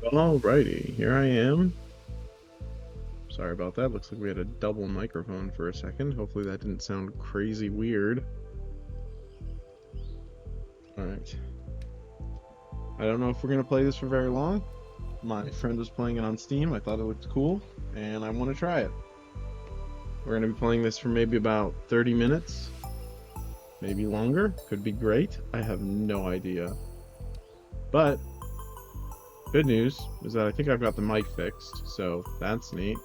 Alrighty, here I am. Sorry about that. Looks like we had a double microphone for a second. Hopefully that didn't sound crazy weird. Alright. I don't know if we're going to play this for very long. My friend was playing it on Steam. I thought it looked cool, and I want to try it. We're going to be playing this for maybe about 30 minutes. Maybe longer. Could be great. I have no idea. But, good news is that I think I've got the mic fixed, so that's neat.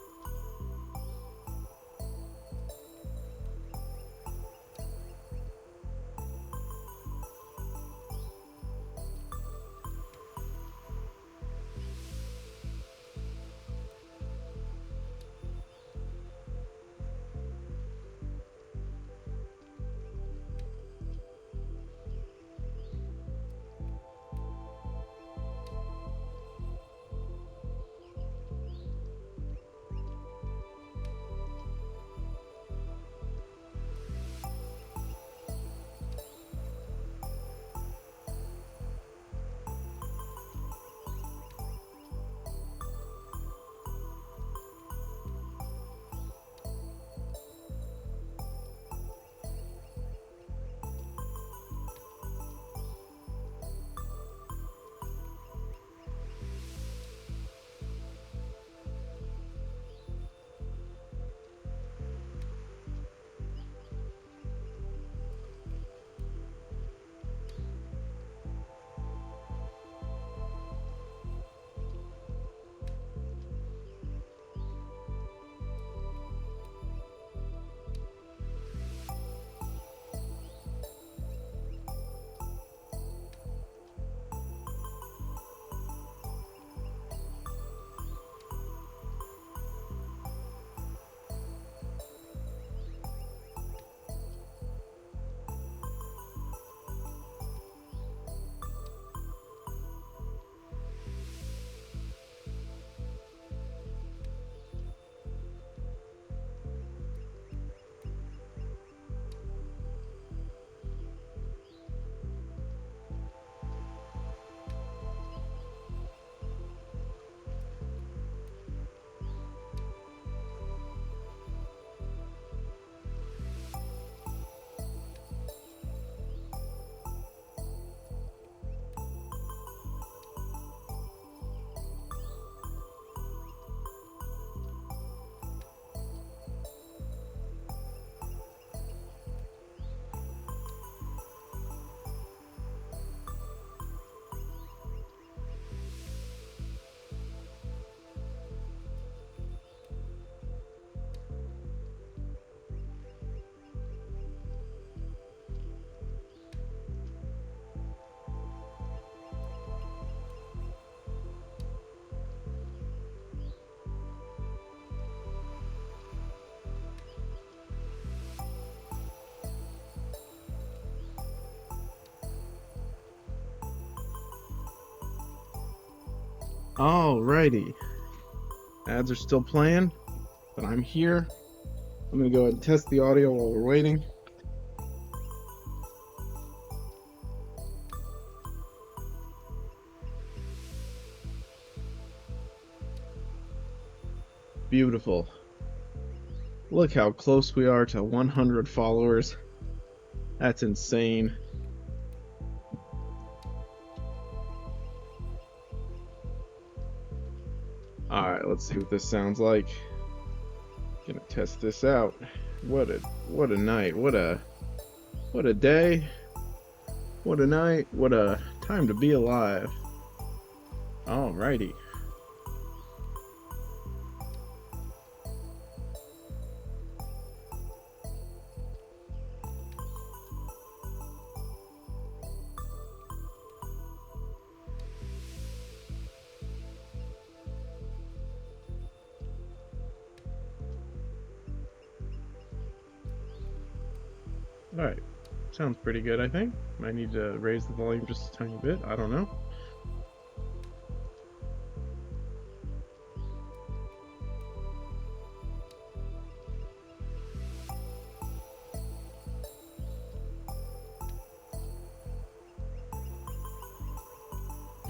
Alrighty. Ads are still playing, but I'm here. I'm going to go ahead and test the audio while we're waiting. Beautiful. Look how close we are to 100 followers. That's insane. Alright, let's see what this sounds like. Gonna test this out. What a night. What a day. What a night. What a time to be alive. Alrighty. Alright. Sounds pretty good, I think. Might need to raise the volume just a tiny bit. I don't know.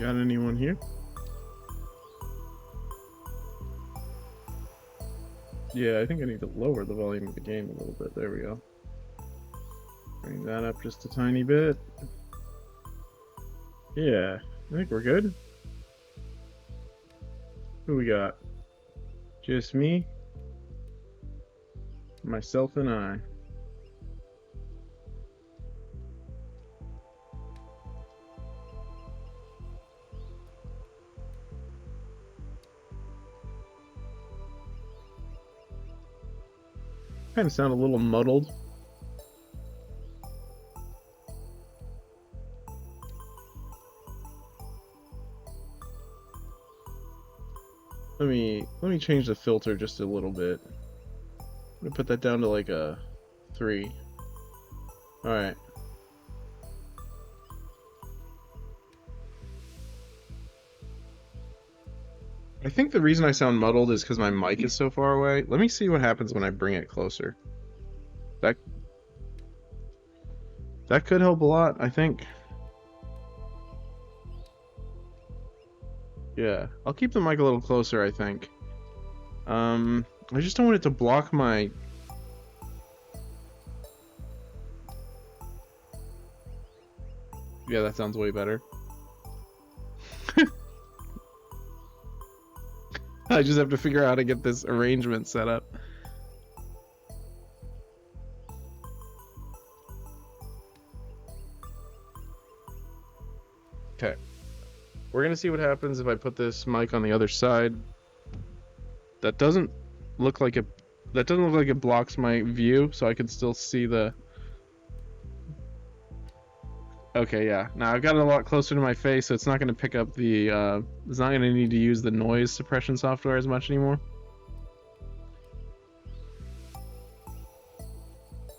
Got anyone here? Yeah, I think I need to lower the volume of the game a little bit. There we go. Bring that up just a tiny bit. Yeah, I think we're good. Who we got? Just me, myself, and I. Kind of sound a little muddled. Let me change the filter just a little bit. I'm gonna put that down to like a 3. All right. I think the reason I sound muddled is because my mic is so far away. Let me see what happens when I bring it closer. That that could help a lot, I think. Yeah, I'll keep the mic a little closer, I think. I just don't want it to block my... Yeah, that sounds way better. I just have to figure out how to get this arrangement set up. Okay. We're gonna see what happens if I put this mic on the other side. That doesn't look like it. That doesn't look like it blocks my view, so I can still see the. Okay, yeah. Now I've got it a lot closer to my face, so it's not gonna pick up the. It's not gonna need to use the noise suppression software as much anymore.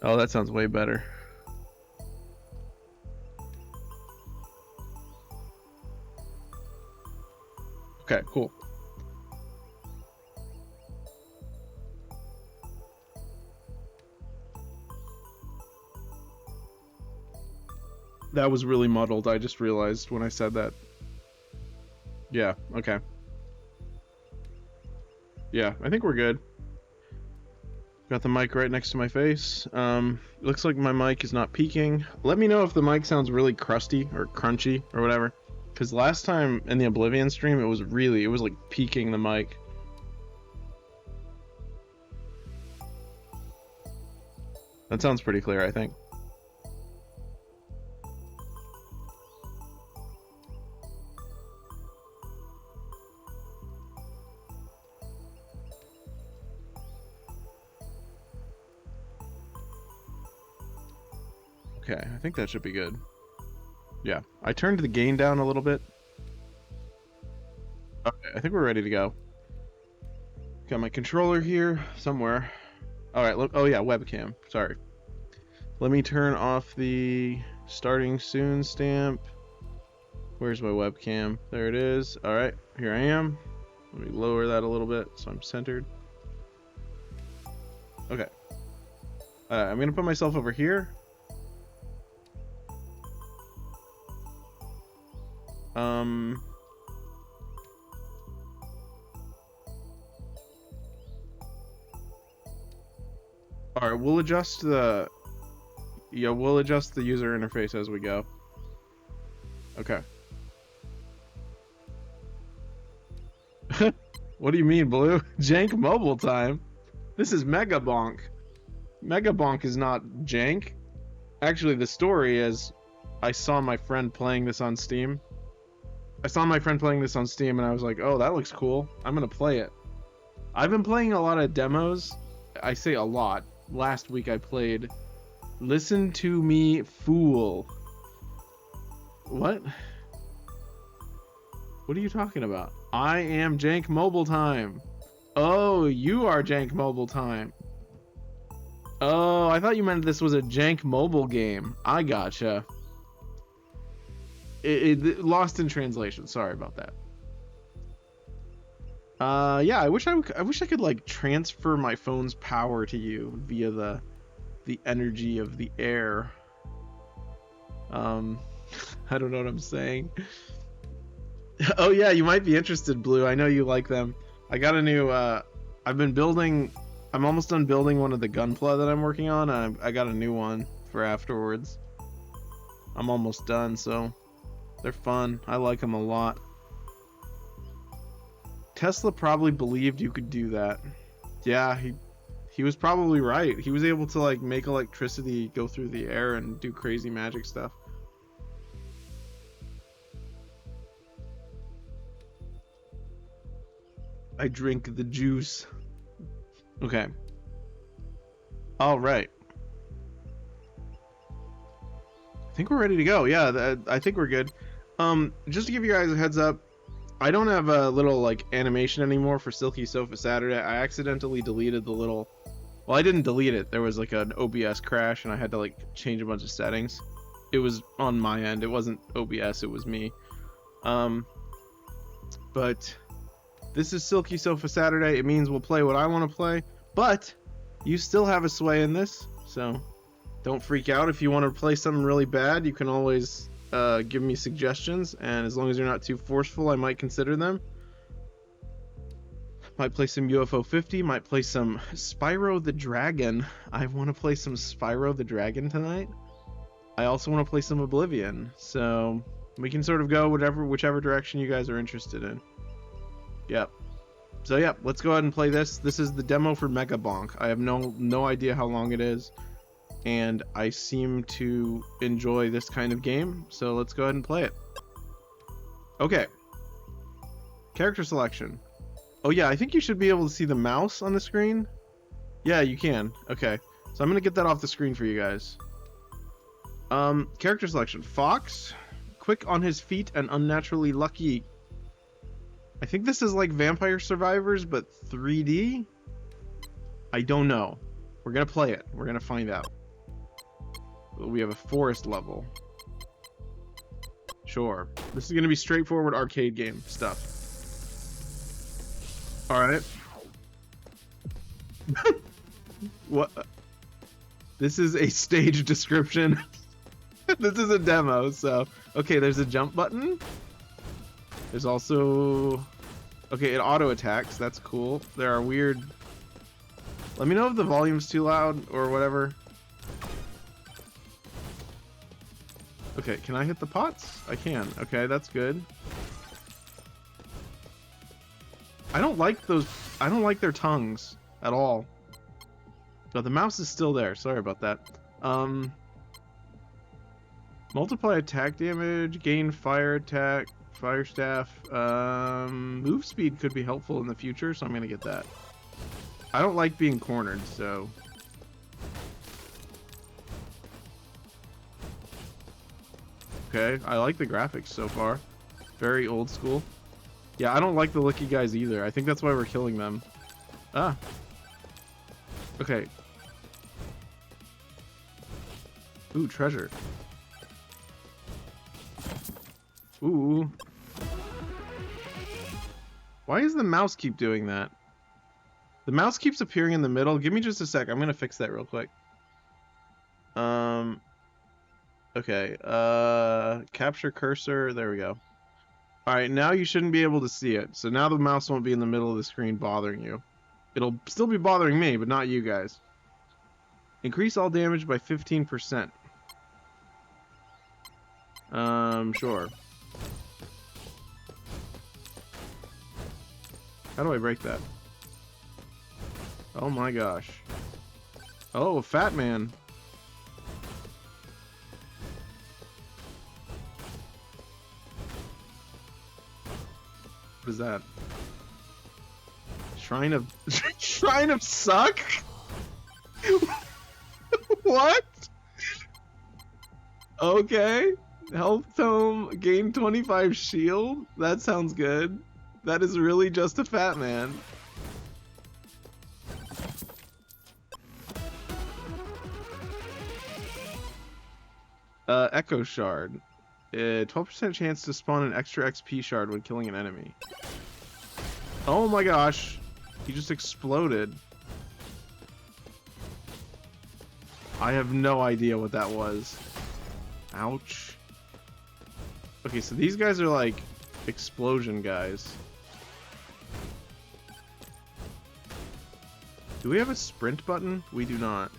Oh, that sounds way better. Okay, cool. That was really muddled. I just realized when I said that. Yeah, okay. Yeah, I think we're good. Got the mic right next to my face. Looks like my mic is not peaking. Let me know if the mic sounds really crusty or crunchy or whatever. Because last time in the Oblivion stream, it was like peaking the mic. That sounds pretty clear, I think. Okay, I think that should be good. Yeah, I turned the gain down a little bit. Okay, I think we're ready to go. Got my controller here somewhere. All right, look. Oh yeah, webcam. Sorry. Let me turn off the starting soon stamp. Where's my webcam? There it is. All right, here I am. Let me lower that a little bit so I'm centered. Okay. I'm gonna put myself over here. All right, we'll adjust the user interface as we go. Okay. What do you mean, Blue? Jank mobile time? This is Megabonk. Megabonk is not jank. Actually, the story is I saw my friend playing this on Steam. And I was like, oh, that looks cool. I'm gonna play it. I've been playing a lot of demos. I say a lot. Last week I played Listen to Me Fool. What? What are you talking about? I am Jank Mobile Time. Oh, you are Jank Mobile Time. Oh, I thought you meant this was a Jank mobile game. I gotcha. It lost in translation. Sorry about that. Yeah, I wish I could like transfer my phone's power to you via the energy of the air. I don't know what I'm saying. Oh yeah, you might be interested, Blue. I know you like them. I got a new I've been building I'm almost done building one of the gunpla that I'm working on. I got a new one for afterwards. I'm almost done, so they're fun. I like them a lot. Tesla probably believed you could do that. Yeah, he was probably right. He was able to like make electricity go through the air and do crazy magic stuff. I drink the juice. Okay. All right. I think we're ready to go. Yeah, I think we're good. Just to give you guys a heads up, I don't have a little like animation anymore for Silky Sofa Saturday. I accidentally deleted the little. Well, I didn't delete it. There was like an OBS crash, and I had to like change a bunch of settings. It was on my end. It wasn't OBS. It was me. But this is Silky Sofa Saturday. It means we'll play what I want to play, but you still have a sway in this, so don't freak out. If you want to play something really bad, you can always give me suggestions, and as long as you're not too forceful, I might consider them. Might play some UFO 50, might play some Spyro the Dragon. I want to play some Spyro the Dragon tonight. I also want to play some Oblivion, so we can sort of go whichever direction you guys are interested in. Yep. So yep, let's go ahead and play this. This is the demo for Megabonk. I have no idea how long it is, and I seem to enjoy this kind of game, so let's go ahead and play it. Okay. Character selection. Oh yeah, I think you should be able to see the mouse on the screen. Yeah, you can. Okay. So I'm gonna get that off the screen for you guys. Character selection. Fox. Quick on his feet and unnaturally lucky. I think this is like Vampire Survivors, but 3D? I don't know. We're gonna play it. We're gonna find out. We have a forest level. Sure. This is gonna be straightforward arcade game stuff. Alright. What? This is a stage description. This is a demo, so... Okay, there's a jump button. There's also... Okay, it auto-attacks. That's cool. There are weird... Let me know if the volume's too loud or whatever. Okay, can I hit the pots? I can. Okay, that's good. I don't like those... I don't like their tongues at all. But the mouse is still there. Sorry about that. Multiply attack damage, gain fire attack, fire staff. Move speed could be helpful in the future, so I'm gonna get that. I don't like being cornered, so... Okay, I like the graphics so far. Very old school. Yeah, I don't like the licky guys either. I think that's why we're killing them. Ah. Okay. Ooh, treasure. Ooh. Why does the mouse keep doing that? The mouse keeps appearing in the middle. Give me just a sec. I'm gonna fix that real quick. Okay. Capture cursor. There we go. Alright, now you shouldn't be able to see it. So now the mouse won't be in the middle of the screen bothering you. It'll still be bothering me, but not you guys. Increase all damage by 15%. Sure. How do I break that? Oh my gosh. Oh, fat man. What is that? Shrine of Shrine of Suck? What? Okay. Health tome, gain 25 shield. That sounds good. That is really just a fat man. Echo shard. 12% chance to spawn an extra XP shard when killing an enemy. Oh my gosh. He just exploded. I have no idea what that was. Ouch. Okay, so these guys are like explosion guys. Do we have a sprint button? We do not.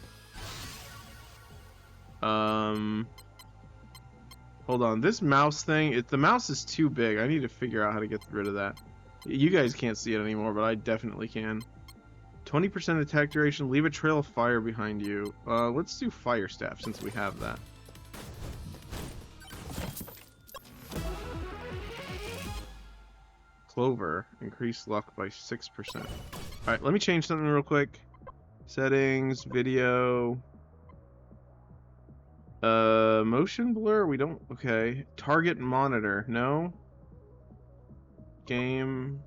Hold on. This mouse thing, the mouse is too big. I need to figure out how to get rid of that. You guys can't see it anymore, but I definitely can. 20% attack duration. Leave a trail of fire behind you. Let's do fire staff since we have that. Clover. Increase luck by 6%. Alright, let me change something real quick. Settings, video. Motion blur? We don't... Okay. Target monitor. No. Game.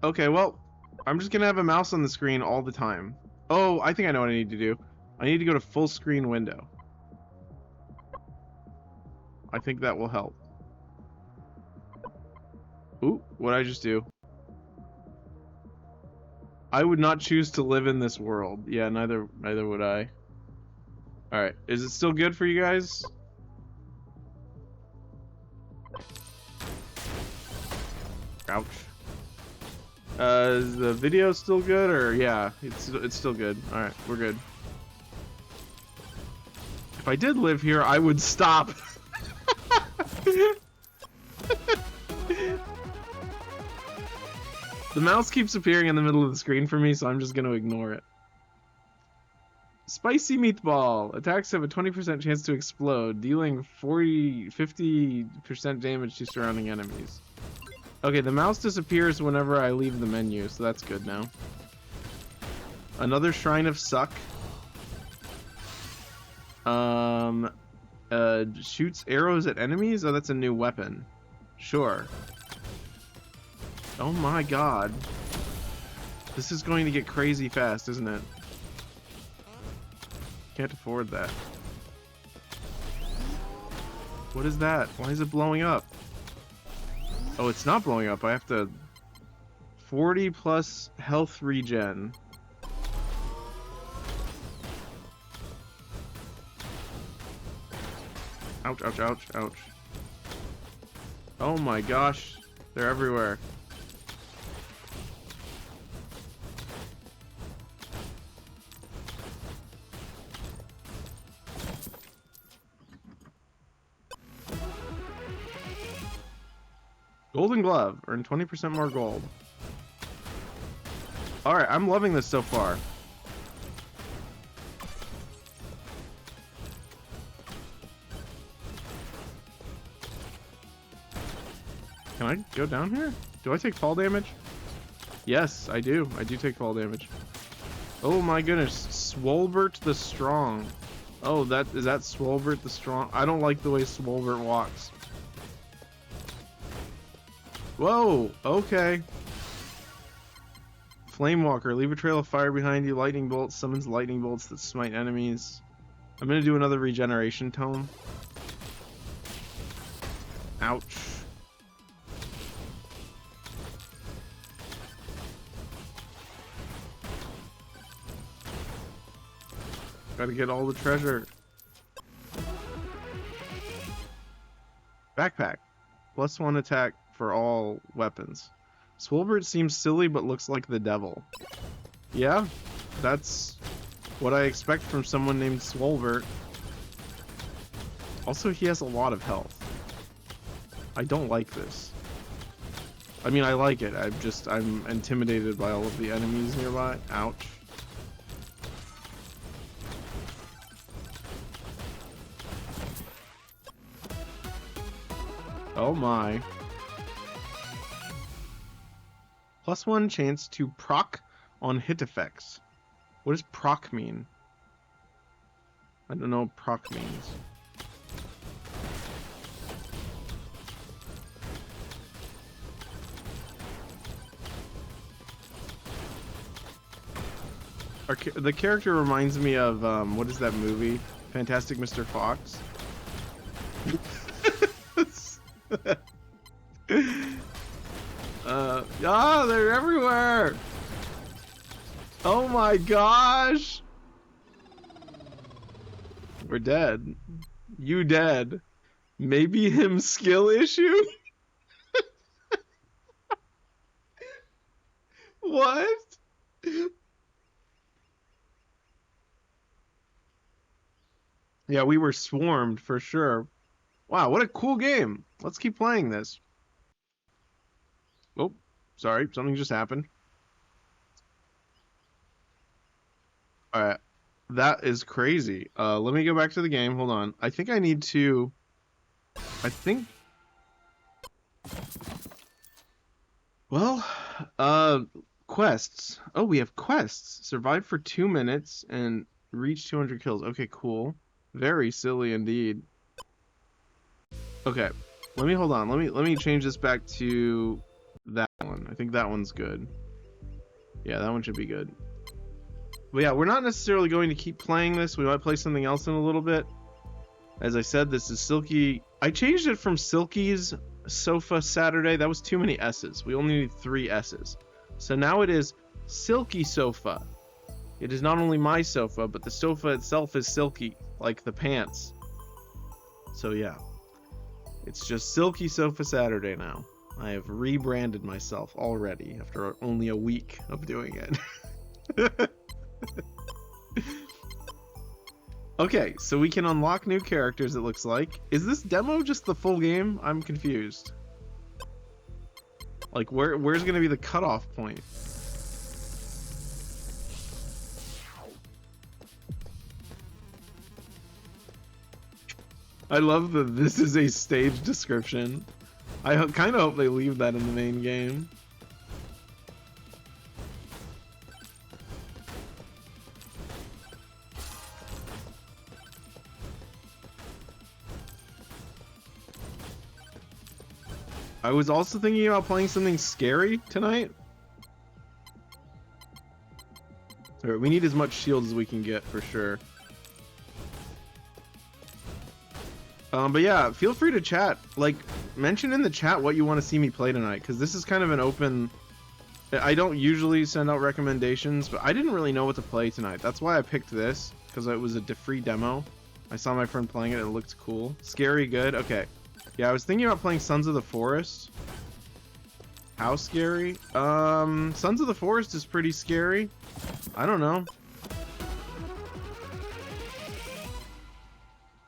Okay, well, I'm just gonna have a mouse on the screen all the time. Oh, I think I know what I need to do. I need to go to full screen window. I think that will help. Ooh, what'd I just do? I would not choose to live in this world. Yeah, neither would I. Alright, is it still good for you guys? Ouch. Is the video still good, or yeah, it's still good. All right, we're good. If I did live here, I would stop. The mouse keeps appearing in the middle of the screen for me, so I'm just gonna ignore it. Spicy meatball. Attacks have a 20% chance to explode, dealing 50% damage to surrounding enemies. Okay, the mouse disappears whenever I leave the menu, so that's good now. Another Shrine of Suck. Shoots arrows at enemies? Oh, that's a new weapon. Sure. Oh my god. This is going to get crazy fast, isn't it? Can't afford that. What is that? Why is it blowing up? Oh, it's not blowing up. I have to... 40 plus health regen. Ouch, ouch, ouch, ouch. Oh my gosh. They're everywhere. Golden Glove. Earn 20% more gold. Alright, I'm loving this so far. Can I go down here? Do I take fall damage? Yes, I do. I do take fall damage. Oh my goodness. Swolbert the Strong. Oh, is that Swolbert the Strong? I don't like the way Swolbert walks. Whoa, okay. Flamewalker, leave a trail of fire behind you. Lightning bolts summons lightning bolts that smite enemies. I'm gonna do another regeneration tome. Ouch. Gotta get all the treasure. Backpack. +1 attack for all weapons. Swolbert seems silly but looks like the devil. Yeah, that's what I expect from someone named Swolbert. Also, he has a lot of health. I don't like this. I mean, I like it. I'm intimidated by all of the enemies nearby. Ouch. Oh my. +1 chance to proc on hit effects. What does proc mean? I don't know what proc means. The character reminds me of, what is that movie? Fantastic Mr. Fox? They're everywhere! Oh my gosh! We're dead. You dead. Maybe him skill issue? What? Yeah, we were swarmed for sure. Wow, what a cool game. Let's keep playing this. Oh, sorry, something just happened. All right. That is crazy. Let me go back to the game. Hold on. I think I need to I think well, uh quests. Oh, we have quests. Survive for 2 minutes and reach 200 kills. Okay, cool. Very silly indeed. Okay. Let me hold on. Let me change this back to that one. I think that one's good. Yeah, that one should be good. But yeah, we're not necessarily going to keep playing this. We might play something else in a little bit. As I said, this is Silky. I changed it from Silky's Sofa Saturday. That was too many S's. We only need 3 S's. So now it is Silky Sofa. It is not only my sofa, but the sofa itself is silky, like the pants. So yeah, it's just Silky Sofa Saturday now. I have rebranded myself already after only a week of doing it. Okay, so we can unlock new characters, it looks like. Is this demo just the full game? I'm confused. Like, where's gonna be the cutoff point? I love that this is a stage description. I kind of hope they leave that in the main game. I was also thinking about playing something scary tonight. Alright, we need as much shield as we can get for sure. But yeah, feel free to chat. Like, mention in the chat what you want to see me play tonight, because this is kind of an open... I don't usually send out recommendations, but I didn't really know what to play tonight. That's why I picked this, because it was a free demo. I saw my friend playing it, it looked cool. Scary, good, okay. Yeah, I was thinking about playing Sons of the Forest. How scary? Sons of the Forest is pretty scary. I don't know.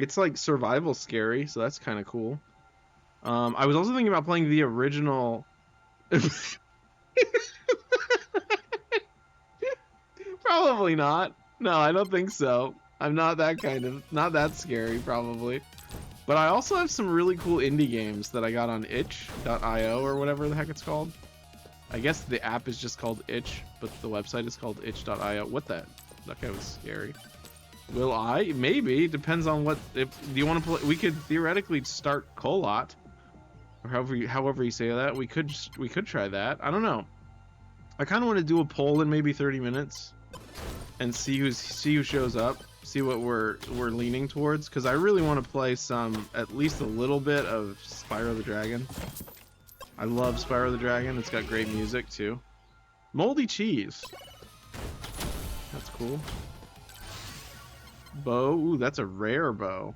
It's like survival scary, so that's kind of cool. I was also thinking about playing the original. Probably not. No, I don't think so. I'm not that not that scary, probably. But I also have some really cool indie games that I got on itch.io or whatever the heck it's called. I guess the app is just called Itch, but the website is called itch.io. What that? That guy was scary. Will I? Maybe. Depends on what. If do you want to play? We could theoretically start Colot, or however you say that. We could try that. I don't know. I kind of want to do a poll in maybe 30 minutes, and see who shows up. See what we're leaning towards, because I really want to play at least a little bit of Spyro the Dragon. I love Spyro the Dragon. It's got great music too. Moldy cheese. That's cool. Bow. Ooh, that's a rare bow.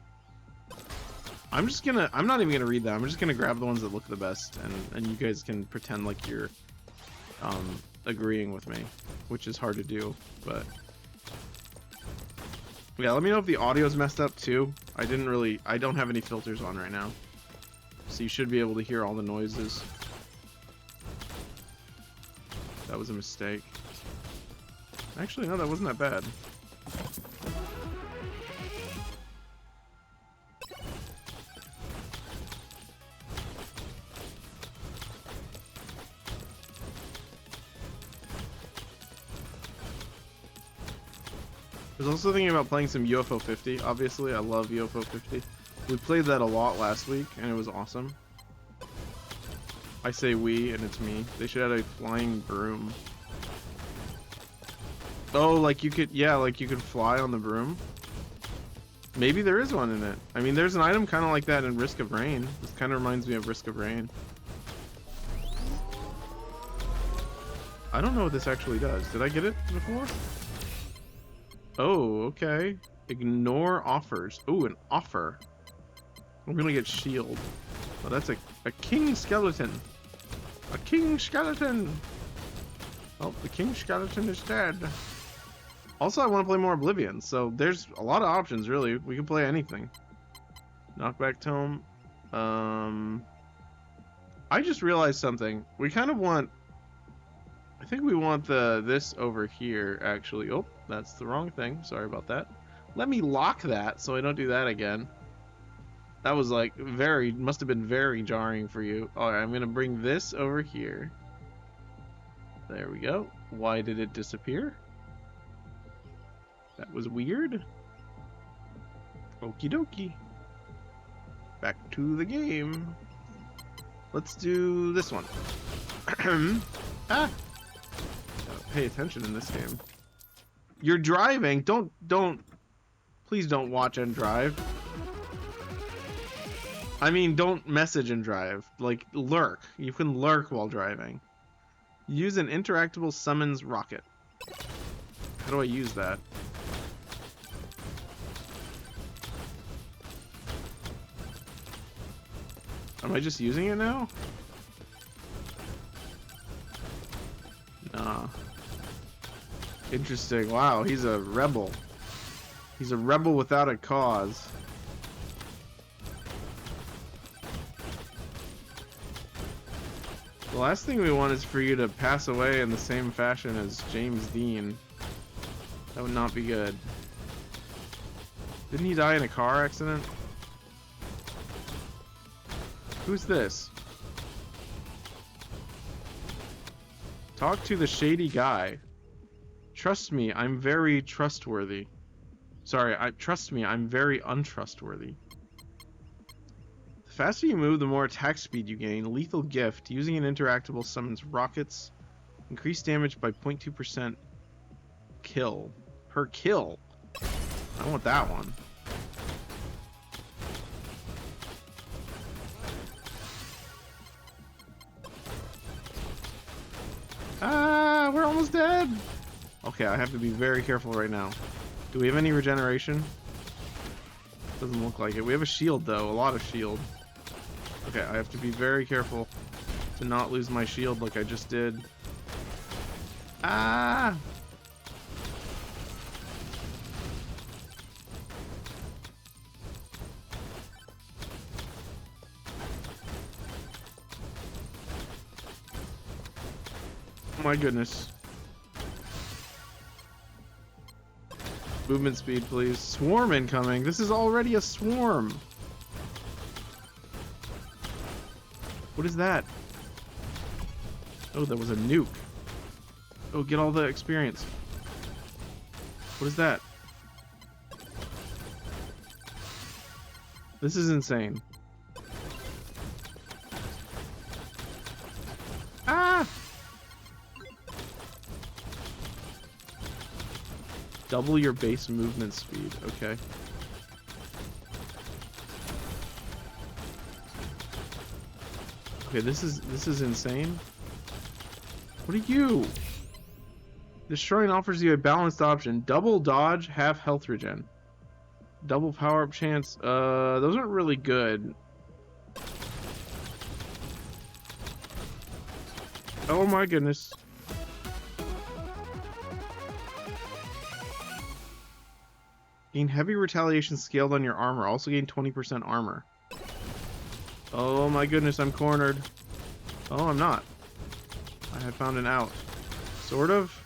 I'm not even gonna read that. I'm just gonna grab the ones that look the best, and you guys can pretend like you're agreeing with me, which is hard to do, but yeah, let me know if the audio's messed up too. I don't have any filters on right now, so you should be able to hear all the noises. That was a mistake. Actually, no, that wasn't that bad. I was also thinking about playing some UFO 50. Obviously, I love UFO 50. We played that a lot last week, and it was awesome. I say we, and it's me. They should add a flying broom. Oh, like you could, yeah, like you could fly on the broom. Maybe there is one in it. I mean, there's an item kind of like that in Risk of Rain. This kind of reminds me of Risk of Rain. I don't know what this actually does. Did I get it before? Oh, okay. Ignore offers. Ooh, an offer. I'm gonna get shield. Oh, that's a king skeleton. A king skeleton. Oh, the king skeleton is dead. Also, I want to play more Oblivion, so there's a lot of options, really. We can play anything. Knockback Tome. I just realized something. We kind of want... I think we want this over here, actually. Oh, that's the wrong thing. Sorry about that. Let me lock that so I don't do that again. That was like must have been very jarring for you. Alright, I'm gonna bring this over here. There we go. Why did it disappear? That was weird. Okie dokie. Back to the game. Let's do this one. Ah! Gotta pay attention in this game. You're driving. Please don't watch and drive. I mean, don't message and drive. Like, lurk. You can lurk while driving. Use an interactable summons rocket. How do I use that? Am I just using it now? Nah. Interesting. Wow, he's a rebel. He's a rebel without a cause. The last thing we want is for you to pass away in the same fashion as James Dean. That would not be good. Didn't he die in a car accident? Who's this? Talk to the shady guy. Trust me, I'm very trustworthy. Sorry, trust me, I'm very untrustworthy. The faster you move, the more attack speed you gain. Lethal gift. Using an interactable summons rockets. Increase damage by 0.2% kill. Per kill. I want that one. Ah, we're almost dead. Okay, I have to be very careful right now. Do we have any regeneration? Doesn't look like it. We have a shield though, a lot of shield. Okay, I have to be very careful to not lose my shield like I just did. Ah! Oh my goodness. Movement speed, please. Swarm incoming. This is already a swarm. What is that? Oh, that was a nuke. Oh, get all the experience. What is that? This is insane. Ah! Double your base movement speed. Okay. Okay, this is insane. What are you? This shrine offers you a balanced option. Double dodge, half health regen. Double power-up chance. Those aren't really good. Oh my goodness. Gain heavy retaliation scaled on your armor. Also gain 20% armor. Oh my goodness, I'm cornered. Oh, I'm not. I have found an out. Sort of.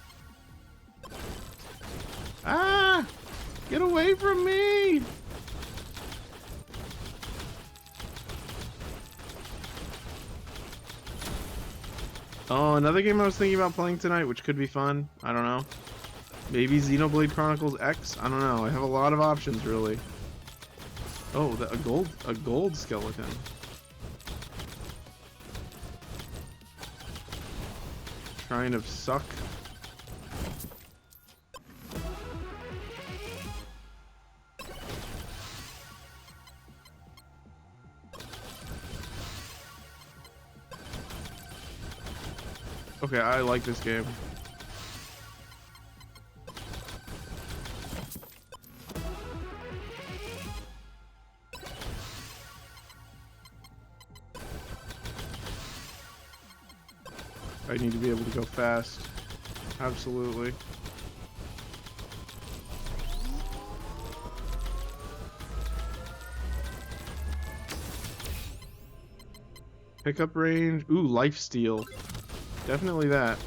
Ah! Get away from me! Oh, another game I was thinking about playing tonight, which could be fun. I don't know. Maybe Xenoblade Chronicles X? I don't know. I have a lot of options, really. Oh, a gold skeleton. Shrine of Suck. Okay, I like this game. I need to be able to go fast. Absolutely. Pickup range. Ooh, lifesteal. Definitely that.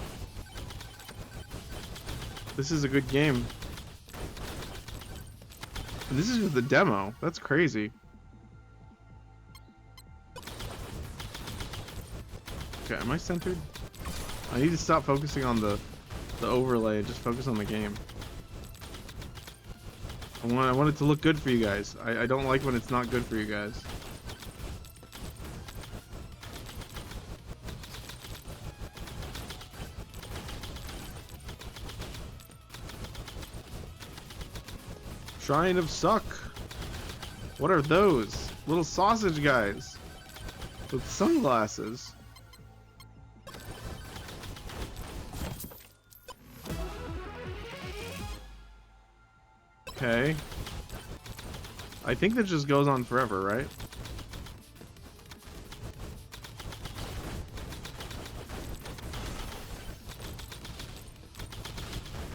This is a good game. And this is just the demo. That's crazy. Okay, am I centered? I need to stop focusing on the overlay and just focus on the game. I want it to look good for you guys. I don't like when it's not good for you guys. Shrine of Suck. What are those? Little sausage guys with sunglasses. Okay. I think that just goes on forever, right?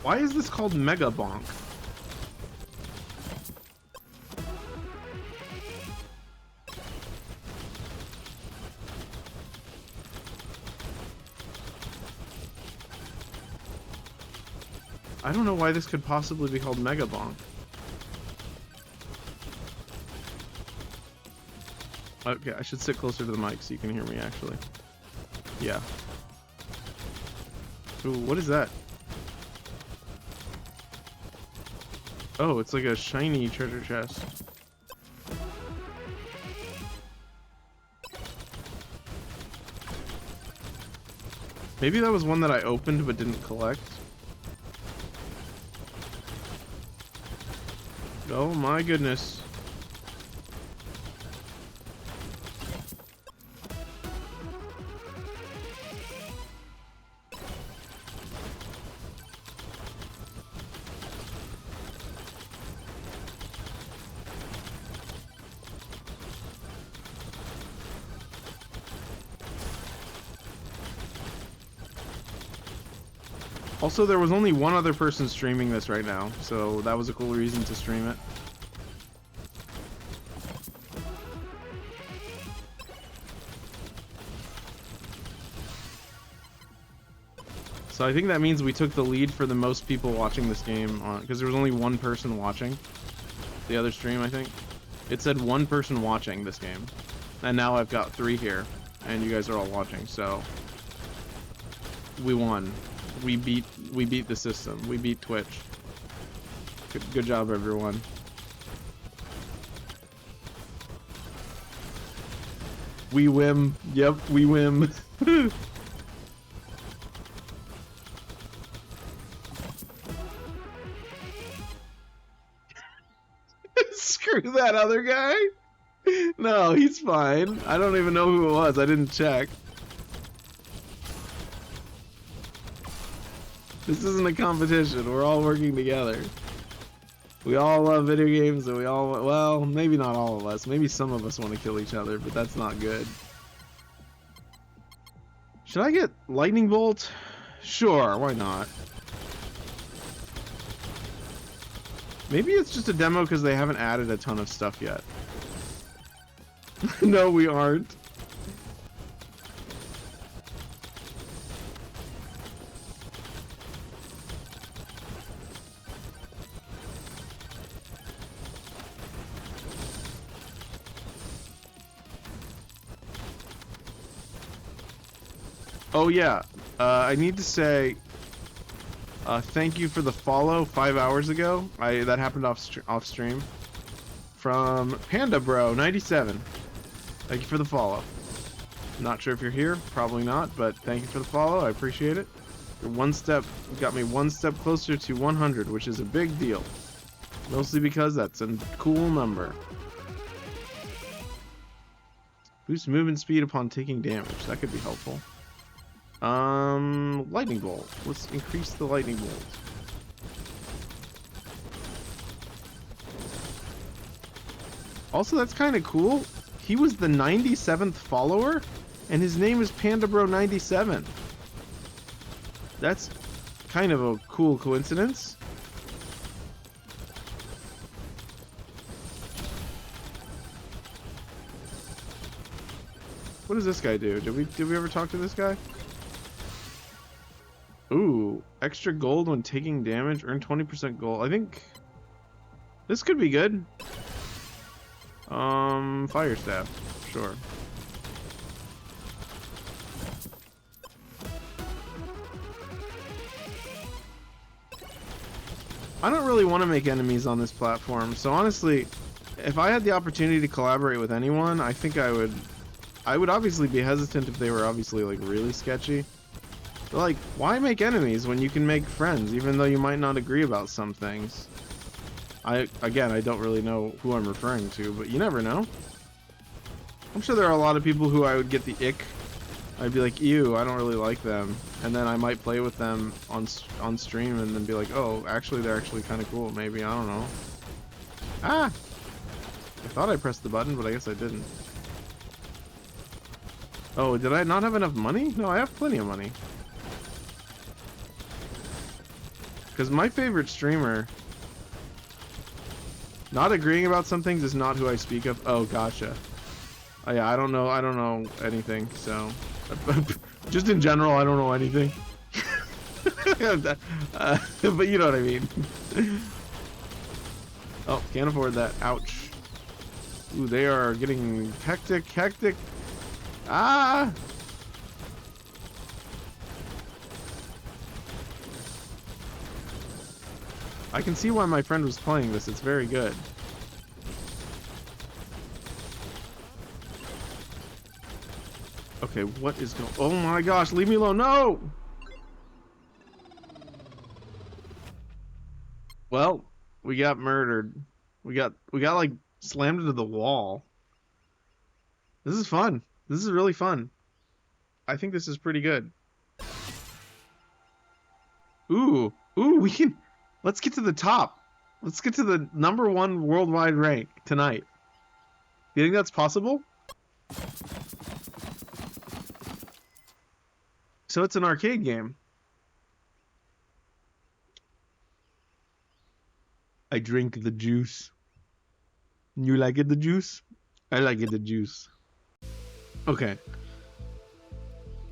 Why is this called Megabonk? I don't know why this could possibly be called Megabonk. Okay, I should sit closer to the mic so you can hear me, actually. Yeah. Ooh, what is that? Oh, it's like a shiny treasure chest. Maybe that was one that I opened but didn't collect. Oh my goodness. Also, there was only one other person streaming this right now, so that was a cool reason to stream it. So I think that means we took the lead for the most people watching this game, because there was only one person watching the other stream, I think. It said one person watching this game, and now I've got 3 here, and you guys are all watching, so we won. We beat the system. We beat Twitch. Good job, everyone. We win. Yep, we win. Screw that other guy. No, he's fine. I don't even know who it was. I didn't check. This isn't a competition. We're all working together. We all love video games, and we all, well, maybe not all of us. Maybe some of us want to kill each other, but that's not good. Should I get Lightning Bolt? Sure, why not? Maybe it's just a demo because they haven't added a ton of stuff yet. No, we aren't. Oh yeah, I need to say thank you for the follow 5 hours ago. That happened off stream from Panda Bro 97. Thank you for the follow. Not sure if you're here, probably not, but thank you for the follow. I appreciate it. You're got me one step closer to 100, which is a big deal. Mostly because that's a cool number. Boost movement speed upon taking damage. That could be helpful. Lightning Bolt. Let's increase the Lightning Bolt. Also, that's kind of cool. He was the 97th follower, and his name is PandaBro97. That's kind of a cool coincidence. What does this guy do? Did we ever talk to this guy? Ooh, extra gold when taking damage, earn 20% gold. I think this could be good. Fire staff, sure. I don't really want to make enemies on this platform, so honestly, if I had the opportunity to collaborate with anyone, I think I would obviously be hesitant if they were obviously like really sketchy. But like, why make enemies when you can make friends, even though you might not agree about some things? Again, I don't really know who I'm referring to, but you never know. I'm sure there are a lot of people who I would get the ick. I'd be like, ew, I don't really like them. And then I might play with them on stream and then be like, oh, actually, they're actually kind of cool. Maybe, I don't know. Ah! I thought I pressed the button, but I guess I didn't. Oh, did I not have enough money? No, I have plenty of money. Because my favorite streamer, not agreeing about some things is not who I speak of. Oh, gotcha. Oh, yeah, I don't know anything, so just in general, I don't know anything. But you know what I mean. Oh, can't afford that. Ouch. Ooh, they are getting hectic. Ah! I can see why my friend was playing this. It's very good. Okay, what is going? Oh my gosh, leave me alone! No! Well, we got murdered. We got like slammed into the wall. This is fun. This is really fun. I think this is pretty good. Ooh, we can. Let's get to the top. Let's get to the #1 worldwide rank tonight. Do you think that's possible? So it's an arcade game. I drink the juice. You like it, the juice? I like it, the juice. Okay.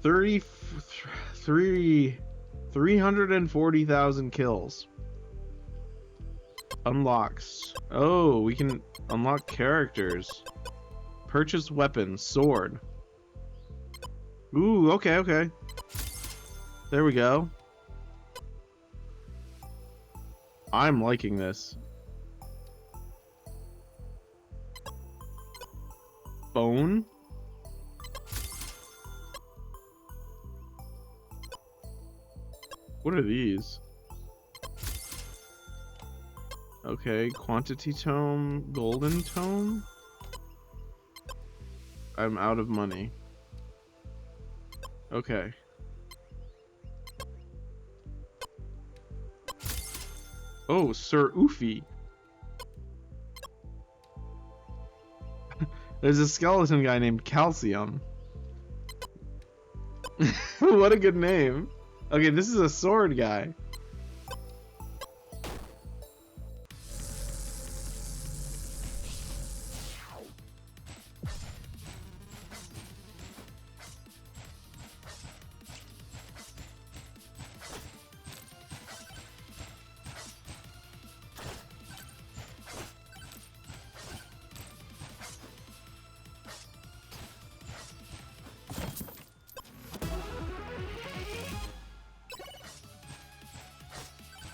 340,000 kills. Unlocks. Oh, we can unlock characters. Purchase weapons. Sword. Ooh, okay. There we go. I'm liking this. Bone? What are these? Okay, quantity tome, golden tome? I'm out of money. Okay. Oh, Sir Oofy. There's a skeleton guy named Calcium. What a good name. Okay, this is a sword guy.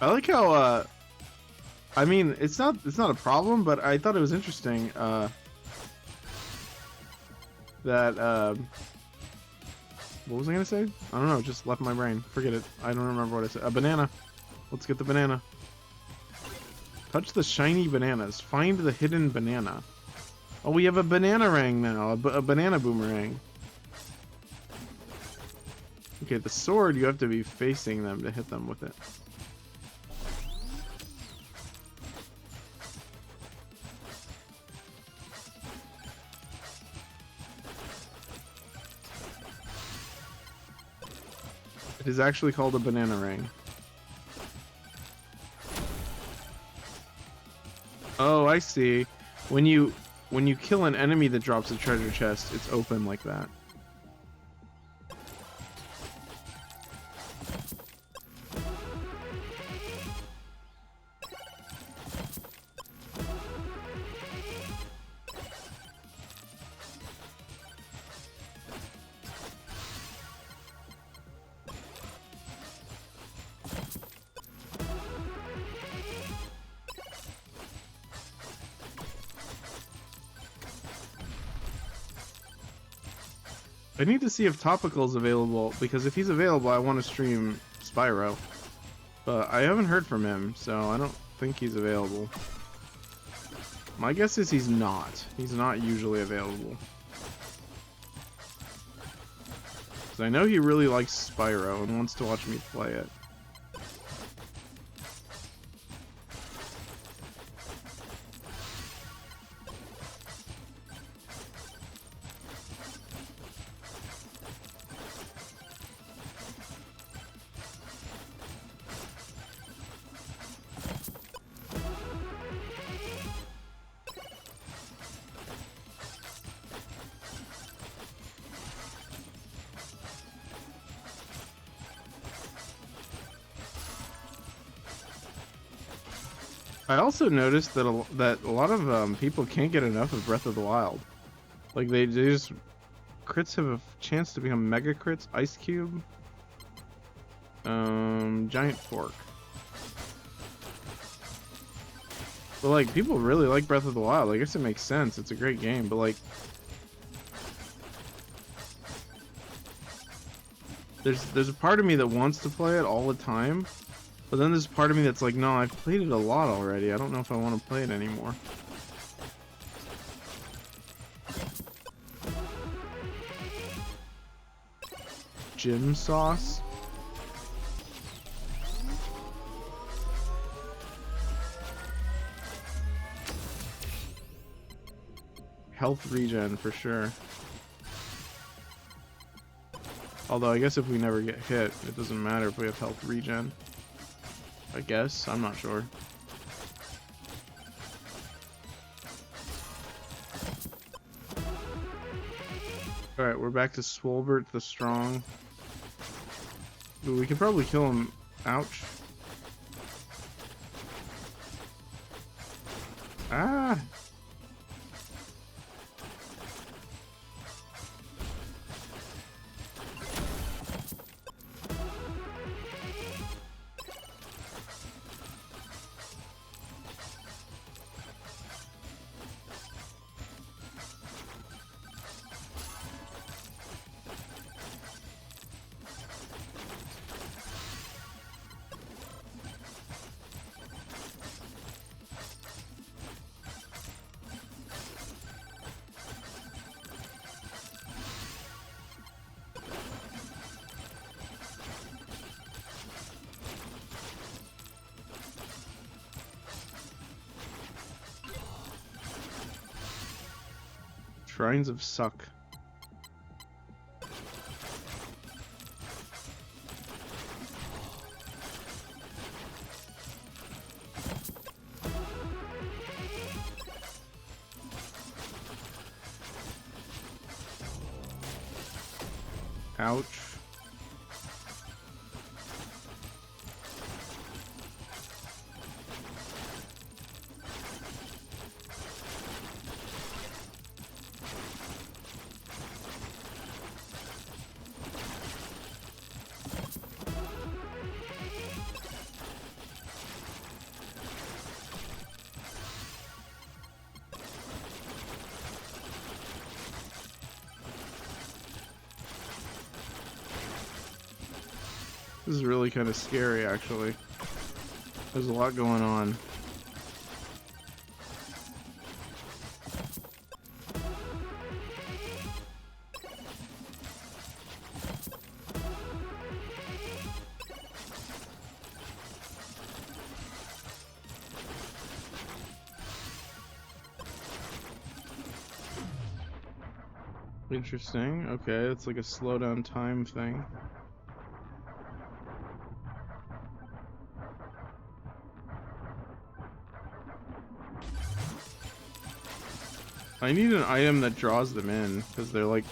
I like how, I mean, it's not a problem, but I thought it was interesting, that, what was I gonna say? I don't know, it just left my brain. Forget it. I don't remember what I said. A banana. Let's get the banana. Touch the shiny bananas. Find the hidden banana. Oh, we have a banana rang now. A banana boomerang. Okay, the sword, you have to be facing them to hit them with it. It is actually called a banana ring. Oh, I see. When you kill an enemy that drops a treasure chest, it's open like that. I need to see if Topical's available, because if he's available, I want to stream Spyro. But I haven't heard from him, so I don't think he's available. My guess is he's not. He's not usually available. Because I know he really likes Spyro and wants to watch me play it. I also noticed that a lot of people can't get enough of Breath of the Wild. Like they just crits have a chance to become mega crits. Ice Cube, Giant Fork. But like people really like Breath of the Wild. I guess it makes sense. It's a great game, but like there's a part of me that wants to play it all the time. But then there's part of me that's like, no, I've played it a lot already. I don't know if I want to play it anymore. Gym sauce? Health regen for sure. Although I guess if we never get hit, it doesn't matter if we have health regen. I guess, I'm not sure. Alright, we're back to Swolbert the Strong. Ooh, we can probably kill him. Ouch. Ah! Shrines of Suck. Ouch. This is really kind of scary, actually. There's a lot going on. Interesting. Okay, it's like a slow down time thing. I need an item that draws them in, because they're like...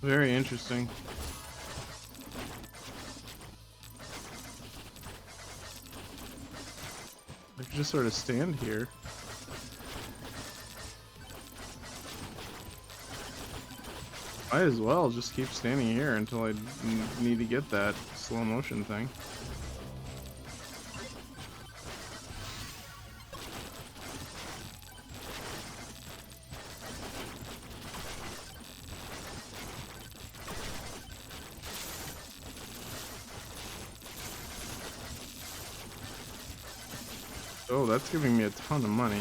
Very interesting. I could just sort of stand here. Might as well just keep standing here until I need to get that slow motion thing. Oh, that's giving me a ton of money.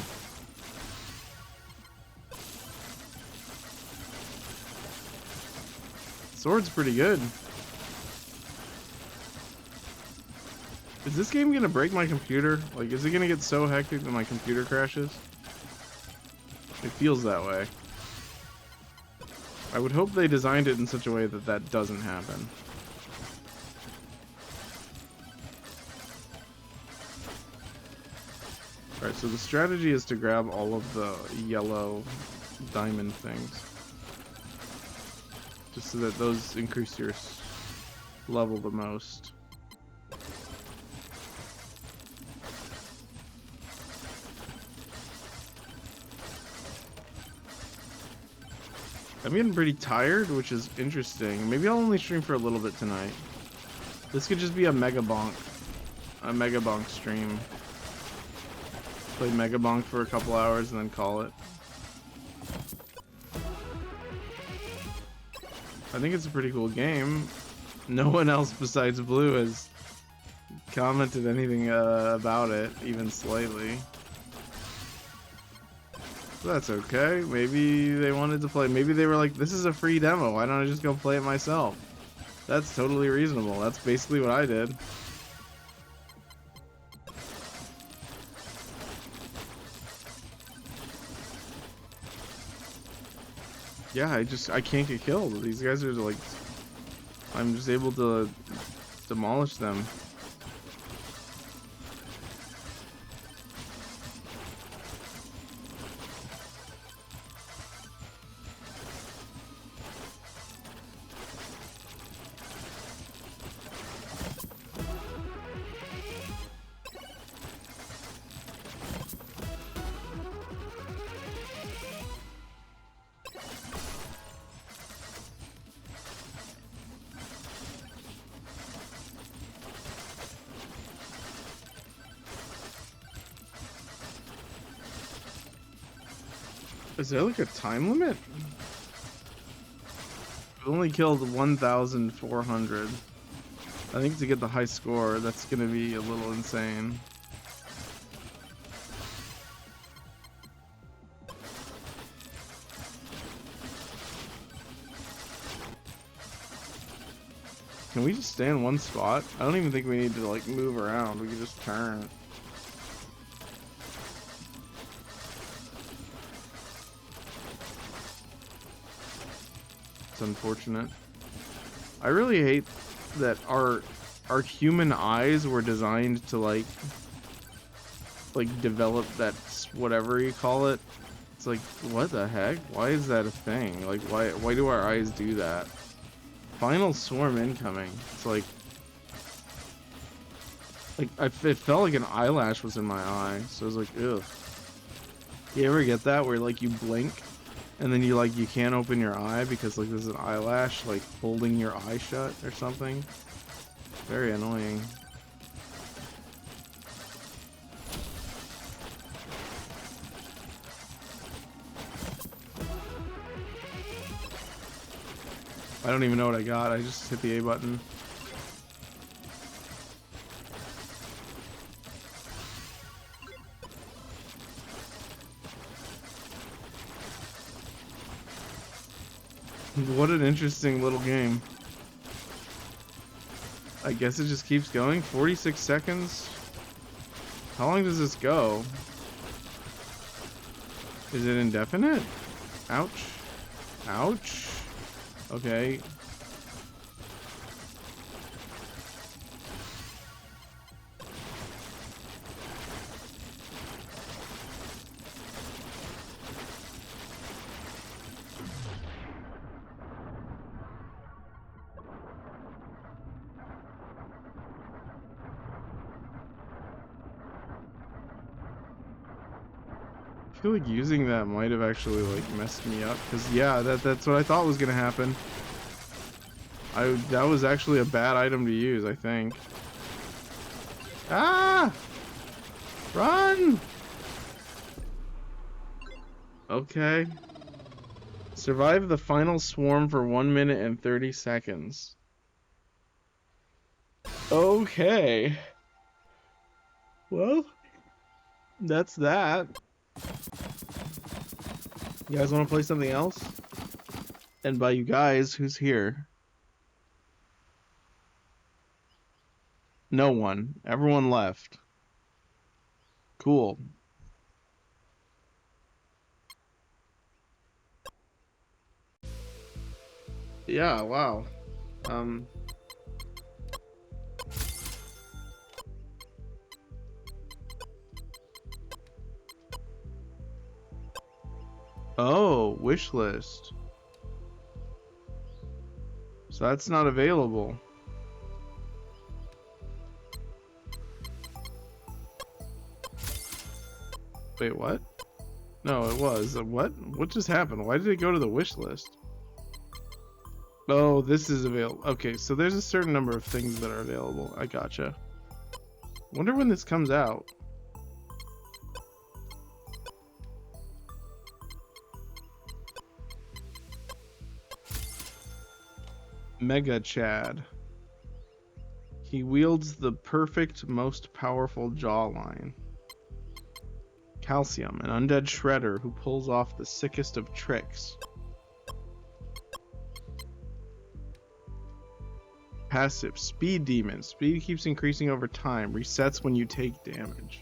Sword's pretty good. Is this game gonna break my computer? Like, is it gonna get so hectic that my computer crashes? It feels that way. I would hope they designed it in such a way that that doesn't happen. Alright, so the strategy is to grab all of the yellow diamond things. Just so that those increase your level the most. I'm getting pretty tired, which is interesting. Maybe I'll only stream for a little bit tonight. This could just be a Megabonk stream. Play Megabonk for a couple hours and then call it. I think it's a pretty cool game. No one else besides Blue has commented anything about it, even slightly. So that's okay. Maybe they wanted to play. Maybe they were like, this is a free demo. Why don't I just go play it myself? That's totally reasonable. That's basically what I did. Yeah, I can't get killed. These guys are like, I'm just able to demolish them. Is there like a time limit? We've only killed 1,400. I think to get the high score, that's gonna be a little insane. Can we just stay in one spot? I don't even think we need to like move around. We can just turn. It's unfortunate. I really hate that our human eyes were designed to like develop that whatever you call it. It's like, what the heck? Why is that a thing? Like why do our eyes do that? Final swarm incoming. It's like it felt like an eyelash was in my eye. So I was like, ugh. You ever get that where like you blink and then you can't open your eye because like there's an eyelash like holding your eye shut or something? Very annoying. I don't even know what I got. I just hit the A button. What an interesting little game. I guess it just keeps going. 46 seconds. How long does this go? Is it indefinite? Ouch. Ouch. Okay. I feel like using that might have actually like messed me up, because yeah, that's what I thought was gonna happen. That was actually a bad item to use, I think. Ah! Run! Okay. Survive the final swarm for 1 minute and 30 seconds. Okay. Well, that's that. You guys want to play something else? And by you guys, who's here? No one. Everyone left. Cool. Yeah, wow. Oh, wish list. So that's not available. Wait, what? No, it was. What? What just happened? Why did it go to the wish list? Oh, this is available. Okay, so there's a certain number of things that are available. I gotcha. Wonder when this comes out. Mega Chad. He wields the perfect, most powerful jawline. Calcium, an undead shredder who pulls off the sickest of tricks. Passive, Speed Demon. Speed keeps increasing over time. Resets when you take damage.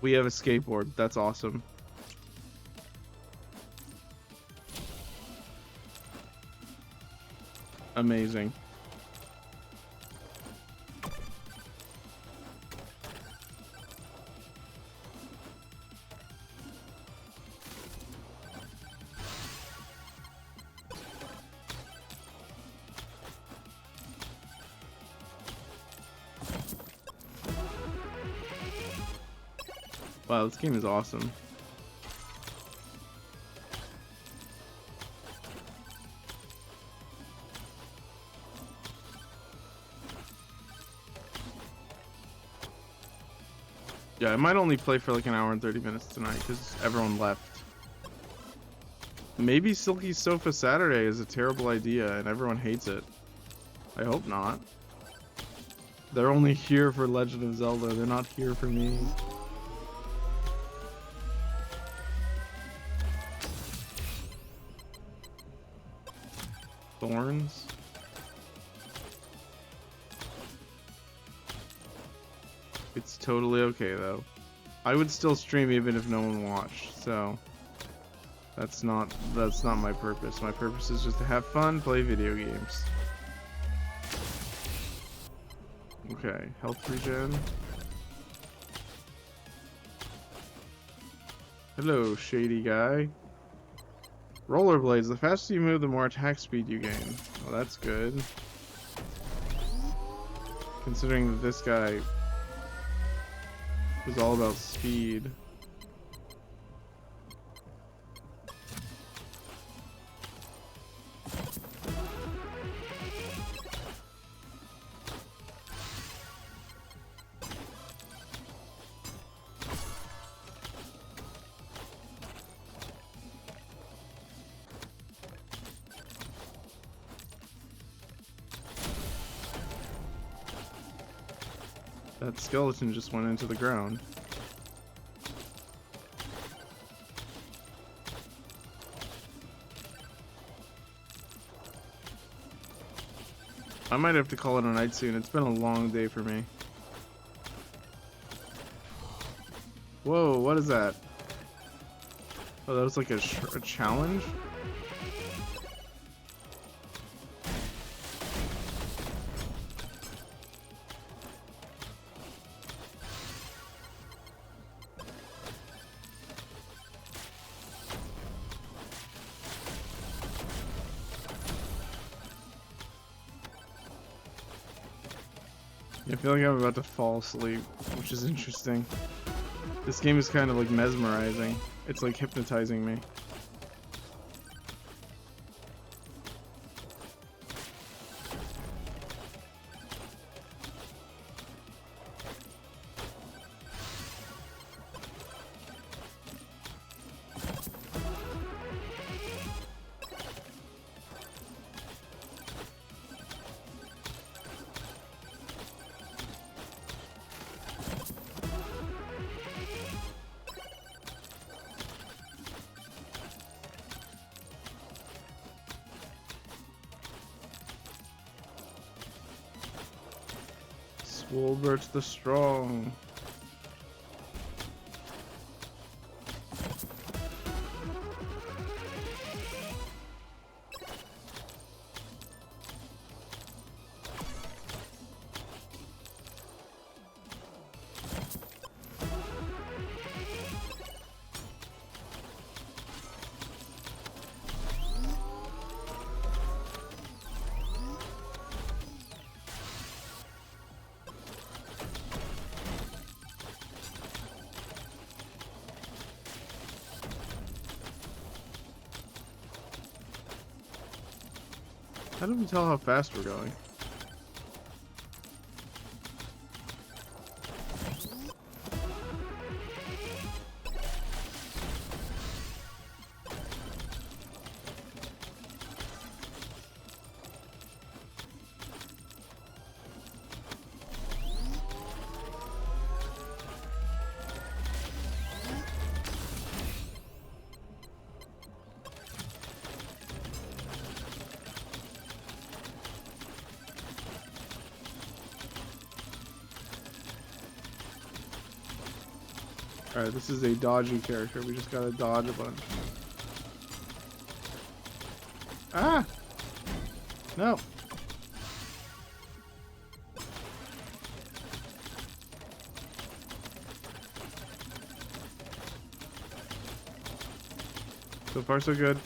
We have a skateboard. That's awesome. Amazing. Wow, this game is awesome. Yeah, I might only play for like an hour and 30 minutes tonight because everyone left. Maybe Silky Sofa Saturday is a terrible idea and everyone hates it. I hope not. They're only here for Legend of Zelda. They're not here for me. Thorns. It's totally okay though. I would still stream even if no one watched, so that's not my purpose. My purpose is just to have fun, play video games. Okay, health regen. Hello, shady guy. Rollerblades. The faster you move, the more attack speed you gain. Well, that's good. Considering that this guy was all about speed. That skeleton just went into the ground. I might have to call it a night soon. It's been a long day for me. Whoa, what is that? Oh, that was like a challenge? I feel like I'm about to fall asleep, which is interesting. This game is kind of like mesmerizing. It's like hypnotizing me. Wolbert the Strong. How do we tell how fast we're going? Alright, this is a dodgy character. We just gotta dodge a bunch. Ah! No! So far, so good.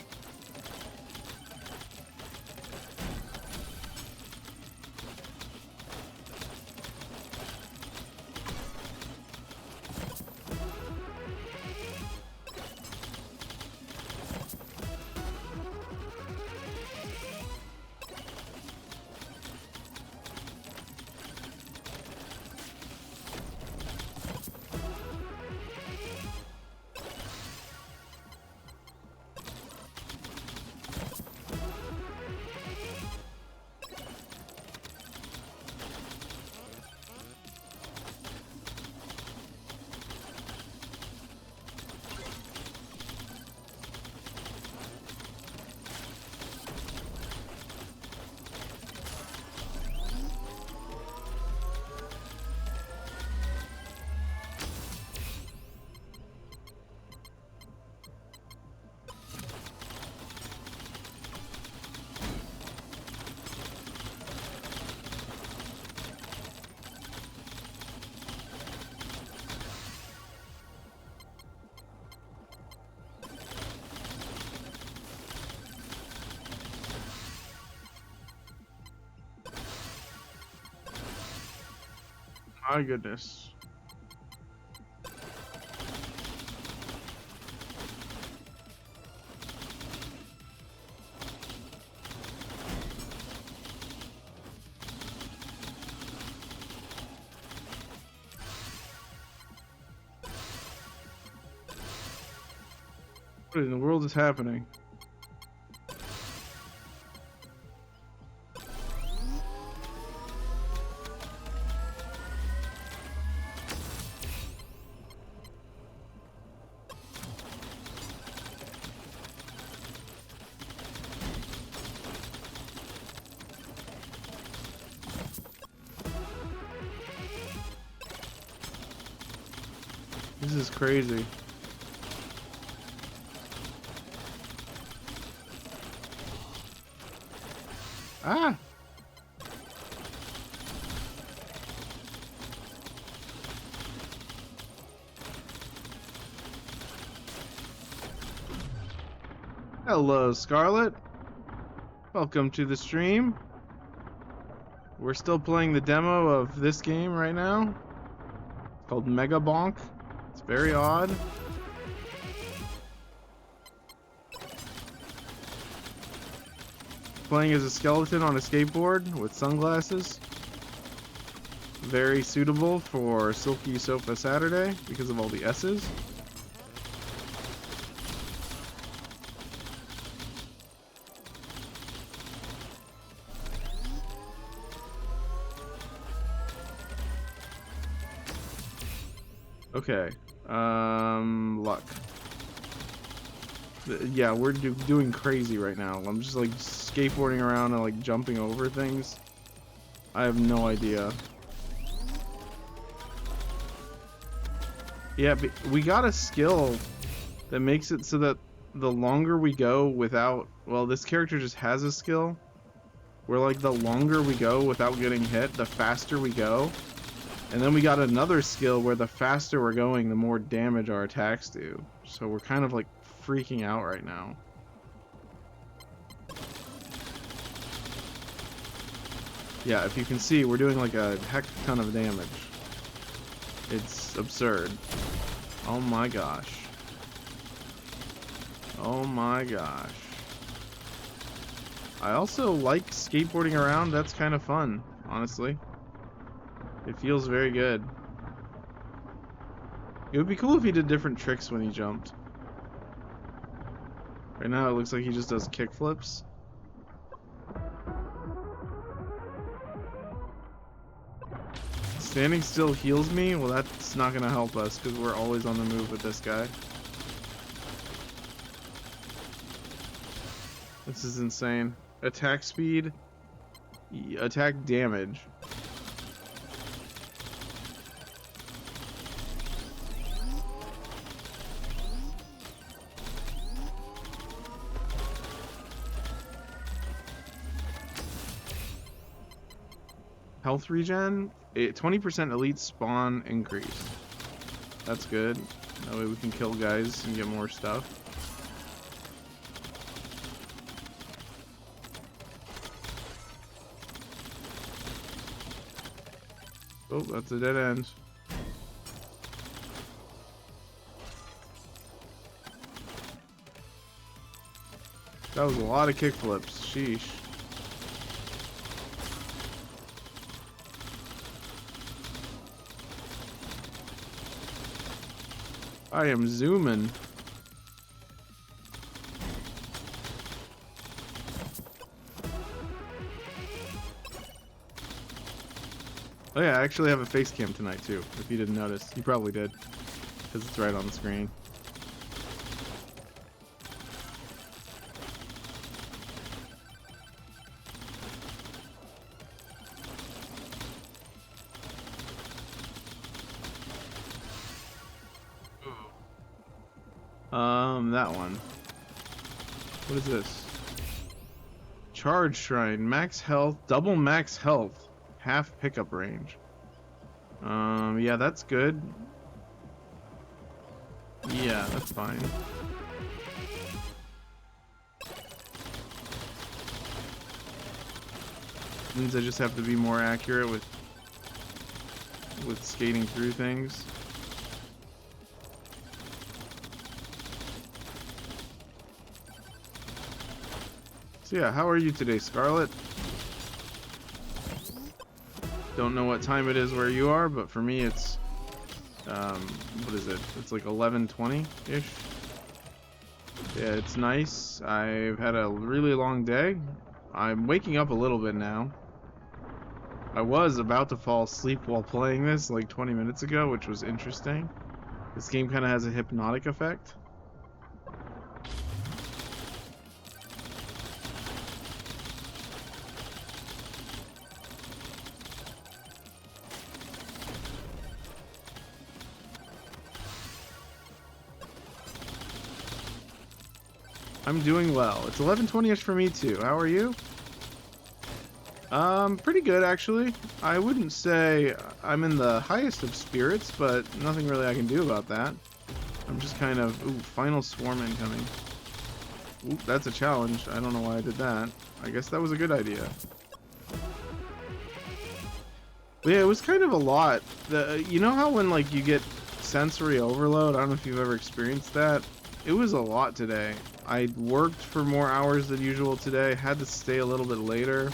My goodness. What in the world is happening? This is crazy. Ah! Hello, Scarlet. Welcome to the stream. We're still playing the demo of this game right now. It's called Megabonk. It's very odd. Playing as a skeleton on a skateboard with sunglasses. Very suitable for Silky Sofa Saturday because of all the S's. Okay. Luck. Yeah, we're doing crazy right now. I'm just like skateboarding around and like jumping over things. I have no idea. Yeah, but we got a skill that makes it so that the longer we go without... Well, this character just has a skill where like the longer we go without getting hit, the faster we go. And then we got another skill where the faster we're going, the more damage our attacks do. So we're kind of like freaking out right now. Yeah, if you can see, we're doing like a heck ton of damage. It's absurd. Oh my gosh. Oh my gosh. I also like skateboarding around. That's kind of fun, honestly. It feels very good. It would be cool if he did different tricks when he jumped. Right now it looks like he just does kickflips. Standing still heals me? Well, that's not gonna help us because we're always on the move with this guy. This is insane. Attack speed, attack damage. Health regen, 20% elite spawn increase. That's good. That way we can kill guys and get more stuff. Oh, that's a dead end. That was a lot of kickflips. Sheesh. I am zooming. Oh yeah, I actually have a face cam tonight too, if you didn't notice. You probably did, because it's right on the screen. That one. What is this? Charge Shrine, max health, double max health, half pickup range. Yeah, that's good. Yeah, that's fine. Means I just have to be more accurate with with skating through things. So yeah, how are you today, Scarlet? Don't know what time it is where you are, but for me it's what is it? It's like 11:20-ish. Yeah, it's nice. I've had a really long day. I'm waking up a little bit now. I was about to fall asleep while playing this like 20 minutes ago, which was interesting. This game kind of has a hypnotic effect. I'm doing well. It's 11:20-ish for me too. How are you? Pretty good actually. I wouldn't say I'm in the highest of spirits, but nothing really I can do about that. I'm just kind of... Ooh, final swarm incoming. Ooh, that's a challenge. I don't know why I did that. I guess that was a good idea. But yeah, it was kind of a lot. You know how when like you get sensory overload? I don't know if you've ever experienced that. It was a lot today. I worked for more hours than usual today. Had to stay a little bit later.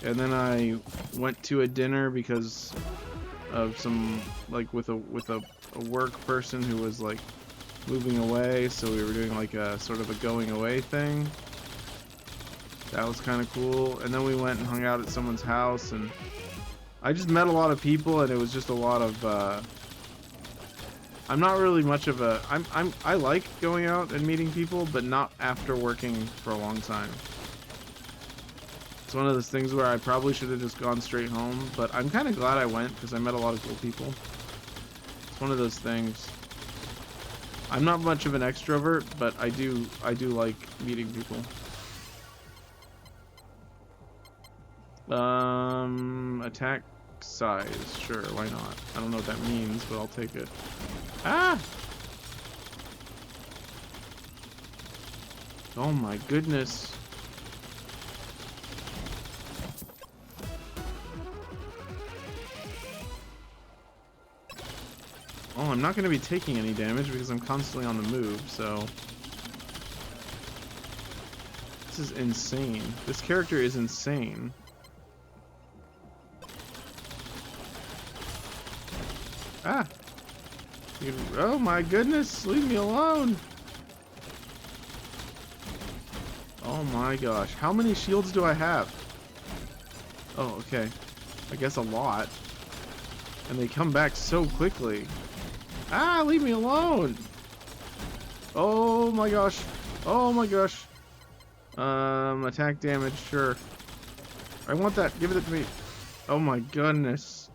And then I went to a dinner because of some, like, with a work person who was like moving away, so we were doing like a sort of a going away thing. That was kind of cool. And then we went and hung out at someone's house, and I just met a lot of people, and it was just a lot of I'm not really much of a I like going out and meeting people, but not after working for a long time. It's one of those things where I probably should have just gone straight home, but I'm kind of glad I went because I met a lot of cool people. It's one of those things. I'm not much of an extrovert, but I do like meeting people. Attack size, sure, why not? I don't know what that means, but I'll take it. Ah! Oh my goodness. Oh, I'm not going to be taking any damage because I'm constantly on the move, so... This is insane. This character is insane. Ah! Oh my goodness, leave me alone! Oh my gosh, how many shields do I have? Oh, okay. I guess a lot. And they come back so quickly. Ah, leave me alone! Oh my gosh. Oh my gosh. Attack damage, sure. I want that. Give it to me. Oh my goodness.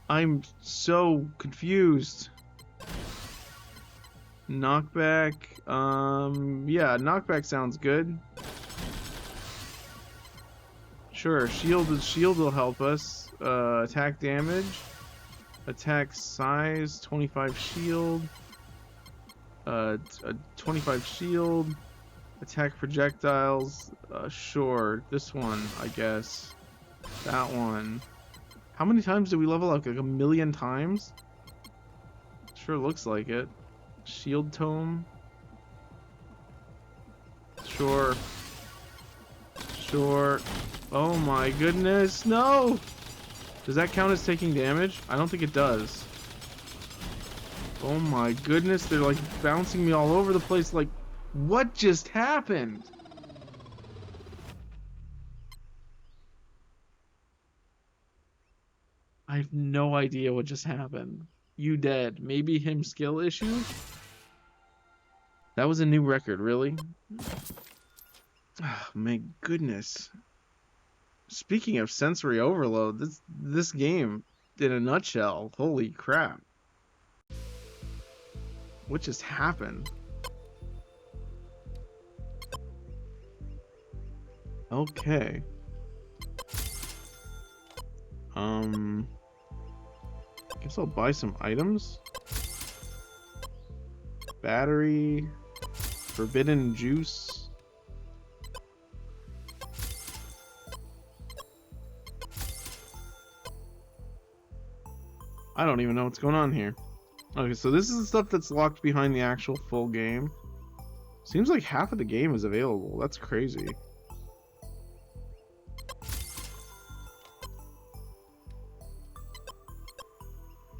I'm so confused. Knockback. Yeah, knockback sounds good. Sure, shield will help us. Attack damage. Attack size, 25 shield. 25 shield. Attack projectiles. Sure, this one, I guess. That one. How many times did we level up? Like a million times? Sure looks like it. Shield tome. Sure. Sure. Oh my goodness, no! Does that count as taking damage? I don't think it does. Oh my goodness, they're like bouncing me all over the place. Like, what just happened? I have no idea what just happened. You dead. Maybe him skill issue? That was a new record, really? Oh, my goodness. Speaking of sensory overload, this game, in a nutshell, holy crap. What just happened? Okay. Guess I'll buy some items. Battery, forbidden juice. I don't even know what's going on here. Okay, so this is the stuff that's locked behind the actual full game. Seems like half of the game is available. That's crazy.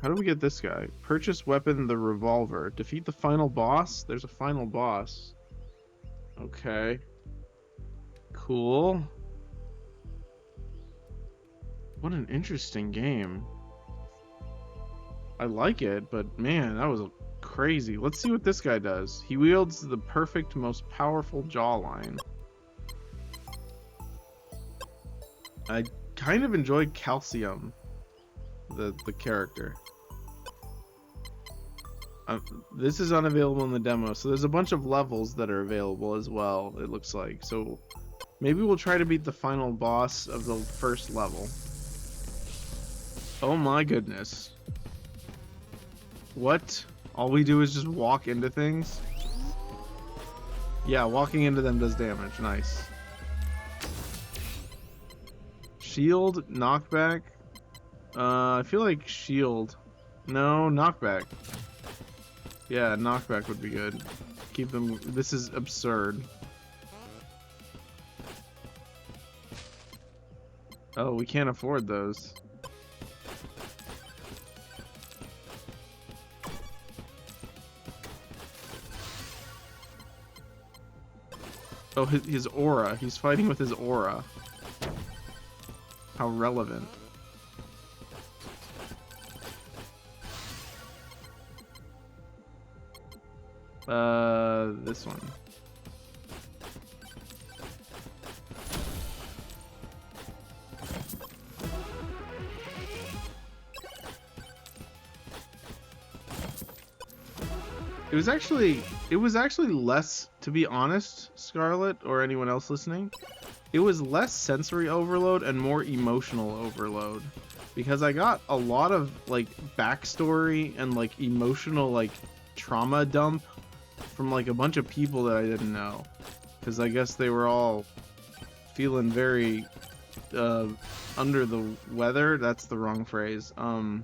How do we get this guy? Purchase weapon, the revolver. Defeat the final boss? There's a final boss. Okay. Cool. What an interesting game. I like it, but man, that was crazy. Let's see what this guy does. He wields the perfect, most powerful jawline. I kind of enjoyed Calcium, the character. This is unavailable in the demo, so there's a bunch of levels that are available as well, it looks like. So maybe we'll try to beat the final boss of the first level. Oh my goodness. What? All we do is just walk into things? Yeah, walking into them does damage. Nice. Shield, knockback. I feel like shield. No, knockback. Yeah, knockback would be good. Keep them. This is absurd. Oh, we can't afford those. Oh, his aura. He's fighting with his aura. How relevant. This one. It was actually less, to be honest, Scarlet, or anyone else listening, it was less sensory overload and more emotional overload. Because I got a lot of, like, backstory and, like, emotional, like, trauma dump from, like, a bunch of people that I didn't know. Because I guess they were all feeling very, under the weather. That's the wrong phrase. I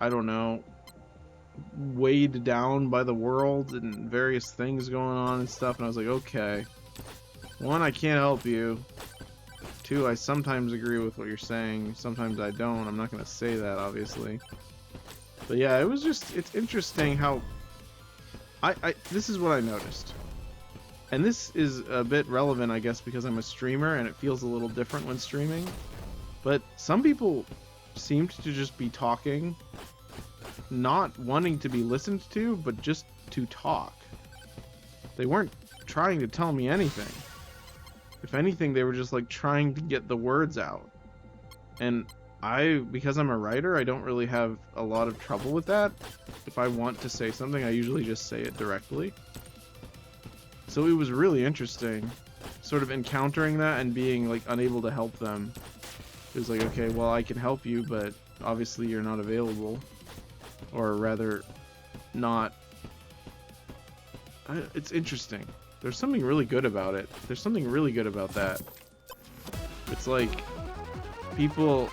don't know. Weighed down by the world and various things going on and stuff, and I was like, okay. One, I can't help you. Two, I sometimes agree with what you're saying. Sometimes I don't. I'm not going to say that, obviously. But yeah, it was just, it's interesting how... this is what I noticed. And this is a bit relevant, I guess, because I'm a streamer and it feels a little different when streaming. But some people seemed to just be talking, not wanting to be listened to, but just to talk. They weren't trying to tell me anything. If anything, they were just like trying to get the words out. And because I'm a writer, I don't really have a lot of trouble with that. If I want to say something, I usually just say it directly. So it was really interesting, sort of encountering that and being like unable to help them. It was like, okay, well, I can help you, but obviously you're not available. Or rather, not. It's interesting. There's something really good about it. There's something really good about that. It's like people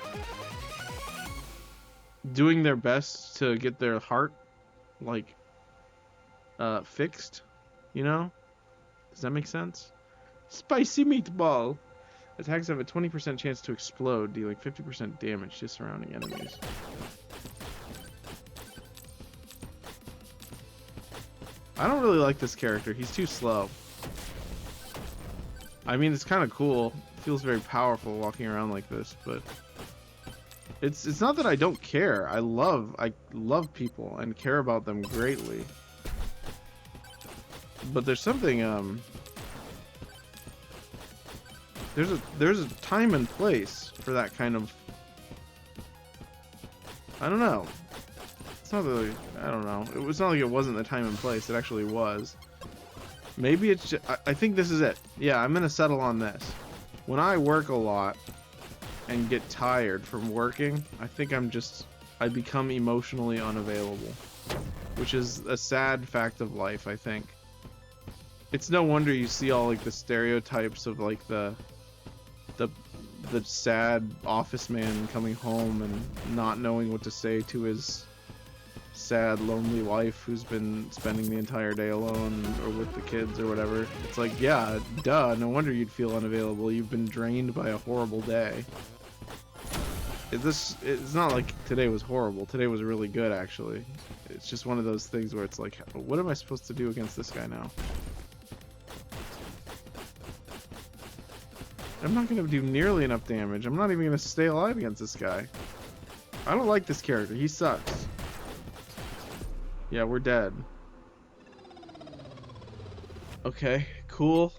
doing their best to get their heart, like, fixed, you know? Does that make sense? Spicy meatball! Attacks have a 20% chance to explode, dealing 50% damage to surrounding enemies. I don't really like this character. He's too slow. I mean, it's kind of cool. It feels very powerful walking around like this, but it's not that I don't care. I love people and care about them greatly. But there's something there's a time and place for that kind of, I don't know. It's not really, I don't know. It was not like it wasn't the time and place. It actually was. Maybe it's just, I think this is it. Yeah, I'm gonna settle on this. When I work a lot and get tired from working, I think I become emotionally unavailable, which is a sad fact of life, I think. It's no wonder you see all like the stereotypes of like the the sad office man coming home and not knowing what to say to his sad, lonely wife who's been spending the entire day alone or with the kids or whatever. It's like, yeah, duh, no wonder you'd feel unavailable. You've been drained by a horrible day. It's not like today was horrible. Today was really good, actually. It's just one of those things where it's like, what am I supposed to do against this guy now? I'm not going to do nearly enough damage. I'm not even going to stay alive against this guy. I don't like this character. He sucks. Yeah, we're dead. Okay, cool.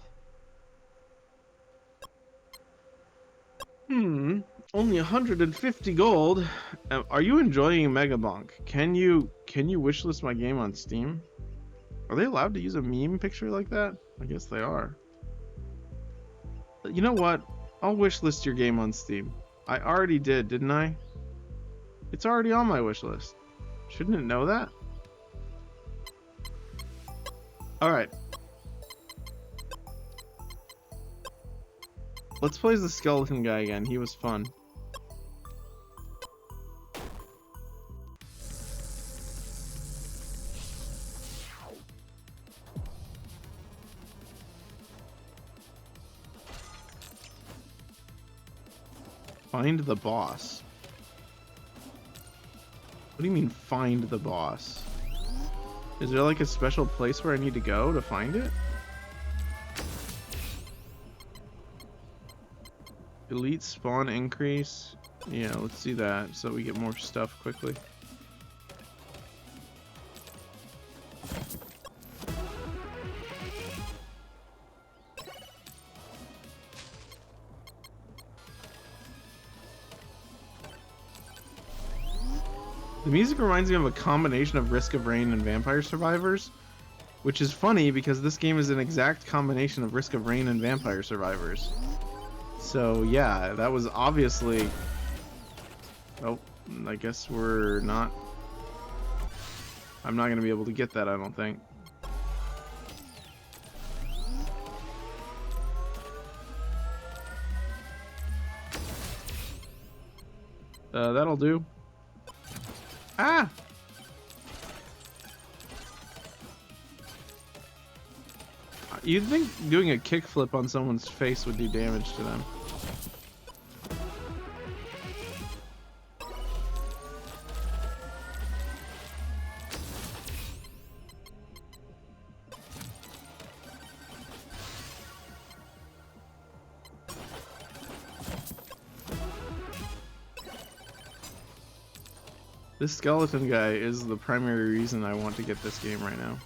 Only 150 gold. Are you enjoying Megabonk? Can you wishlist my game on Steam? Are they allowed to use a meme picture like that? I guess they are. You know what? I'll wishlist your game on Steam. I already did, didn't I? It's already on my wishlist. Shouldn't it know that? Alright. Let's play as the skeleton guy again. He was fun. Find the boss. What do you mean, find the boss? Is there like a special place where I need to go to find it? Elite spawn increase. Yeah, let's do that so we get more stuff quickly. The music reminds me of a combination of Risk of Rain and Vampire Survivors, which is funny because this game is an exact combination of Risk of Rain and Vampire Survivors. So yeah, that was obviously... Oh, I guess we're not... I'm not going to be able to get that, I don't think. That'll do. Ah! You'd think doing a kickflip on someone's face would do damage to them. This skeleton guy is the primary reason I want to get this game right now.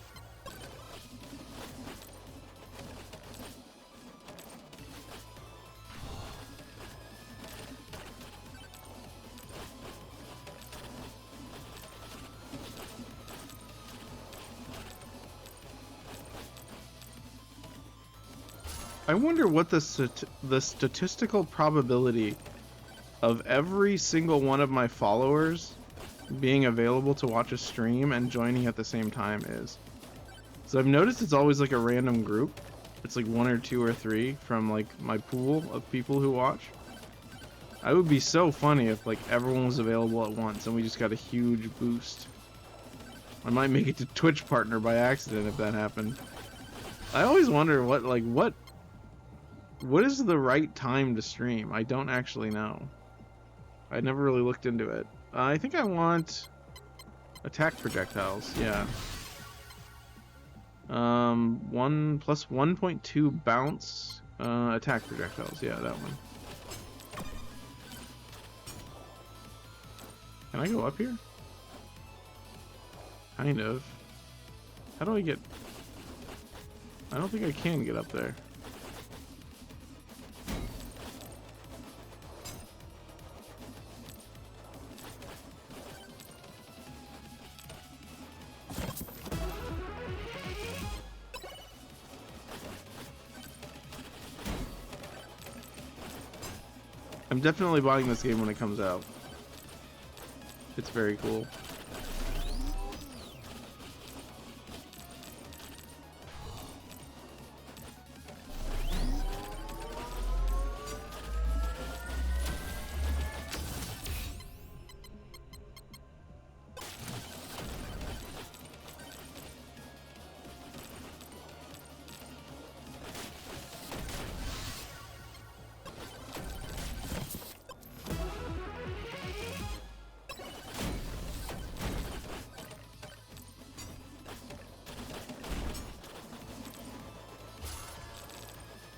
I wonder what the statistical probability of every single one of my followers being available to watch a stream and joining at the same time is. So I've noticed it's always like a random group. It's like 1 or 2 or 3 from like my pool of people who watch. I would be so funny if like everyone was available at once and we just got a huge boost. I might make it to Twitch partner by accident if that happened. I always wonder what is the right time to stream? I don't actually know. I never really looked into it. I think I want attack projectiles, yeah. 1 plus 1.2 bounce, attack projectiles, yeah, that one. Can I go up here? Kind of. How do I get... I don't think I can get up there. I'm definitely buying this game when it comes out. It's very cool.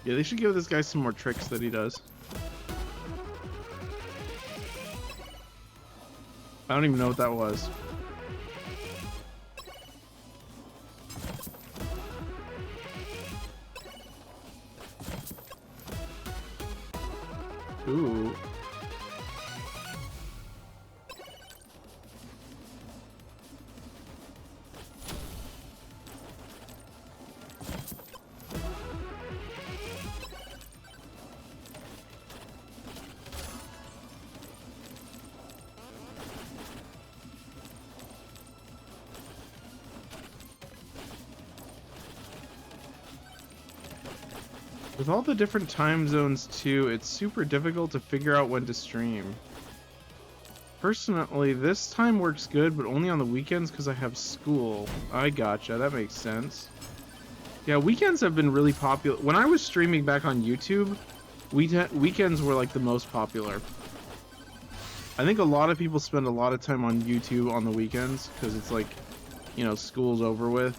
Yeah, they should give this guy some more tricks that he does. I don't even know what that was. Ooh. With all the different time zones too, it's super difficult to figure out when to stream. Personally, this time works good, but only on the weekends because I have school. I gotcha, that makes sense. Yeah, weekends have been really popular. When I was streaming back on YouTube, weekends were like the most popular. I think a lot of people spend a lot of time on YouTube on the weekends because it's like, you know, school's over with.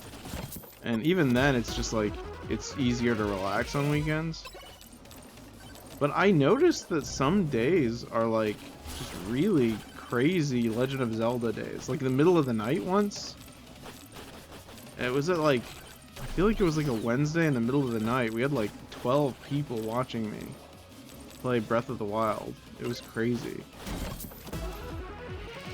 And even then, it's just like, it's easier to relax on weekends. But I noticed that some days are like just really crazy Legend of Zelda days. Like in the middle of the night once. It was at like, I feel like it was like a Wednesday in the middle of the night. We had like 12 people watching me play Breath of the Wild. It was crazy.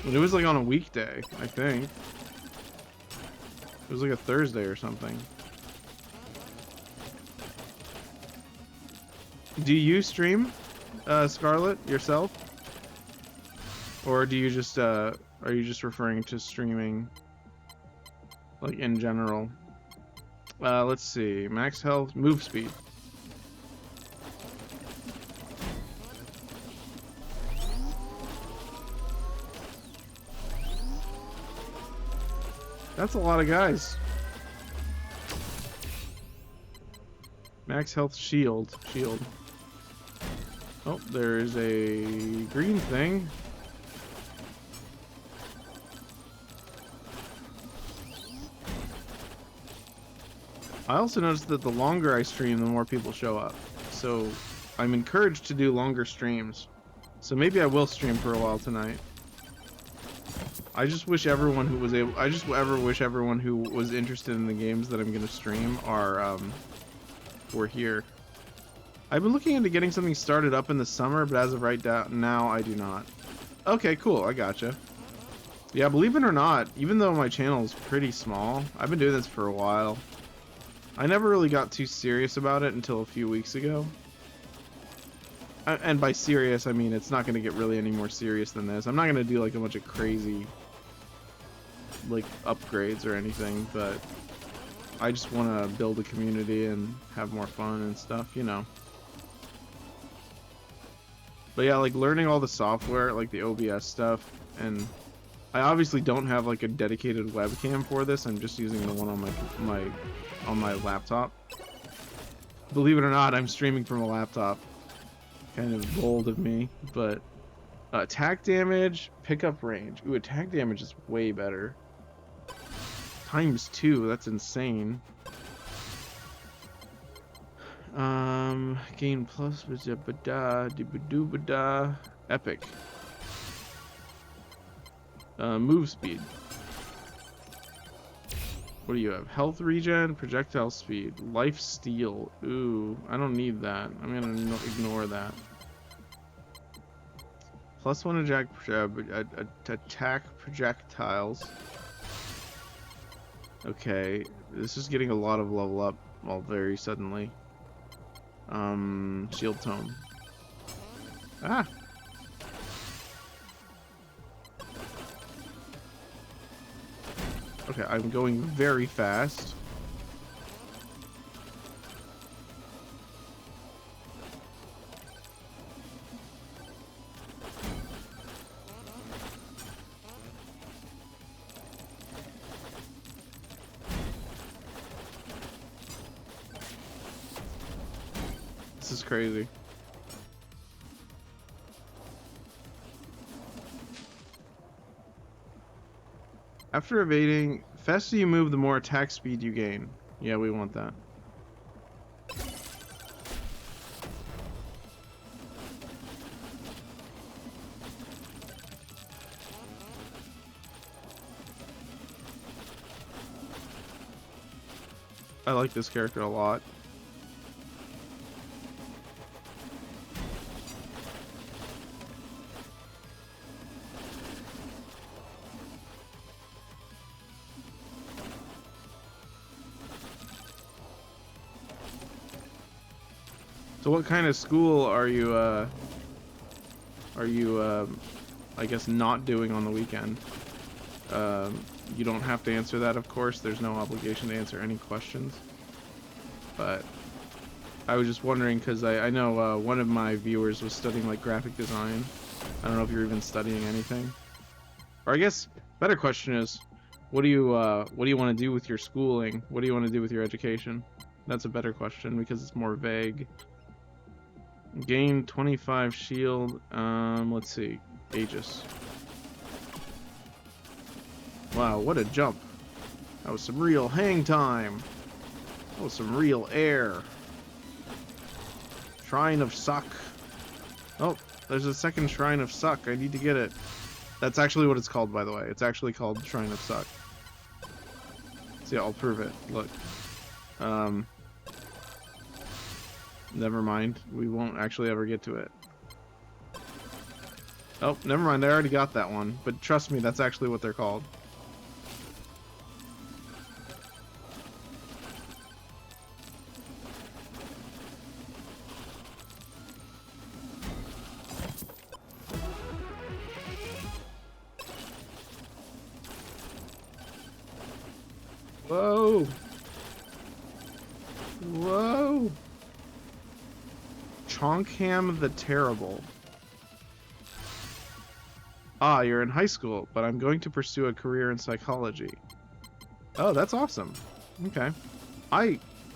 But it was like on a weekday, I think. It was like a Thursday or something. Do you stream, Scarlet, yourself? Or do you just, are you just referring to streaming, like, in general? Let's see. Max health, move speed. That's a lot of guys. Max health, shield. Oh, there's a green thing. I also noticed that the longer I stream, the more people show up. So I'm encouraged to do longer streams. So maybe I will stream for a while tonight. I just wish everyone who was able, I just wish everyone who was interested in the games that I'm gonna stream were here. I've been looking into getting something started up in the summer, but as of right now, I do not. Okay, cool, I gotcha. Yeah, believe it or not, even though my channel is pretty small, I've been doing this for a while. I never really got too serious about it until a few weeks ago. And by serious, I mean it's not going to get really any more serious than this. I'm not going to do like a bunch of crazy like upgrades or anything, but I just want to build a community and have more fun and stuff, you know. But yeah, like learning all the software, like the OBS stuff, and I obviously don't have like a dedicated webcam for this. I'm just using the one on my laptop. Believe it or not, I'm streaming from a laptop. Kind of bold of me, but attack damage, pickup range. Ooh, attack damage is way better. ×2, that's insane. Gain plus epic. Move speed. What do you have? Health regen, projectile speed, life steal. Ooh, I don't need that. I'm gonna ignore that. +1 attack projectiles. Okay, this is getting a lot of level up all very suddenly. Shield tone. Ah! Okay, I'm going very fast. This is crazy. After evading, the faster you move, the more attack speed you gain. Yeah, we want that. I like this character a lot. So what kind of school are you I guess not doing on the weekend? You don't have to answer that, of course. There's no obligation to answer any questions. But I was just wondering because I know one of my viewers was studying like graphic design. I don't know if you're even studying anything. Or I guess better question is, what do you want to do with your schooling? What do you want to do with your education? That's a better question because it's more vague. Gain 25 shield. Let's see. Aegis. Wow, what a jump. That was some real hang time. That was some real air. Shrine of Suck. Oh, there's a second Shrine of Suck. I need to get it. That's actually what it's called, by the way. It's actually called Shrine of Suck. See, I'll prove it. Look. Never mind. We won't actually ever get to it. Oh, never mind. I already got that one. But trust me, that's actually what they're called. Whoa! Whoa! Chonkham the Terrible. Ah, you're in high school, but I'm going to pursue a career in psychology. Oh, that's awesome. Okay.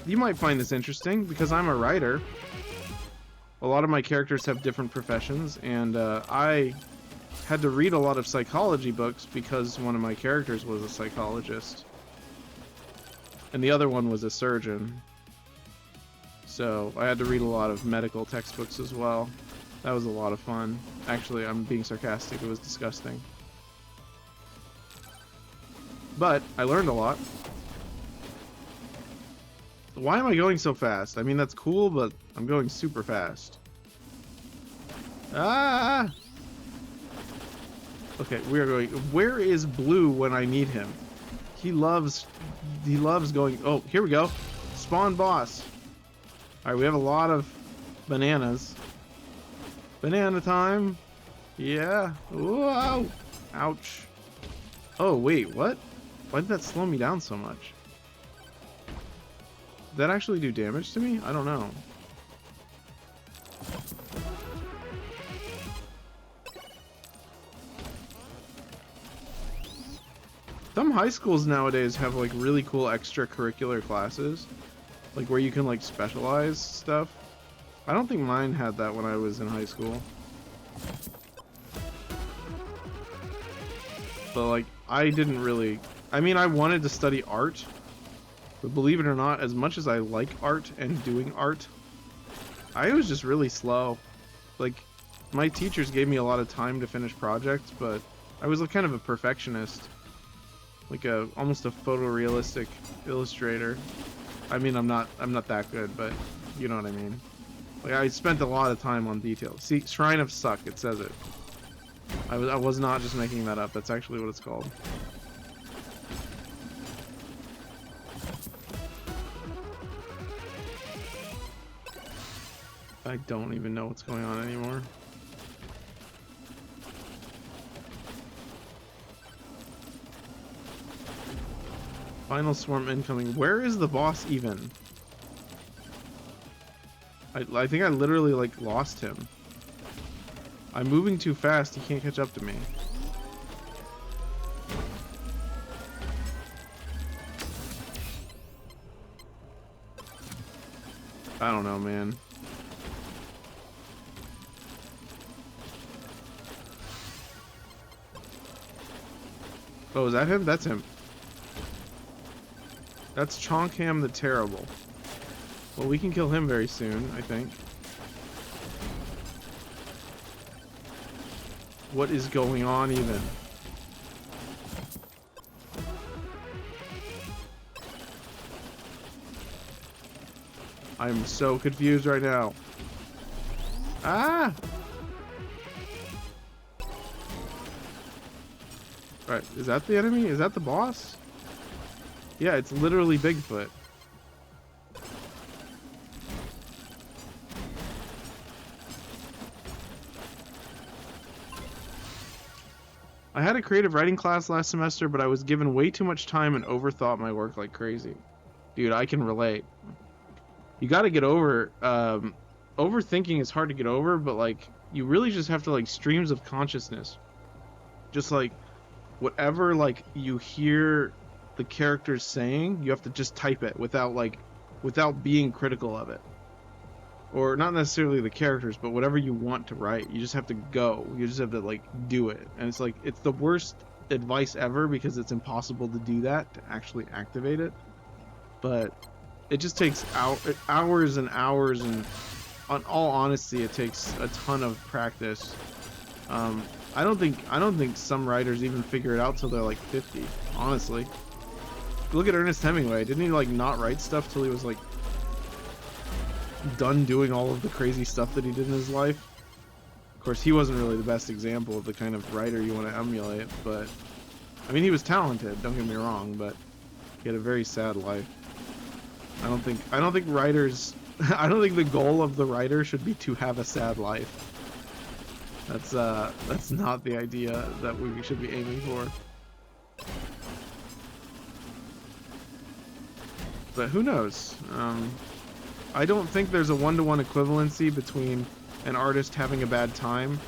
You might find this interesting, because I'm a writer. A lot of my characters have different professions, and I had to read a lot of psychology books because one of my characters was a psychologist. And the other one was a surgeon. So I had to read a lot of medical textbooks as well. That was a lot of fun. Actually, I'm being sarcastic. It was disgusting. But I learned a lot. Why am I going so fast? I mean, that's cool, but I'm going super fast. Ah! Okay, we are going... Where is Blue when I need him? He loves going... Oh, here we go. Spawn boss. Alright, we have a lot of bananas. Banana time. Yeah. Whoa! Ouch. Oh, wait, what? Why did that slow me down so much? Did that actually do damage to me? I don't know. Some high schools nowadays have like really cool extracurricular classes. Like where you can like specialize stuff. I don't think mine had that when I was in high school. But like, I didn't really... I mean, I wanted to study art. But believe it or not, as much as I like art and doing art, I was just really slow. Like, my teachers gave me a lot of time to finish projects, but I was like kind of a perfectionist. Like almost a photorealistic illustrator. I mean, I'm not that good, but you know what I mean. Like, I spent a lot of time on details. See, Shrine of Suck, it says it. I was not just making that up. That's actually what it's called. I don't even know what's going on anymore. Final swarm incoming. Where is the boss even? I think I literally like lost him. I'm moving too fast. He can't catch up to me. I don't know, man. Oh, is that him? That's him. That's Chonkham the Terrible. Well, we can kill him very soon, I think. What is going on even? I'm so confused right now. Ah! Right, is that the enemy? Is that the boss? Yeah, it's literally Bigfoot. I had a creative writing class last semester, but I was given way too much time and overthought my work like crazy. Dude, I can relate. You gotta get over, overthinking is hard to get over, but like, you really just have to like streams of consciousness. Just like, whatever like you hear the characters saying, you have to just type it without being critical of it. Or not necessarily the characters, but whatever you want to write, you just have to go. You just have to like do it. And it's like, it's the worst advice ever because it's impossible to do that, to actually activate it. But it just takes hours and hours, and on all honesty, it takes a ton of practice. I don't think some writers even figure it out till they're like 50, honestly. Look at Ernest Hemingway. Didn't he like not write stuff till he was like done doing all of the crazy stuff that he did in his life? Of course, he wasn't really the best example of the kind of writer you want to emulate, but I mean, he was talented, don't get me wrong, but he had a very sad life. I don't think writers I don't think the goal of the writer should be to have a sad life. That's not the idea that we should be aiming for. But who knows? I don't think there's a one-to-one equivalency between an artist having a bad time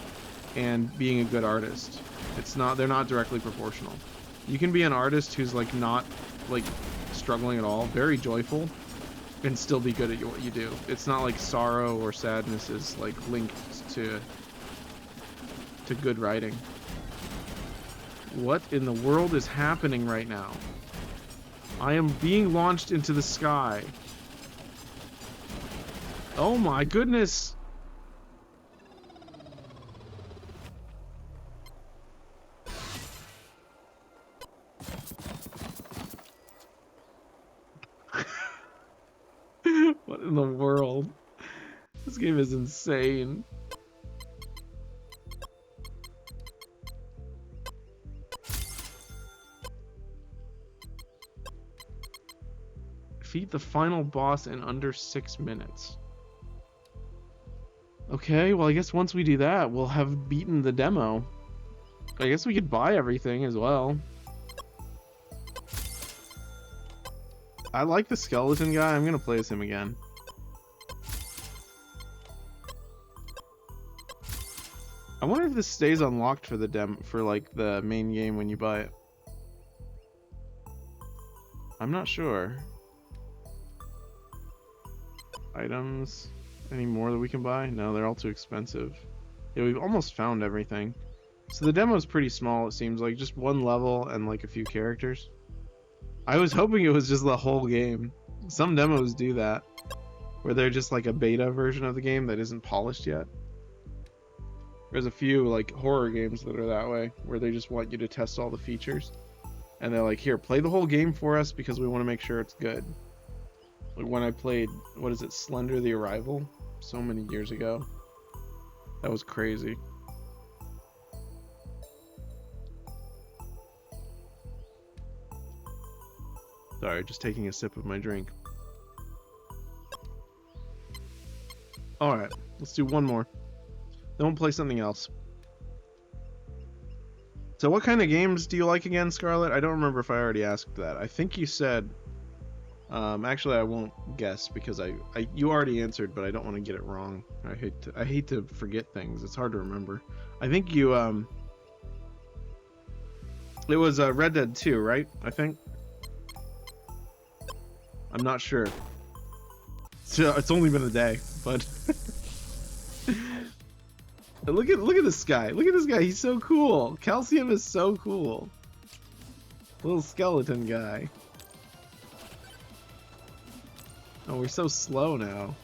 and being a good artist. They're not directly proportional. You can be an artist who's like not like struggling at all, very joyful, and still be good at what you do. It's not like sorrow or sadness is like linked to good writing. What in the world is happening right now? I am being launched into the sky. Oh my goodness! What in the world? This game is insane. Defeat the final boss in under 6 minutes. Okay, well I guess once we do that, we'll have beaten the demo. I guess we could buy everything as well. I like the skeleton guy. I'm gonna play as him again. I wonder if this stays unlocked for like the main game when you buy it. I'm not sure. Items. Any more that we can buy? No, they're all too expensive. Yeah, we've almost found everything. So the demo's pretty small, it seems like. Just one level and like a few characters. I was hoping it was just the whole game. Some demos do that, where they're just like a beta version of the game that isn't polished yet. There's a few like horror games that are that way, where they just want you to test all the features. And they're like, here, play the whole game for us because we want to make sure it's good. Like when I played, what is it, Slender the Arrival? So many years ago. That was crazy. Sorry, just taking a sip of my drink. Alright, let's do one more. Then we'll play something else. So what kind of games do you like again, Scarlett? I don't remember if I already asked that. I think you said... actually, I won't guess because you already answered, but I don't want to get it wrong. I hate to forget things. It's hard to remember. I think you it was Red Dead 2, right? I think. I'm not sure. So it's only been a day, but look at this guy. Look at this guy. He's so cool. Calcium is so cool. Little skeleton guy. Oh, we're so slow now.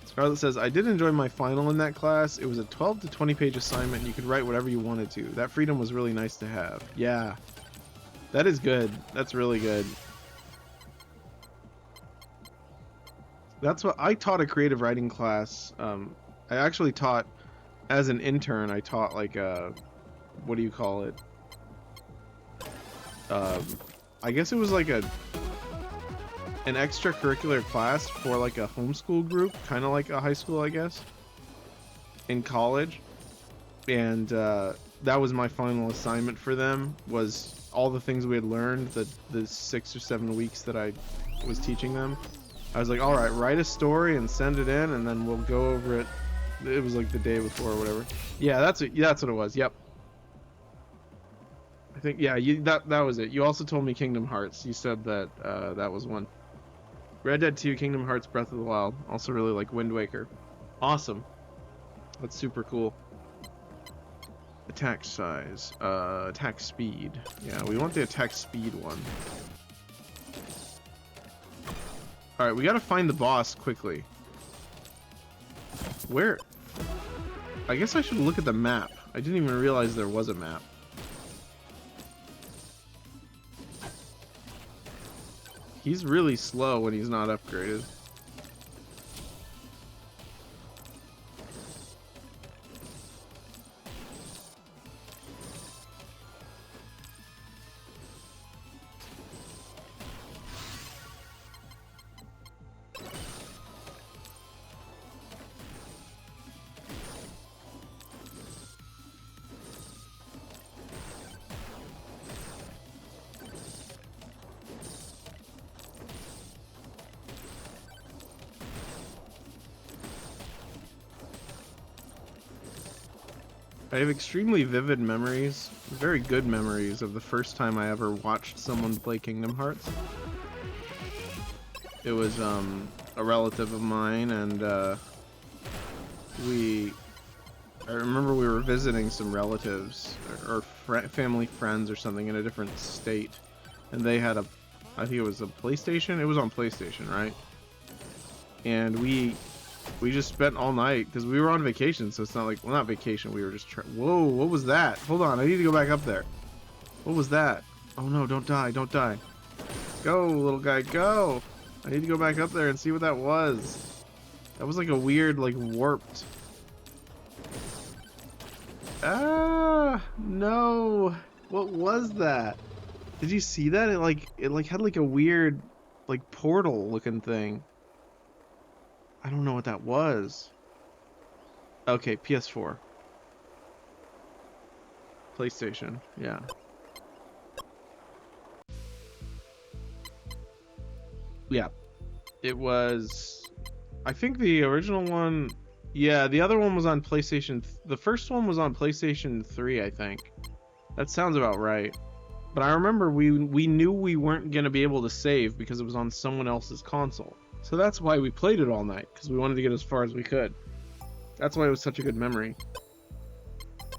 Scarlett says, I did enjoy my final in that class. It was a 12 to 20 page assignment and you could write whatever you wanted to. That freedom was really nice to have. Yeah. That is good. That's really good. That's what I taught a creative writing class. I actually taught as an intern. I taught like a, what do you call it? Um, I guess it was like an extracurricular class for like a homeschool group, kind of like a high school, I guess, in college. And that was my final assignment for them, was all the things we had learned the 6 or 7 weeks that I was teaching them. I was like, all right, write a story and send it in, and then we'll go over it. It was like the day before or whatever. Yeah, that's it. That's what it was. Yep. I think, yeah, that was it. You also told me Kingdom Hearts. You said that that was one. Red Dead 2, Kingdom Hearts, Breath of the Wild. Also really like Wind Waker. Awesome. That's super cool. Attack size. Attack speed. Yeah, we want the attack speed one. Alright, we gotta find the boss quickly. Where? I guess I should look at the map. I didn't even realize there was a map. He's really slow when he's not upgraded. I have extremely vivid memories, very good memories of the first time I ever watched someone play Kingdom Hearts. It was a relative of mine, and I remember we were visiting some relatives or family friends or something in a different state, and they had I think it was a PlayStation. It was on PlayStation, right? And we just spent all night because we were on vacation, so it's not like, well, not vacation. We were just whoa, what was that? Hold on, I need to go back up there. What was that? Oh no, don't die, don't die. Go, little guy, go. I need to go back up there and see what that was. That was like a weird, like warped. Ah, no. What was that? Did you see that? It like had like a weird, like portal looking thing. I don't know what that was. Okay, PS4. PlayStation, yeah. Yeah. It was... I think the original one... Yeah, the other one was on PlayStation... The first one was on PlayStation 3, I think. That sounds about right. But I remember we knew we weren't going to be able to save because it was on someone else's console. So that's why we played it all night, because we wanted to get as far as we could. That's why it was such a good memory.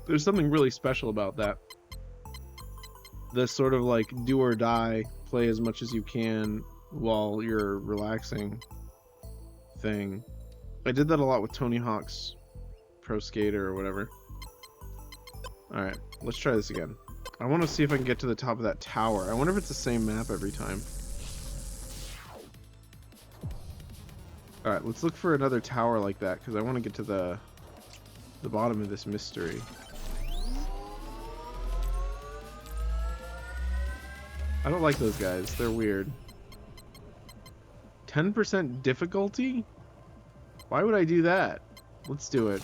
There's something really special about that. This sort of like do or die, play as much as you can while you're relaxing thing. I did that a lot with Tony Hawk's Pro Skater or whatever. Alright, let's try this again. I want to see if I can get to the top of that tower. I wonder if it's the same map every time. Alright, let's look for another tower like that, because I want to get to the bottom of this mystery. I don't like those guys. They're weird. 10% difficulty? Why would I do that? Let's do it.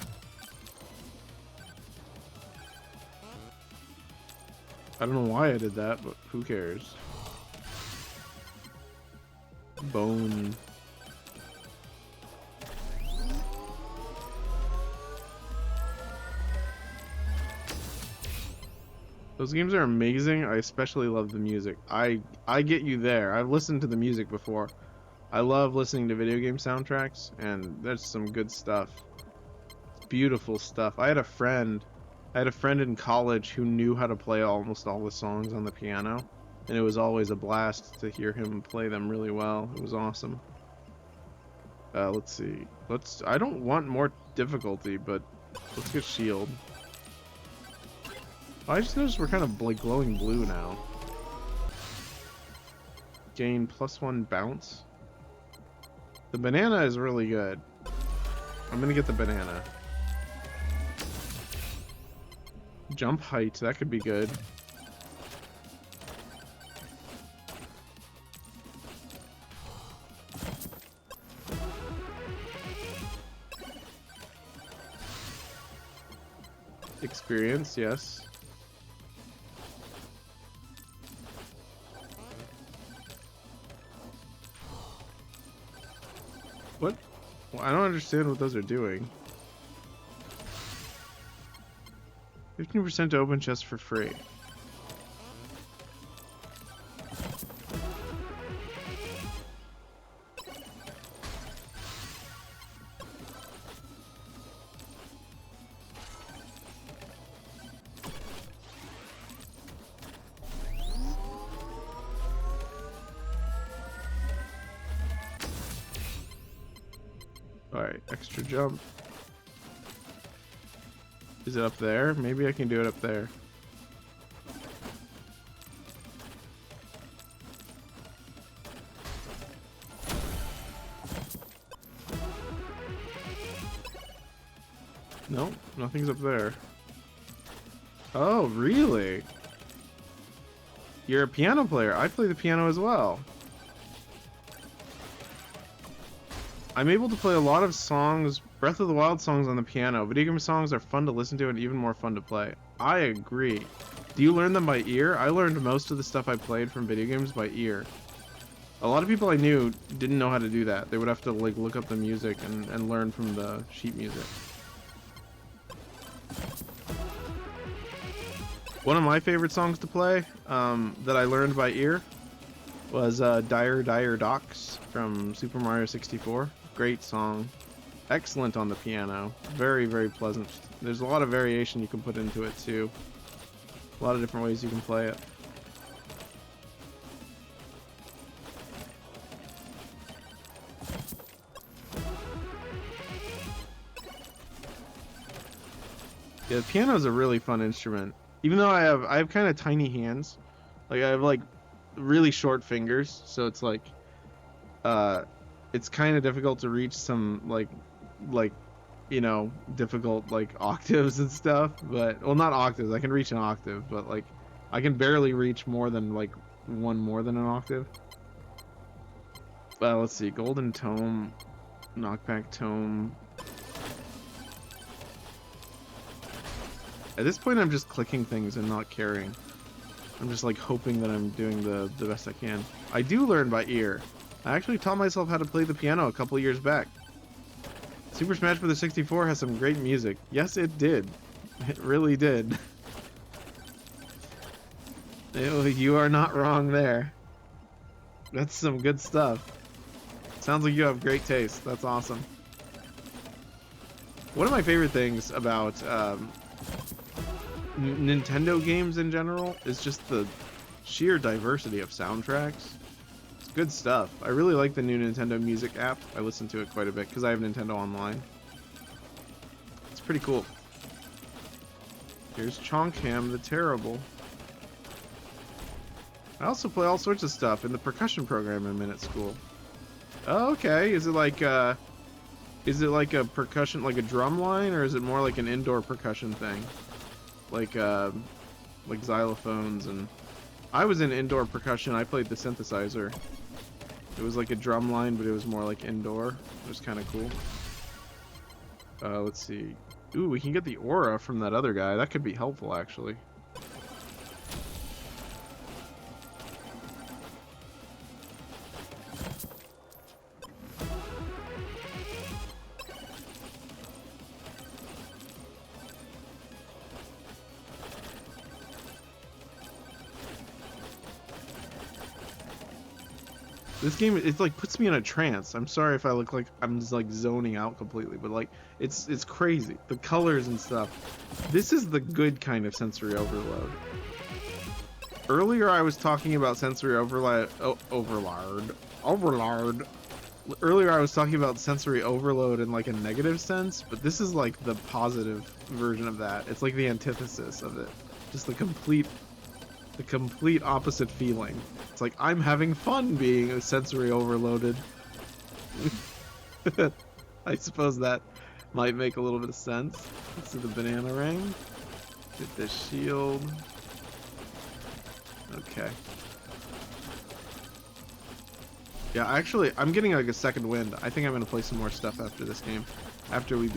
I don't know why I did that, but who cares? Bone. Those games are amazing. I especially love the music. I get you there. I've listened to the music before. I love listening to video game soundtracks, and there's some good stuff. It's beautiful stuff. I had a friend in college who knew how to play almost all the songs on the piano, and it was always a blast to hear him play them really well. It was awesome. Let's see. I don't want more difficulty, but let's get shield. I just noticed we're kind of like glowing blue now. Gain +1 bounce. The banana is really good. I'm gonna get the banana. Jump height, that could be good. Experience, yes. What? Well, I don't understand what those are doing. 15% to open chest for free. Alright, extra jump. Is it up there? Maybe I can do it up there. Nope, nothing's up there. Oh, really? You're a piano player. I play the piano as well. I'm able to play a lot of songs, Breath of the Wild songs on the piano. Video game songs are fun to listen to and even more fun to play. I agree. Do you learn them by ear? I learned most of the stuff I played from video games by ear. A lot of people I knew didn't know how to do that. They would have to like look up the music and learn from the sheet music. One of my favorite songs to play that I learned by ear was Dire Dire Docks from Super Mario 64. Great song. Excellent on the piano. Very, very pleasant. There's a lot of variation you can put into it too. A lot of different ways you can play it. Yeah, the piano is a really fun instrument. Even though I have kind of tiny hands. Like I have like really short fingers, so it's like it's kind of difficult to reach some like you know, difficult like octaves and stuff, but well, not octaves, I can reach an octave, but like I can barely reach more than like one more than an octave. Let's see, golden tome, knockback tome. At this point I'm just clicking things and not caring. I'm just like hoping that I'm doing the best I can. I do learn by ear. I actually taught myself how to play the piano a couple years back. Super Smash Bros. 64 has some great music. Yes, it did. It really did. You are not wrong there. That's some good stuff. Sounds like you have great taste. That's awesome. One of my favorite things about Nintendo games in general is just the sheer diversity of soundtracks. It's good stuff. I really like the new Nintendo Music app. I listen to it quite a bit because I have Nintendo Online. It's pretty cool. Here's Chonkham the Terrible. I also play all sorts of stuff in the percussion program in Minute School. Oh, okay. Is it like a percussion, like a drum line, or is it more like an indoor percussion thing? Like xylophones and... I was in indoor percussion. I played the synthesizer. It was like a drum line, but it was more like indoor. It was kind of cool. Let's see. Ooh, we can get the aura from that other guy. That could be helpful, actually. This game, it like puts me in a trance. I'm sorry if I look like I'm just like zoning out completely, but like it's crazy. The colors and stuff. This is the good kind of sensory overload. Earlier I was talking about sensory overload. Earlier I was talking about sensory overload in like a negative sense, but this is like the positive version of that. It's like the antithesis of it. Just the complete opposite feeling. It's like I'm having fun being sensory overloaded. I suppose that might make a little bit of sense. Let's do the banana ring. Get the shield. Okay. Yeah, actually, I'm getting like a second wind. I think I'm gonna play some more stuff after this game. After we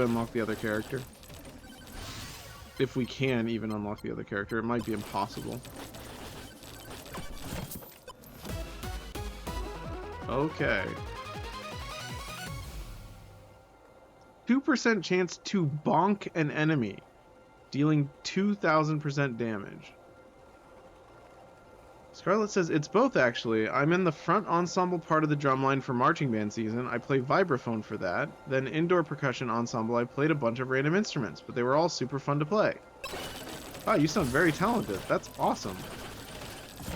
unlock the other character. If we can even unlock the other character, it might be impossible. Okay. 2% chance to bonk an enemy, dealing 2,000% damage. Scarlett says, it's both actually. I'm in the front ensemble part of the drumline for marching band season. I play vibraphone for that. Then indoor percussion ensemble, I played a bunch of random instruments, but they were all super fun to play. Wow, you sound very talented. That's awesome.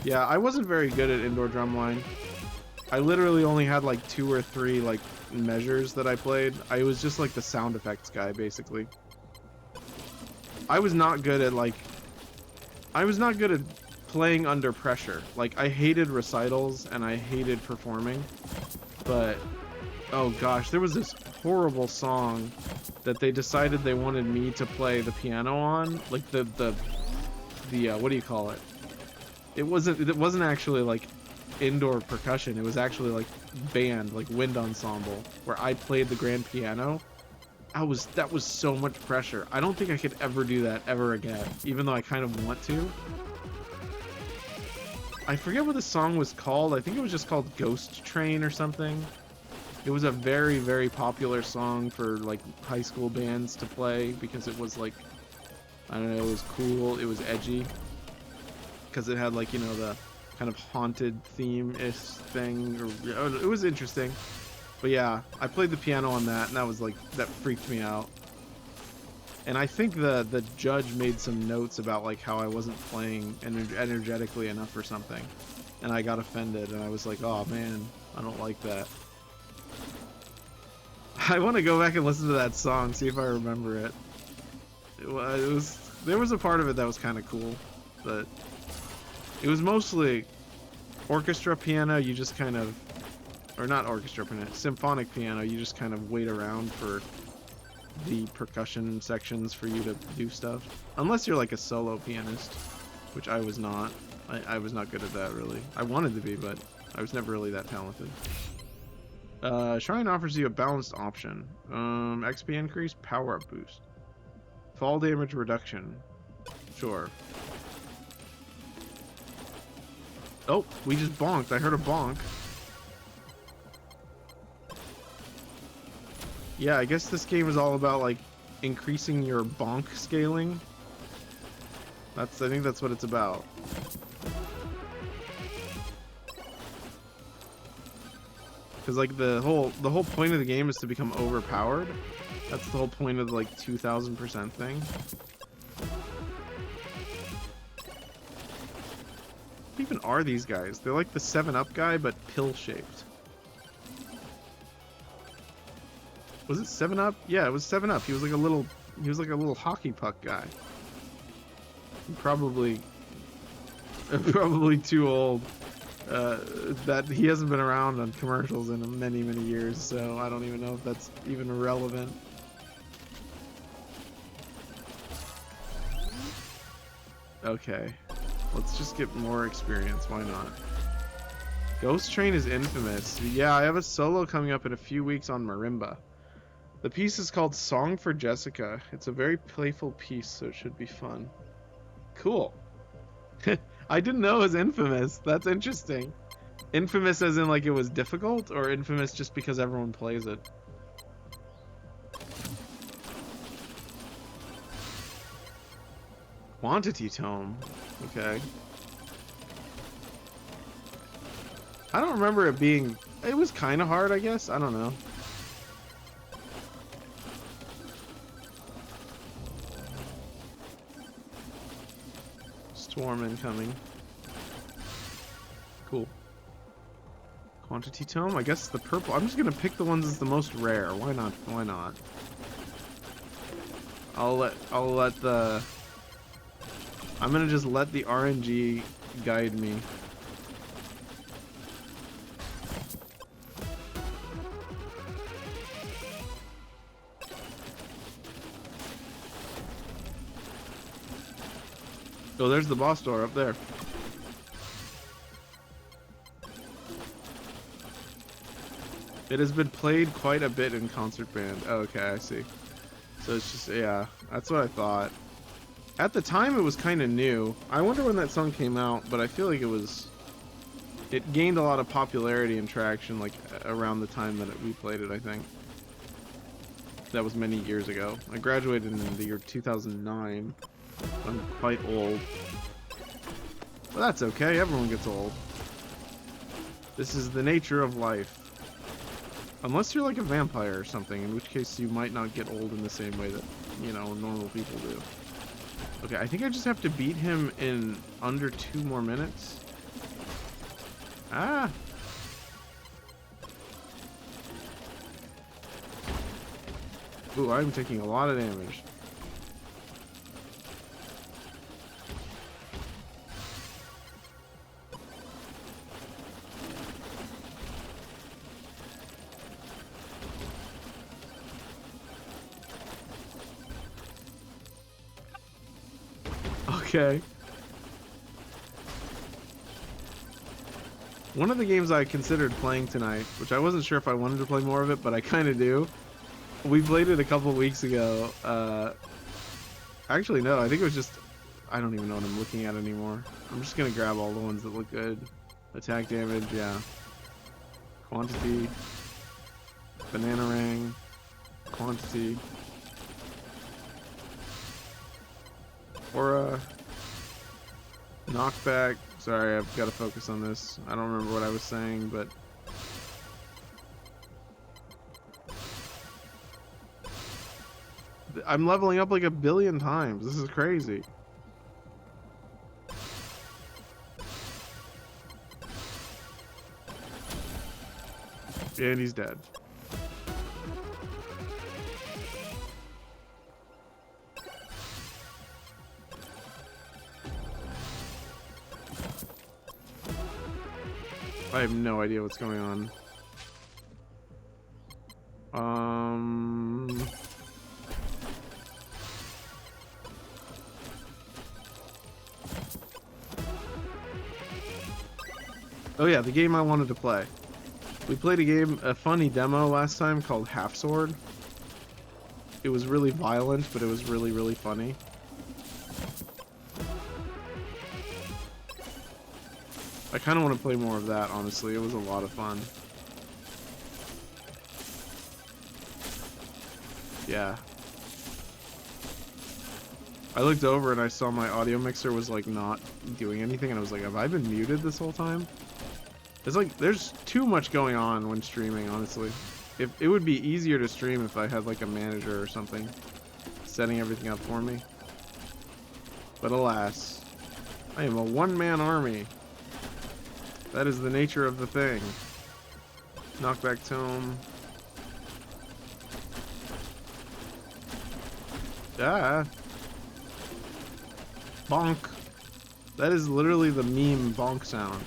Yeah, I wasn't very good at indoor drumline. I literally only had like 2 or 3 like measures that I played. I was just like the sound effects guy, basically. I was not good at playing under pressure. Like, I hated recitals and I hated performing, but oh gosh, there was this horrible song that they decided they wanted me to play the piano on, like the what do you call it? It wasn't actually like indoor percussion. It was actually like band, like wind ensemble, where I played the grand piano. That was so much pressure. I don't think I could ever do that ever again, even though I kind of want to. I forget what the song was called. I think it was just called Ghost Train or something. It was a very, very popular song for like high school bands to play because it was like, I don't know, it was cool, it was edgy. Because it had like, you know, the kind of haunted theme-ish thing. It was interesting. But yeah, I played the piano on that, and that was like, that freaked me out. And I think the judge made some notes about like how I wasn't playing energetically enough or something, and I got offended, and I was like, oh man, I don't like that. I want to go back and listen to that song, see if I remember it. There was a part of it that was kind of cool, but it was mostly orchestra piano. You just kind of, or not orchestra piano, symphonic piano. You just kind of wait around for the percussion sections for you to do stuff, unless you're like a solo pianist, which I was not. I was not good at that, really. I wanted to be, but I was never really that talented. Shrine offers you a balanced option. XP increase, power up boost, fall damage reduction. Sure. Oh, we just bonked. I heard a bonk. Yeah, I guess this game is all about like increasing your bonk scaling. I think that's what it's about. Because like the whole point of the game is to become overpowered. That's the whole point of the like 2000% thing. What even are these guys? They're like the 7-Up guy, but pill-shaped. Was it 7-Up? Yeah, it was 7-Up. He was like a little hockey puck guy. Probably too old. That he hasn't been around on commercials in many, many years, so I don't even know if that's even relevant. Okay, let's just get more experience. Why not? Ghost Train is infamous. Yeah, I have a solo coming up in a few weeks on marimba. The piece is called Song for Jessica. It's a very playful piece, so it should be fun. Cool. I didn't know it was infamous. That's interesting. Infamous as in like it was difficult, or infamous just because everyone plays it? Quantity tome. Okay. I don't remember it being... It was kind of hard, I guess. I don't know. Swarm incoming. Cool. Quantity tome? I guess the purple. I'm just gonna pick the ones that's the most rare. Why not? Why not? I'm gonna just let the RNG guide me. Oh, there's the boss door up there. It has been played quite a bit in Concert Band. Oh, okay, I see. So it's just, yeah, that's what I thought. At the time, it was kind of new. I wonder when that song came out, but I feel like it gained a lot of popularity and traction, like, around the time that we played it, I think. That was many years ago. I graduated in the year 2009. I'm quite old. But that's okay, everyone gets old. This is the nature of life. Unless you're like a vampire or something, in which case you might not get old in the same way that, you know, normal people do. Okay, I think I just have to beat him in under 2 more minutes. Ah! Ooh, I'm taking a lot of damage. Okay. One of the games I considered playing tonight, which I wasn't sure if I wanted to play more of it, but I kind of do. We played it a couple weeks ago. Actually, no, I think it was just... I don't even know what I'm looking at anymore. I'm just going to grab all the ones that look good. Attack damage, yeah. Quantity. Banana ring. Quantity. Aura. Knockback. Sorry, I've got to focus on this. I don't remember what I was saying, but... I'm leveling up like 1 billion times. This is crazy. And he's dead. I have no idea what's going on. Oh yeah, the game I wanted to play. We played a funny demo last time called Half Sword. It was really violent, but it was really, really funny. I kind of want to play more of that, honestly. It was a lot of fun. Yeah. I looked over and I saw my audio mixer was like not doing anything, and I was like, have I been muted this whole time? It's like, there's too much going on when streaming, honestly. It would be easier to stream if I had like a manager or something setting everything up for me. But alas, I am a one-man army. That is the nature of the thing. Knockback tome. Ah. Bonk. That is literally the meme bonk sound.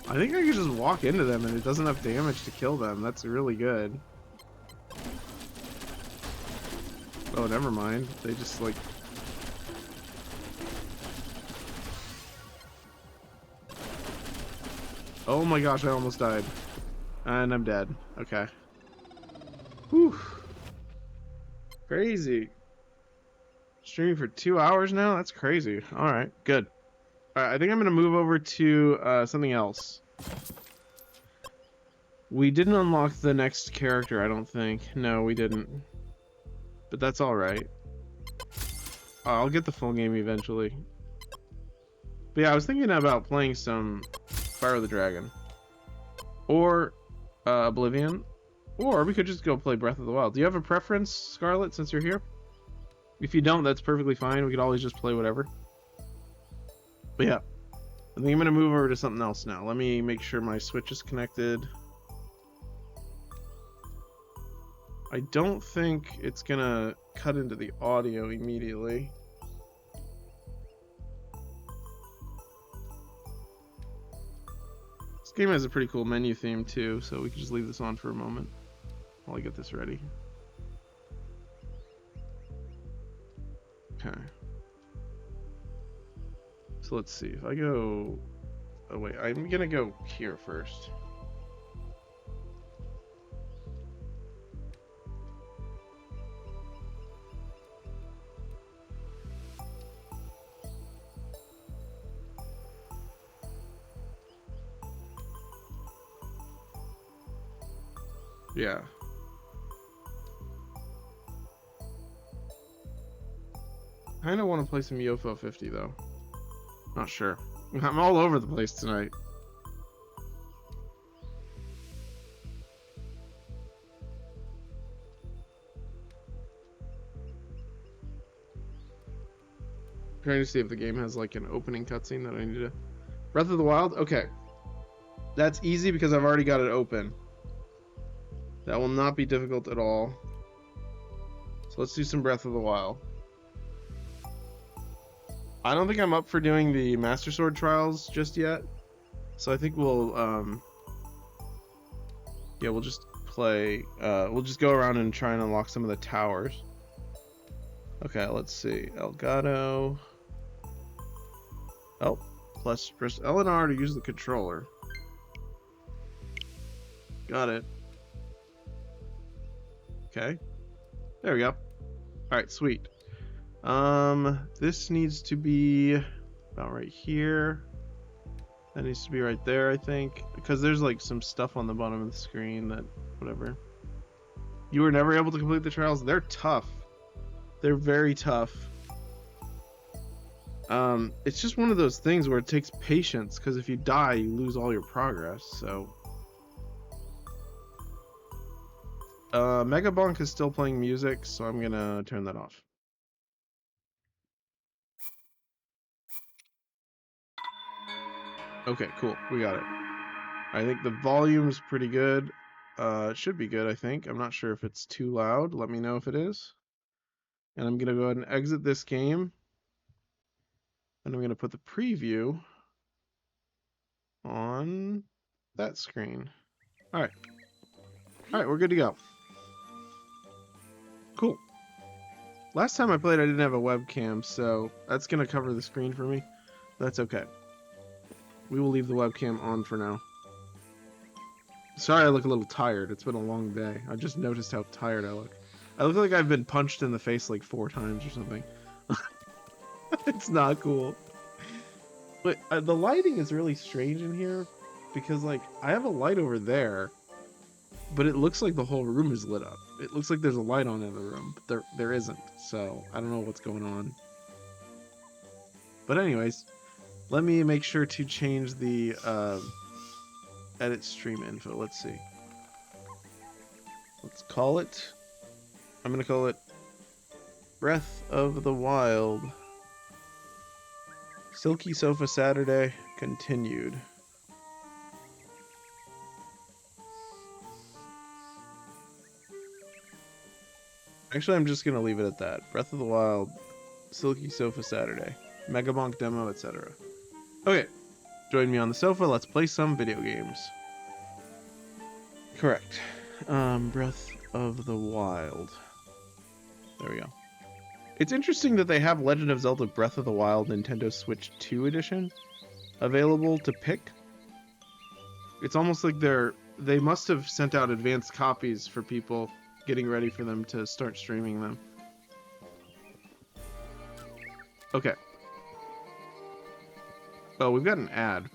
I think I could just walk into them and it does enough damage to kill them. That's really good. Oh, never mind. They just like... Oh my gosh, I almost died. And I'm dead. Okay. Whew. Crazy. Streaming for 2 hours now? That's crazy. Alright, good. Alright, I think I'm going to move over to something else. We didn't unlock the next character, I don't think. No, we didn't. But that's alright. I'll get the full game eventually. But yeah, I was thinking about playing some Fire of the Dragon. Or Oblivion. Or we could just go play Breath of the Wild. Do you have a preference, Scarlet, since you're here? If you don't, that's perfectly fine. We could always just play whatever. But yeah, I think I'm going to move over to something else now. Let me make sure my Switch is connected. I don't think it's gonna cut into the audio immediately. This game has a pretty cool menu theme too, so we can just leave this on for a moment while I get this ready. Okay. So let's see, if I go... Oh wait, I'm gonna go here first. Yeah. Kinda wanna play some Yofo 50 though. Not sure. I'm all over the place tonight. Trying to see if the game has like an opening cutscene that I need to... Breath of the Wild? Okay. That's easy because I've already got it open. That will not be difficult at all. So let's do some Breath of the Wild. I don't think I'm up for doing the Master Sword trials just yet. So I think we'll, yeah, we'll just play, we'll just go around and try and unlock some of the towers. Okay, let's see. Elgato. Oh, plus press L and R to use the controller. Got it. Okay. There we go. Alright, sweet. This needs to be about right here. That needs to be right there, I think. Because there's like some stuff on the bottom of the screen that, whatever. You were never able to complete the trials? They're tough. They're very tough. It's just one of those things where it takes patience, because if you die, you lose all your progress, so... Megabonk is still playing music, so I'm gonna turn that off. Okay, cool. We got it. I think the volume's pretty good. It should be good, I think. I'm not sure if it's too loud. Let me know if it is. And I'm gonna go ahead and exit this game. And I'm gonna put the preview on that screen. Alright. Alright, we're good to go. Cool. Last time I played, I didn't have a webcam, so that's gonna cover the screen for me. That's okay. We will leave the webcam on for now. Sorry I look a little tired. It's been a long day. I just noticed how tired I look. I look like I've been punched in the face like 4 times or something. It's not cool. But the lighting is really strange in here because, like, I have a light over there, but it looks like the whole room is lit up. It looks like there's a light on in the room, but there isn't. So I don't know what's going on. But anyways, let me make sure to change the edit stream info. Let's see. Let's call it. I'm gonna call it Breath of the Wild. Silky Sofa Saturday continued. Actually, I'm just gonna leave it at that. Breath of the Wild, Silky Sofa Saturday, Megabonk demo, etc. Okay, join me on the sofa. Let's play some video games. Correct. Breath of the Wild. There we go. It's interesting that they have Legend of Zelda Breath of the Wild Nintendo Switch 2 edition available to pick. It's almost like they must have sent out advanced copies for people getting ready for them to start streaming them. Okay. Oh, we've got an ad.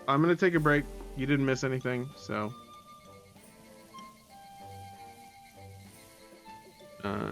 I'm gonna take a break. You didn't miss anything, so... Okay.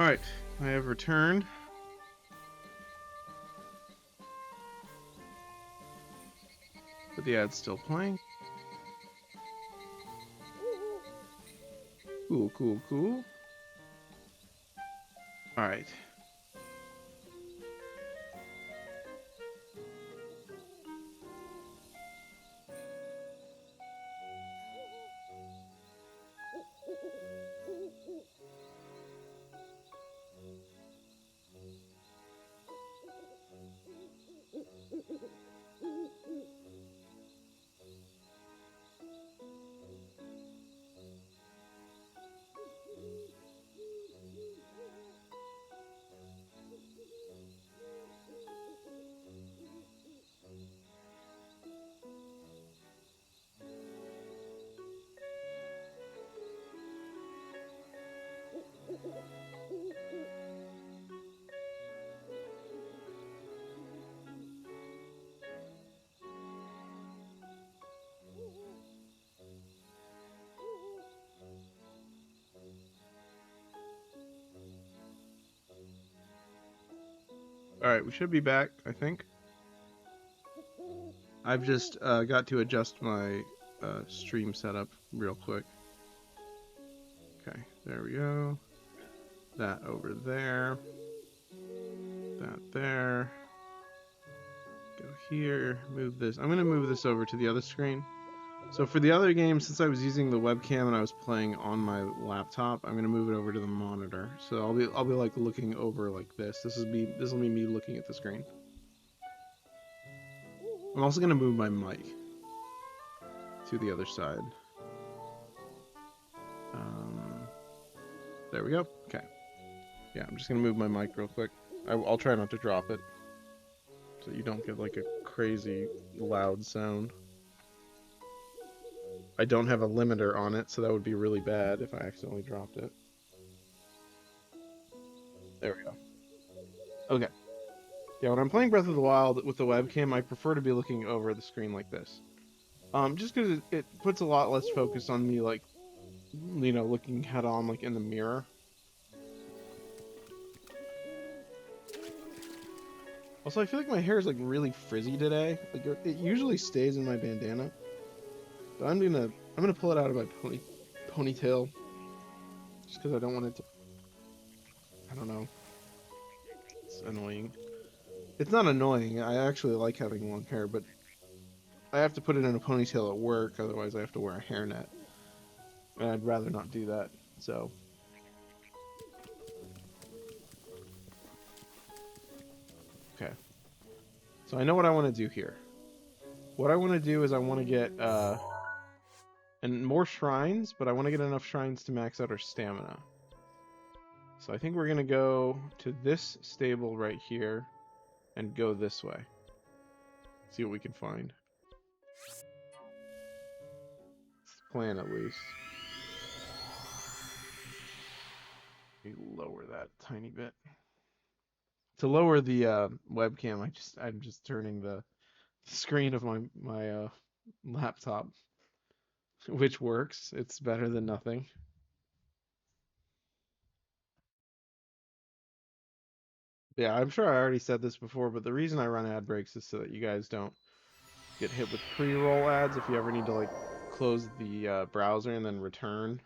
Alright, I have returned. But the ad's still playing. Cool, cool, cool. Alright. Alright, we should be back, I think. I've just got to adjust my stream setup real quick. Okay, there we go. That over there. That there. Go here. Move this. I'm going to move this over to the other screen. So for the other game, since I was using the webcam and I was playing on my laptop, I'm going to move it over to the monitor. So I'll be like looking over like this. This will be me looking at the screen. I'm also going to move my mic to the other side. There we go. Okay. Yeah, I'm just going to move my mic real quick. I'll try not to drop it so you don't get like a crazy loud sound. I don't have a limiter on it, so that would be really bad if I accidentally dropped it. There we go. Okay. Yeah, when I'm playing Breath of the Wild with the webcam, I prefer to be looking over the screen like this. Just because it puts a lot less focus on me, like, you know, looking head on, like, in the mirror. Also, I feel like my hair is, like, really frizzy today. Like, it usually stays in my bandana. But I'm gonna pull it out of my ponytail. Just because I don't want it to... I don't know. It's annoying. It's not annoying. I actually like having long hair, but I have to put it in a ponytail at work, otherwise I have to wear a hairnet. And I'd rather not do that, so... Okay. So I know what I want to do here. What I want to do is I want to get, and more shrines, but I want to get enough shrines to max out our stamina. So I think we're going to go to this stable right here and go this way. See what we can find. It's the plan, at least. Let me lower that a tiny bit. To lower the webcam, I'm just turning the screen of my laptop, which works. It's better than nothing. Yeah, I'm sure I already said this before, but the reason I run ad breaks is so that you guys don't get hit with pre-roll ads if you ever need to like close the browser and then return.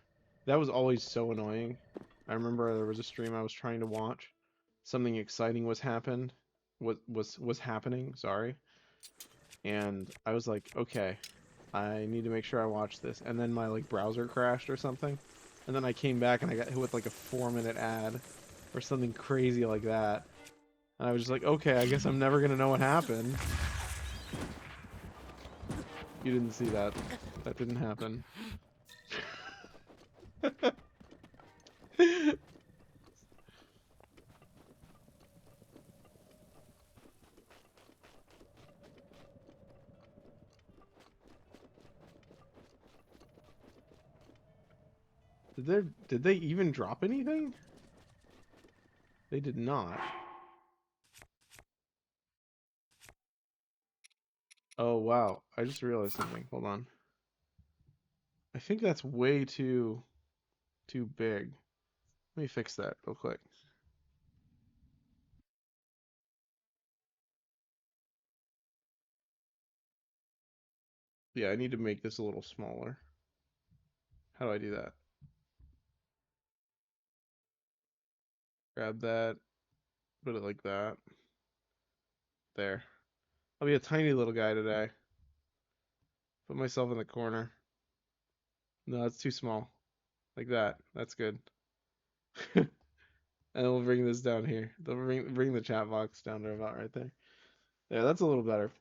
That was always so annoying. I remember there was a stream I was trying to watch. Something exciting was happening, sorry. And I was like, okay, I need to make sure I watch this. And then my like browser crashed or something. And then I came back and I got hit with like a 4-minute ad or something crazy like that. And I was just like, okay, I guess I'm never gonna know what happened. You didn't see that. That didn't happen. Did they even drop anything? They did not. Oh wow, I just realized something. Hold on. I think that's way too big. Let me fix that real quick. Yeah, I need to make this a little smaller. How do I do that? Grab that, put it like that. There. I'll be a tiny little guy today. Put myself in the corner. No, that's too small. Like that. That's good. And then we'll bring this down here. They'll bring the chat box down to about right there. Yeah, that's a little better.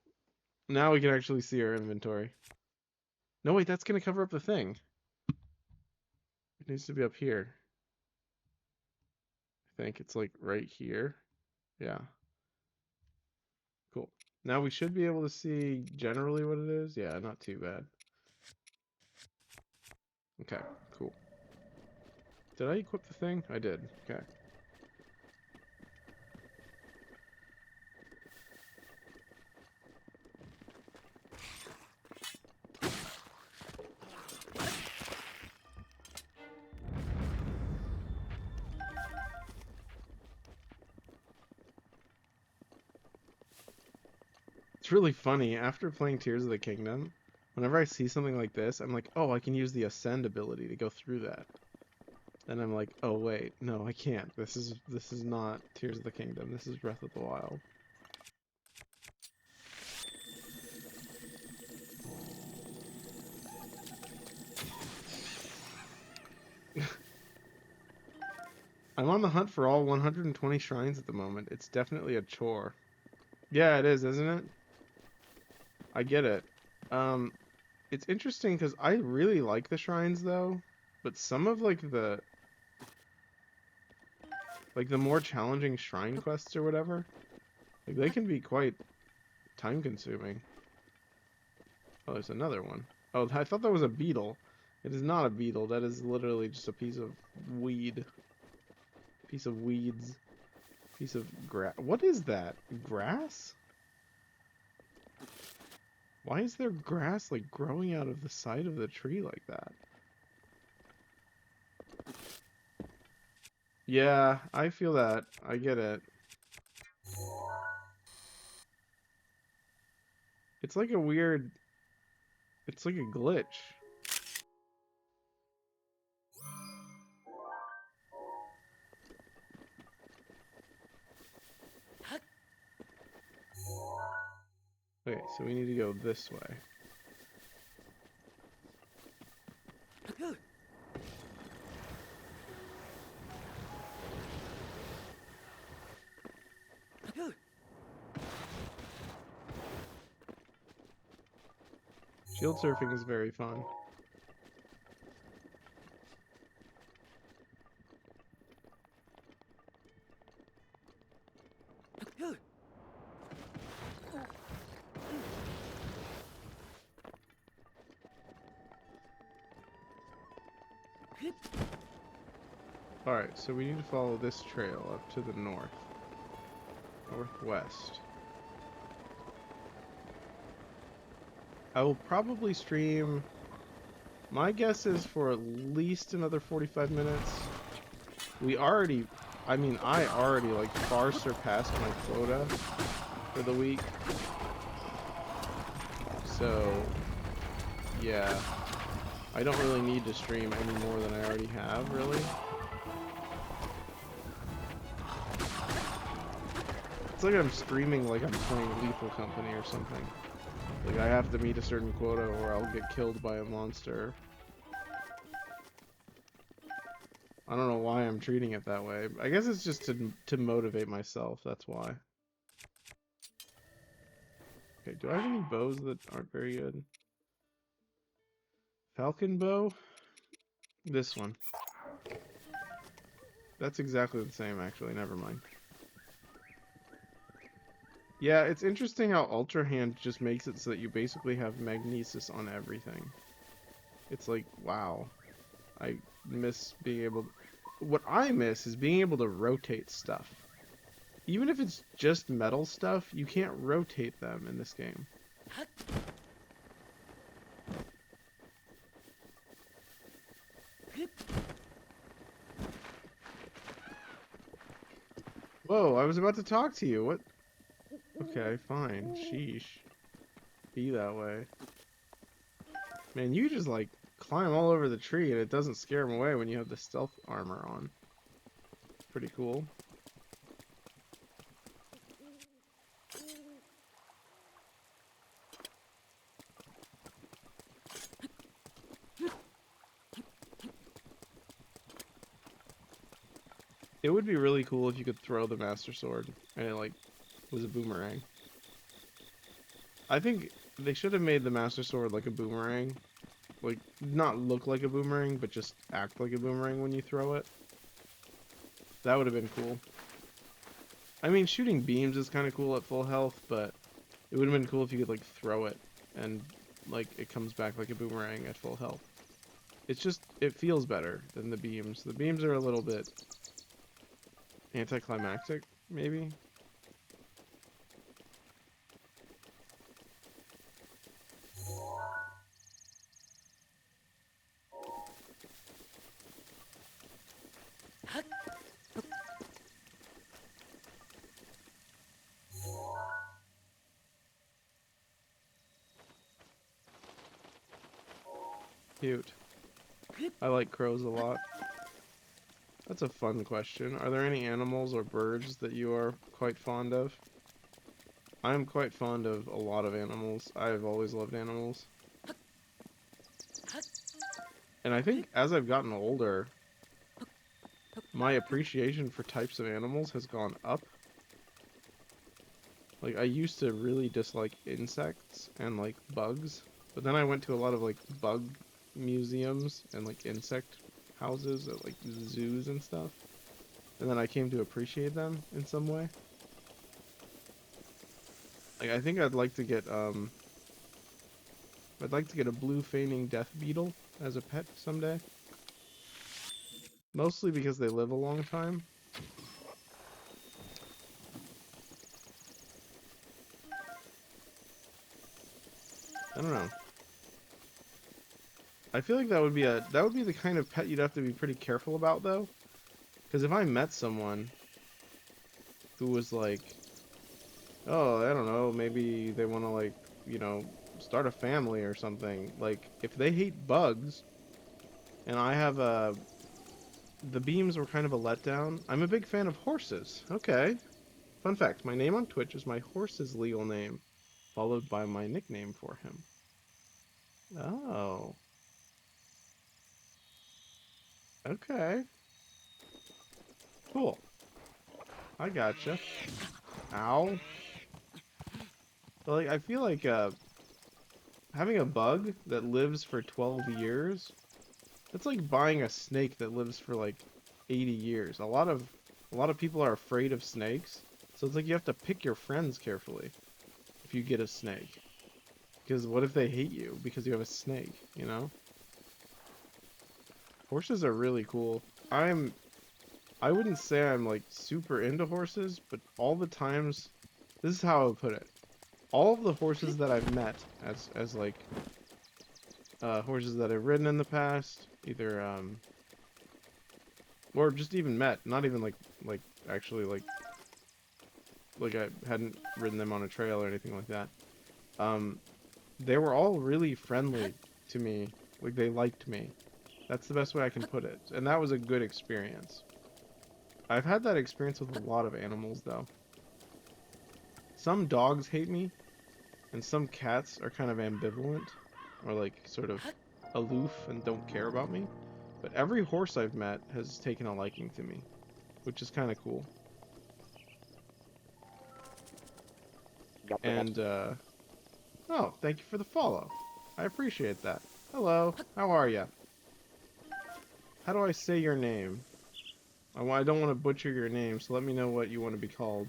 Now we can actually see our inventory. No, wait, that's gonna cover up the thing. It needs to be up here. I think it's like right here. Yeah, cool. Now we should be able to see generally what it is. Yeah, not too bad. Okay, cool. Did I equip the thing? I did. Okay. It's really funny. After playing Tears of the Kingdom, whenever I see something like this, I'm like, oh, I can use the Ascend ability to go through that. Then I'm like, oh wait, no, I can't. This is not Tears of the Kingdom. This is Breath of the Wild. I'm on the hunt for all 120 shrines at the moment. It's definitely a chore. Yeah, it is, isn't it? I get it. Um, it's interesting because I really like the shrines though, but some of like the more challenging shrine quests or whatever, like they can be quite time consuming. Oh, there's another one. Oh, I thought that was a beetle. It is not a beetle. That is literally just a piece of weed. Piece of weeds. Piece of grass. What is that? Grass? Why is there grass like growing out of the side of the tree like that? Yeah, I feel that. I get it. It's like a weird... It's like a glitch. Okay, so we need to go this way. Shield surfing is very fun. Alright, so we need to follow this trail up to the northwest. I will probably stream, my guess is for at least another 45 minutes. I already like far surpassed my quota for the week. So, yeah, I don't really need to stream any more than I already have, really. It's like I'm streaming like I'm playing Lethal Company or something. Like I have to meet a certain quota or I'll get killed by a monster. I don't know why I'm treating it that way. I guess it's just to motivate myself, that's why. Okay, do I have any bows that aren't very good? Falcon bow? This one. That's exactly the same, actually. Never mind. Yeah, it's interesting how Ultra Hand just makes it so that you basically have magnesis on everything. It's like, wow. I miss being able... What I miss is being able to rotate stuff. Even if it's just metal stuff, you can't rotate them in this game. Whoa, I was about to talk to you. What? Okay, fine. Sheesh. Be that way. Man, you just like climb all over the tree and it doesn't scare them away when you have the stealth armor on. Pretty cool. It would be really cool if you could throw the Master Sword and it like was a boomerang. I think they should have made the Master Sword like a boomerang. Like, not look like a boomerang, but just act like a boomerang when you throw it. That would have been cool. I mean, shooting beams is kind of cool at full health, but it would have been cool if you could, like, throw it and, like, it comes back like a boomerang at full health. It's just, it feels better than the beams. The beams are a little bit anticlimactic, maybe? Cute. I like crows a lot. That's a fun question. Are there any animals or birds that you are quite fond of? I'm quite fond of a lot of animals. I've always loved animals. And I think as I've gotten older, my appreciation for types of animals has gone up. Like, I used to really dislike insects and, like, bugs. But then I went to a lot of, like, bug museums and, like, insect houses at, like, zoos and stuff. And then I came to appreciate them in some way. Like, I think I'd like to get a blue feigning death beetle as a pet someday. Mostly because they live a long time. I don't know. I feel like that would be the kind of pet you'd have to be pretty careful about though. Because if I met someone who was like, oh, I don't know, maybe they want to like, you know, start a family or something. Like, if they hate bugs, and I have the beams were kind of a letdown. I'm a big fan of horses. Okay. Fun fact, my name on Twitch is my horse's legal name, followed by my nickname for him. Oh. Okay. Cool. I gotcha. Ow. But like, I feel like having a bug that lives for 12 years, that's like buying a snake that lives for like 80 years. A lot of people are afraid of snakes, so it's like you have to pick your friends carefully if you get a snake. Because what if they hate you because you have a snake, you know? Horses are really cool. I wouldn't say I'm like super into horses, but all the times, this is how I would put it. All of the horses that I've met as like horses that I've ridden in the past, either or just even met, not even like actually like I hadn't ridden them on a trail or anything like that. They were all really friendly to me. Like, they liked me. That's the best way I can put it. And that was a good experience. I've had that experience with a lot of animals, though. Some dogs hate me, and some cats are kind of ambivalent, or like sort of aloof and don't care about me. But every horse I've met has taken a liking to me, which is kind of cool. And, oh, thank you for the follow. I appreciate that. Hello, how are ya? How do I say your name? I don't want to butcher your name, so let me know what you want to be called.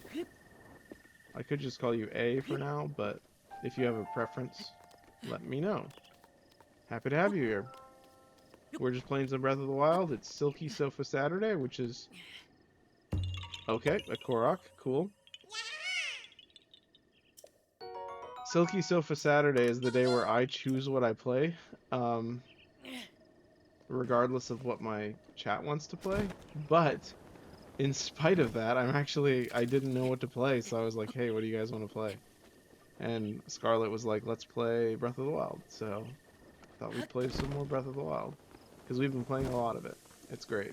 I could just call you A for now, but if you have a preference, let me know. Happy to have you here. We're just playing some Breath of the Wild. It's Silky Sofa Saturday, which is... Okay, a Korok. Cool. Silky Sofa Saturday is the day where I choose what I play, regardless of what my chat wants to play. But in spite of that, I didn't know what to play, so I was like, hey, what do you guys want to play? And Scarlett was like, let's play Breath of the Wild. So thought we'd play some more Breath of the Wild. Because we've been playing a lot of it. It's great.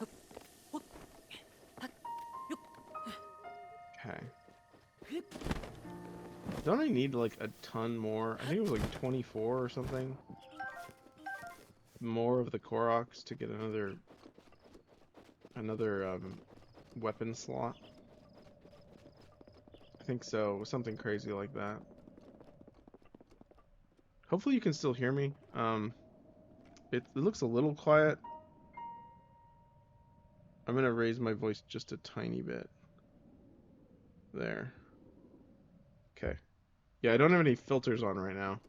Okay. Don't I need like a ton more? I think it was like 24 or something. More of the Koroks to get another weapon slot. I think so. It was something crazy like that. Hopefully you can still hear me. It looks a little quiet. I'm gonna raise my voice just a tiny bit. There. Okay. Yeah, I don't have any filters on right now.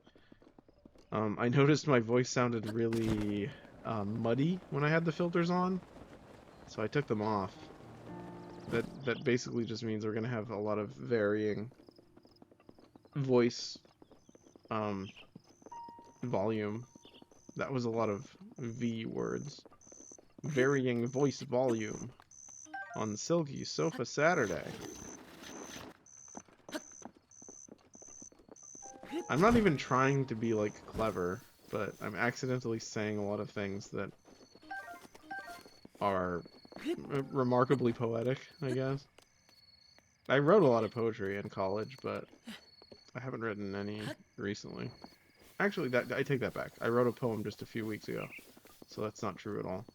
I noticed my voice sounded really muddy when I had the filters on, so I took them off. That basically just means we're gonna have a lot of varying voice volume. That was a lot of V words. Varying voice volume on Silky Sofa Saturday. I'm not even trying to be like clever, but I'm accidentally saying a lot of things that are remarkably poetic, I guess. I wrote a lot of poetry in college, but I haven't written any recently. Actually, I take that back. I wrote a poem just a few weeks ago, so that's not true at all.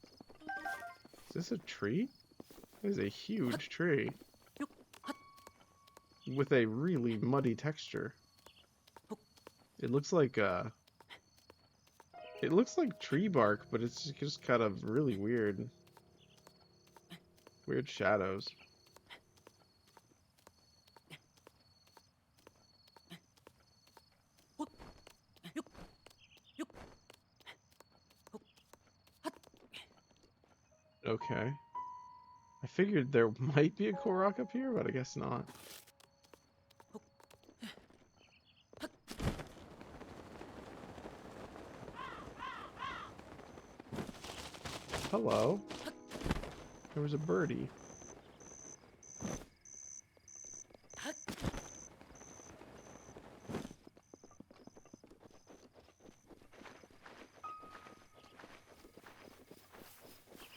Is this a tree? It is a huge tree with a really muddy texture. It looks like tree bark, but it's just kind of really weird. Weird shadows. Okay. I figured there might be a Korok up here, but I guess not. Hello. There was a birdie.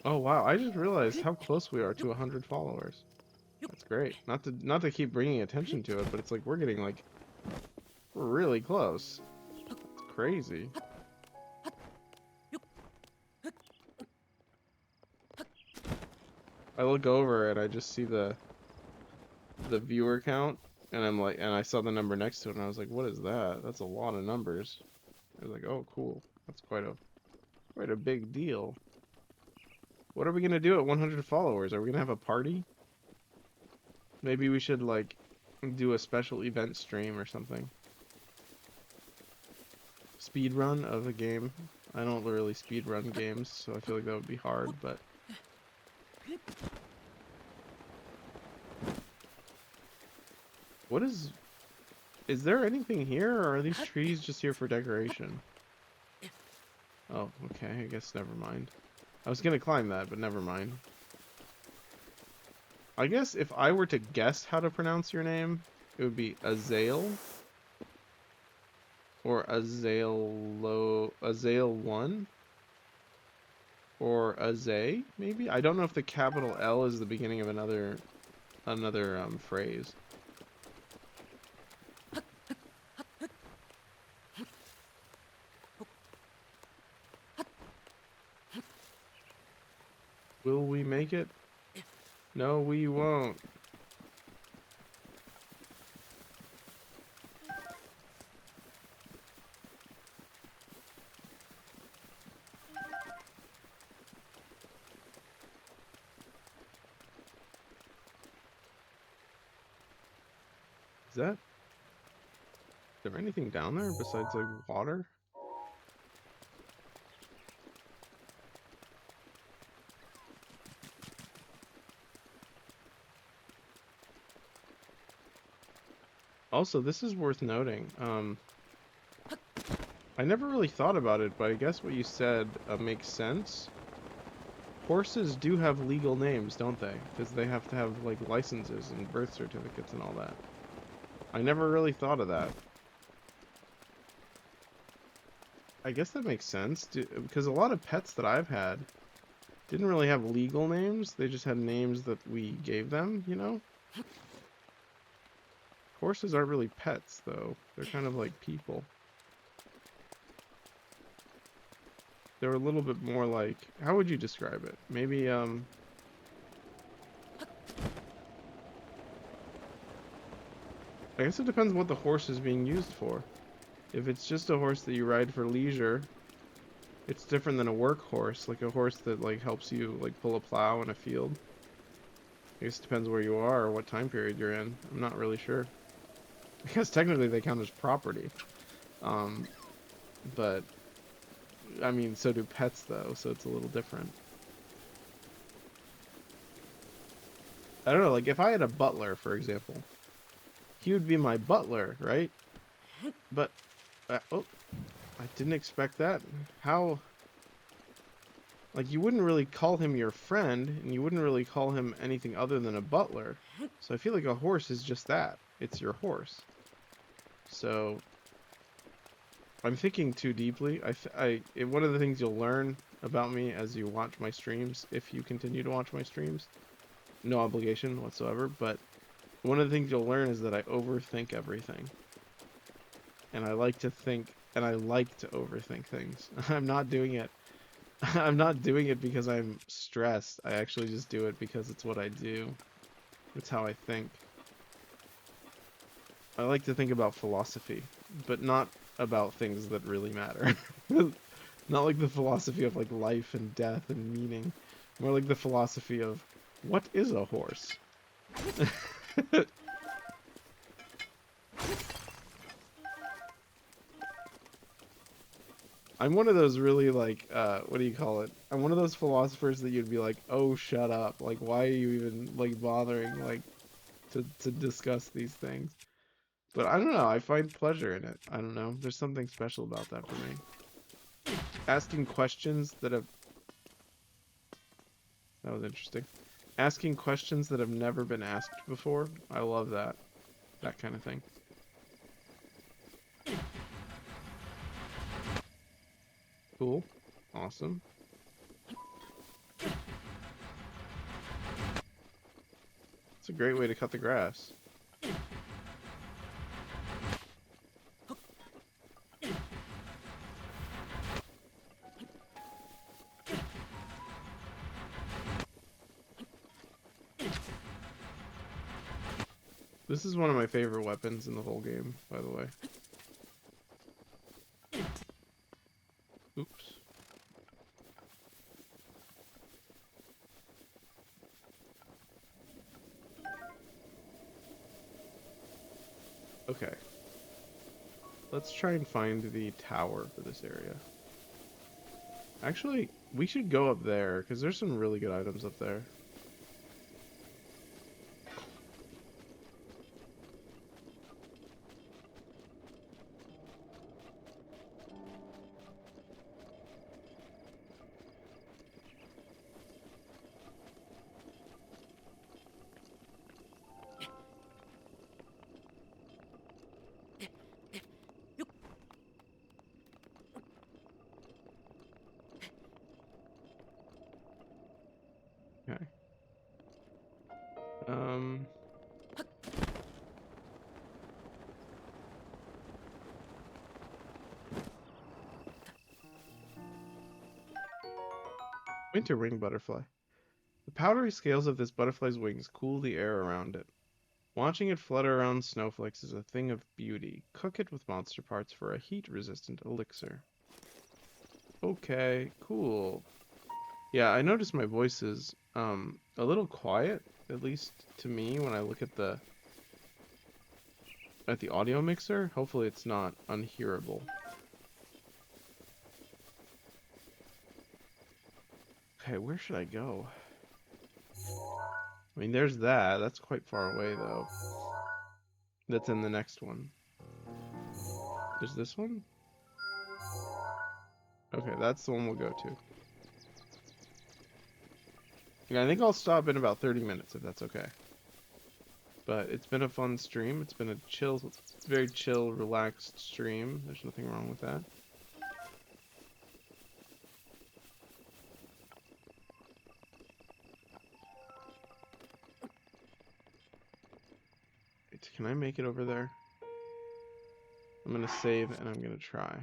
Oh wow, I just realized how close we are to 100 followers. That's great. Not to keep bringing attention to it, but it's like we're getting like really close. It's crazy. I look over and I just see the viewer count, and I'm like, and I saw the number next to it, and I was like, what is that? That's a lot of numbers. I was like, oh cool. That's quite a big deal. What are we gonna do at 100 followers? Are we gonna have a party? Maybe we should like do a special event stream or something. Speed run of a game. I don't really speed run games, so I feel like that would be hard, but what is there anything here, or are these trees just here for decoration? Oh, okay, I guess never mind. I was gonna climb that, but never mind. I guess if I were to guess how to pronounce your name, it would be Azale. Or Azale1? Or Azay, maybe? I don't know if the capital L is the beginning of another phrase. Will we make it? No, we won't. Is there anything down there besides like water? Also, this is worth noting. I never really thought about it, but I guess what you said makes sense. Horses do have legal names, don't they? Because they have to have like licenses and birth certificates and all that. I never really thought of that. I guess that makes sense, because a lot of pets that I've had didn't really have legal names. They just had names that we gave them, you know? Horses aren't really pets, though. They're kind of like people. They're a little bit more like, how would you describe it? Maybe, I guess it depends what the horse is being used for. If it's just a horse that you ride for leisure, it's different than a work horse, like a horse that like helps you like pull a plow in a field. I guess it depends where you are or what time period you're in. I'm not really sure. I guess technically they count as property. Um, but I mean, so do pets though, so it's a little different. I don't know, like if I had a butler, for example, he would be my butler, right? But oh, I didn't expect that. How? Like, you wouldn't really call him your friend, and you wouldn't really call him anything other than a butler. So I feel like a horse is just that. It's your horse. So I'm thinking too deeply. One of the things you'll learn about me as you watch my streams, if you continue to watch my streams, no obligation whatsoever, but one of the things you'll learn is that I overthink everything. And I like to think, and I like to overthink things. I'm not doing it. I'm not doing it because I'm stressed. I actually just do it because it's what I do. It's how I think. I like to think about philosophy, but not about things that really matter. Not like the philosophy of like life and death and meaning. More like the philosophy of what is a horse? I'm one of those really like what do you call it? I'm one of those philosophers that you'd be like, "Oh, shut up. Like why are you even like bothering like to discuss these things?" But I don't know, I find pleasure in it. I don't know. There's something special about that for me. Asking questions that have That was interesting. Asking questions that have never been asked before. I love that. That kind of thing. Cool. Awesome. It's a great way to cut the grass. This is one of my favorite weapons in the whole game, by the way. Oops. Okay. Let's try and find the tower for this area. Actually, we should go up there, because there's some really good items up there. Okay. Um... Winter wing butterfly. The powdery scales of this butterfly's wings cool the air around it. Watching it flutter around snowflakes is a thing of beauty. Cook it with monster parts for a heat-resistant elixir. Okay, cool. Yeah, I noticed my voice is a little quiet, at least to me when I look at the audio mixer. Hopefully it's not unhearable. Okay, where should I go? I mean, there's that. That's quite far away though. That's in the next one. There's this one? Okay, that's the one we'll go to. Yeah, I think I'll stop in about 30 minutes if that's okay. But it's been a fun stream. It's been a very chill, relaxed stream. There's nothing wrong with that. can I make it over there? I'm gonna save and I'm gonna try.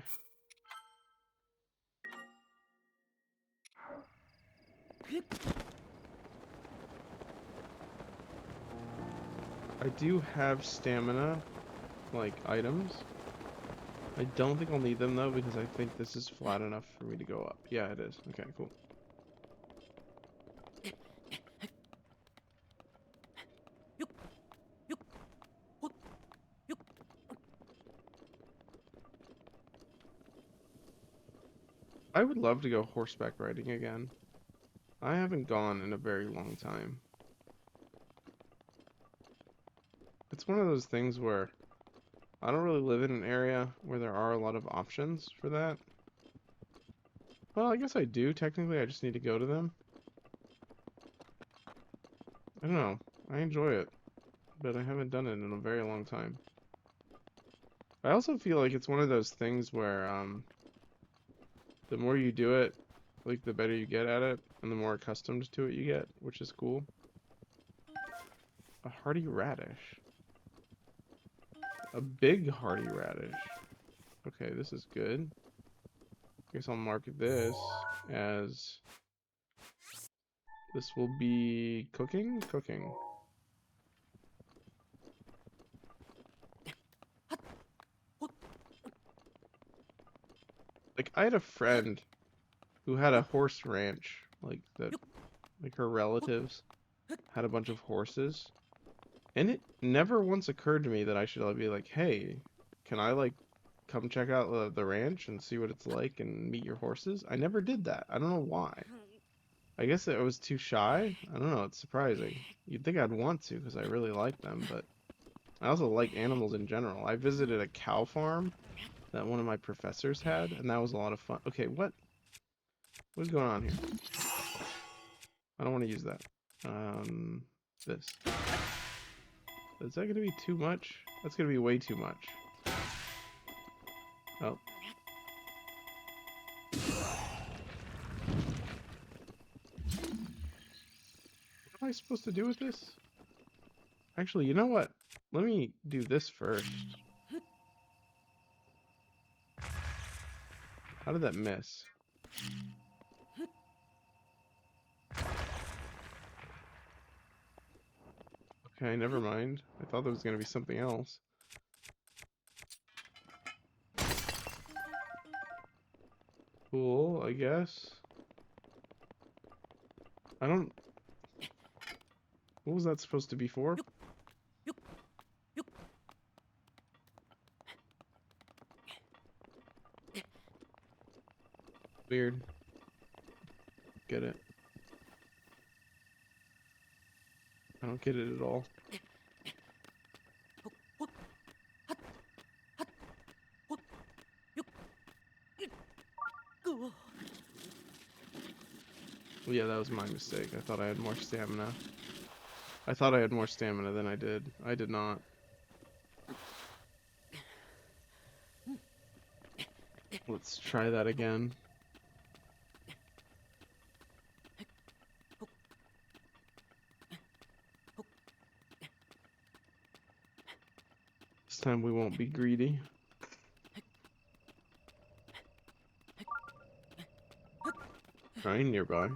I do have stamina, like, items. I don't think I'll need them, though, because I think this is flat enough for me to go up. Yeah, it is. Okay, cool. I would love to go horseback riding again. I haven't gone in a very long time. It's one of those things where I don't really live in an area where there are a lot of options for that. Well, I guess I do, technically. I just need to go to them. I don't know. I enjoy it, but I haven't done it in a very long time. I also feel like it's one of those things where, the more you do it, like, the better you get at it, and the more accustomed to it you get, which is cool. A hardy radish. A big hardy radish. Okay, this is good. Guess I'll mark this as... This will be cooking? Cooking. Like, I had a friend who had a horse ranch, like, that, like, her relatives had a bunch of horses. And it never once occurred to me that I should be like, hey, can I, like, come check out the ranch and see what it's like and meet your horses? I never did that. I don't know why. I guess I was too shy. I don't know. It's surprising. You'd think I'd want to because I really like them, but I also like animals in general. I visited a cow farm that one of my professors had, and that was a lot of fun. Okay, what is going on here? I don't want to use that. This. Is that going to be too much? That's going to be way too much. Oh. What am I supposed to do with this? Actually, you know what? Let me do this first. How did that miss? Okay, never mind. I thought there was going to be something else. Cool, I guess. I don't... What was that supposed to be for? Weird. Get it. I don't get it at all. Well, yeah, that was my mistake. I thought I had more stamina. I thought I had more stamina than I did. I did not. Let's try that again. This time we won't be greedy. Trying nearby.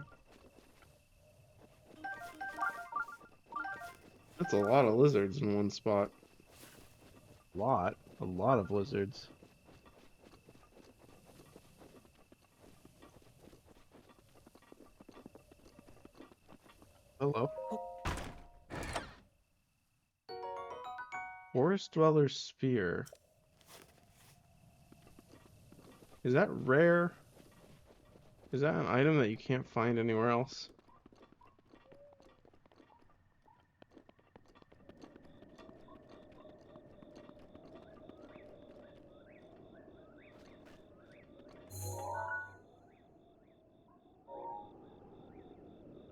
That's a lot of lizards in one spot. A lot of lizards. Hello. Forest Dweller's Spear. Is that rare? Is that an item that you can't find anywhere else?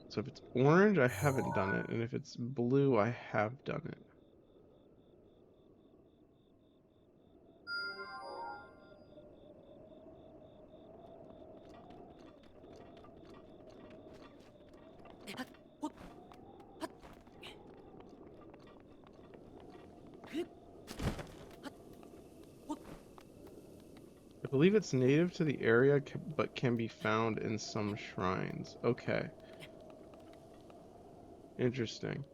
So if it's orange, I haven't done it, and if it's blue, I have done it. believe it's native to the area, but can be found in some shrines. Okay, interesting.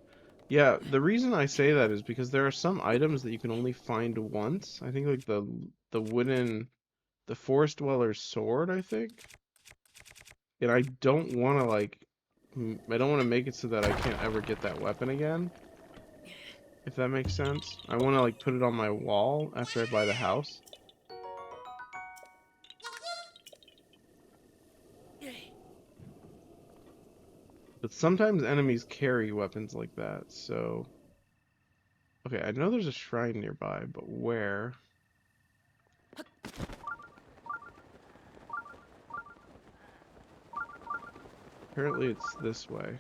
Yeah, the reason I say that is because there are some items that you can only find once. I think like the forest dweller's sword, I think. And I don't want to I don't want to make it so that I can't ever get that weapon again, if that makes sense. I want to like put it on my wall after I buy the house. But sometimes enemies carry weapons like that, so... Okay, I know there's a shrine nearby, but where? Apparently it's this way.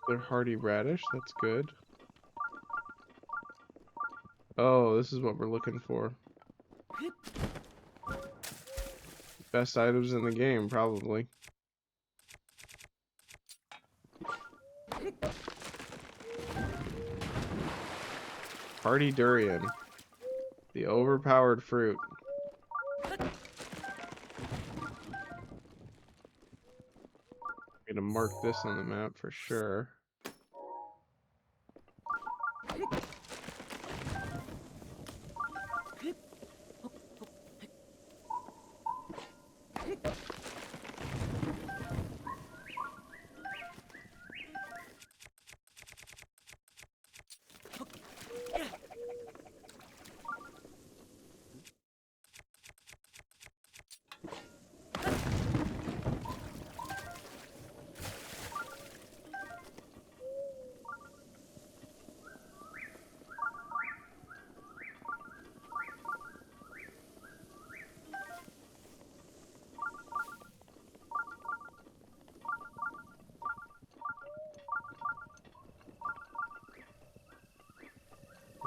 They're hardy radish, that's good. Oh, this is what we're looking for. Best items in the game, probably. Hardy durian. The overpowered fruit. I'm gonna mark this on the map for sure.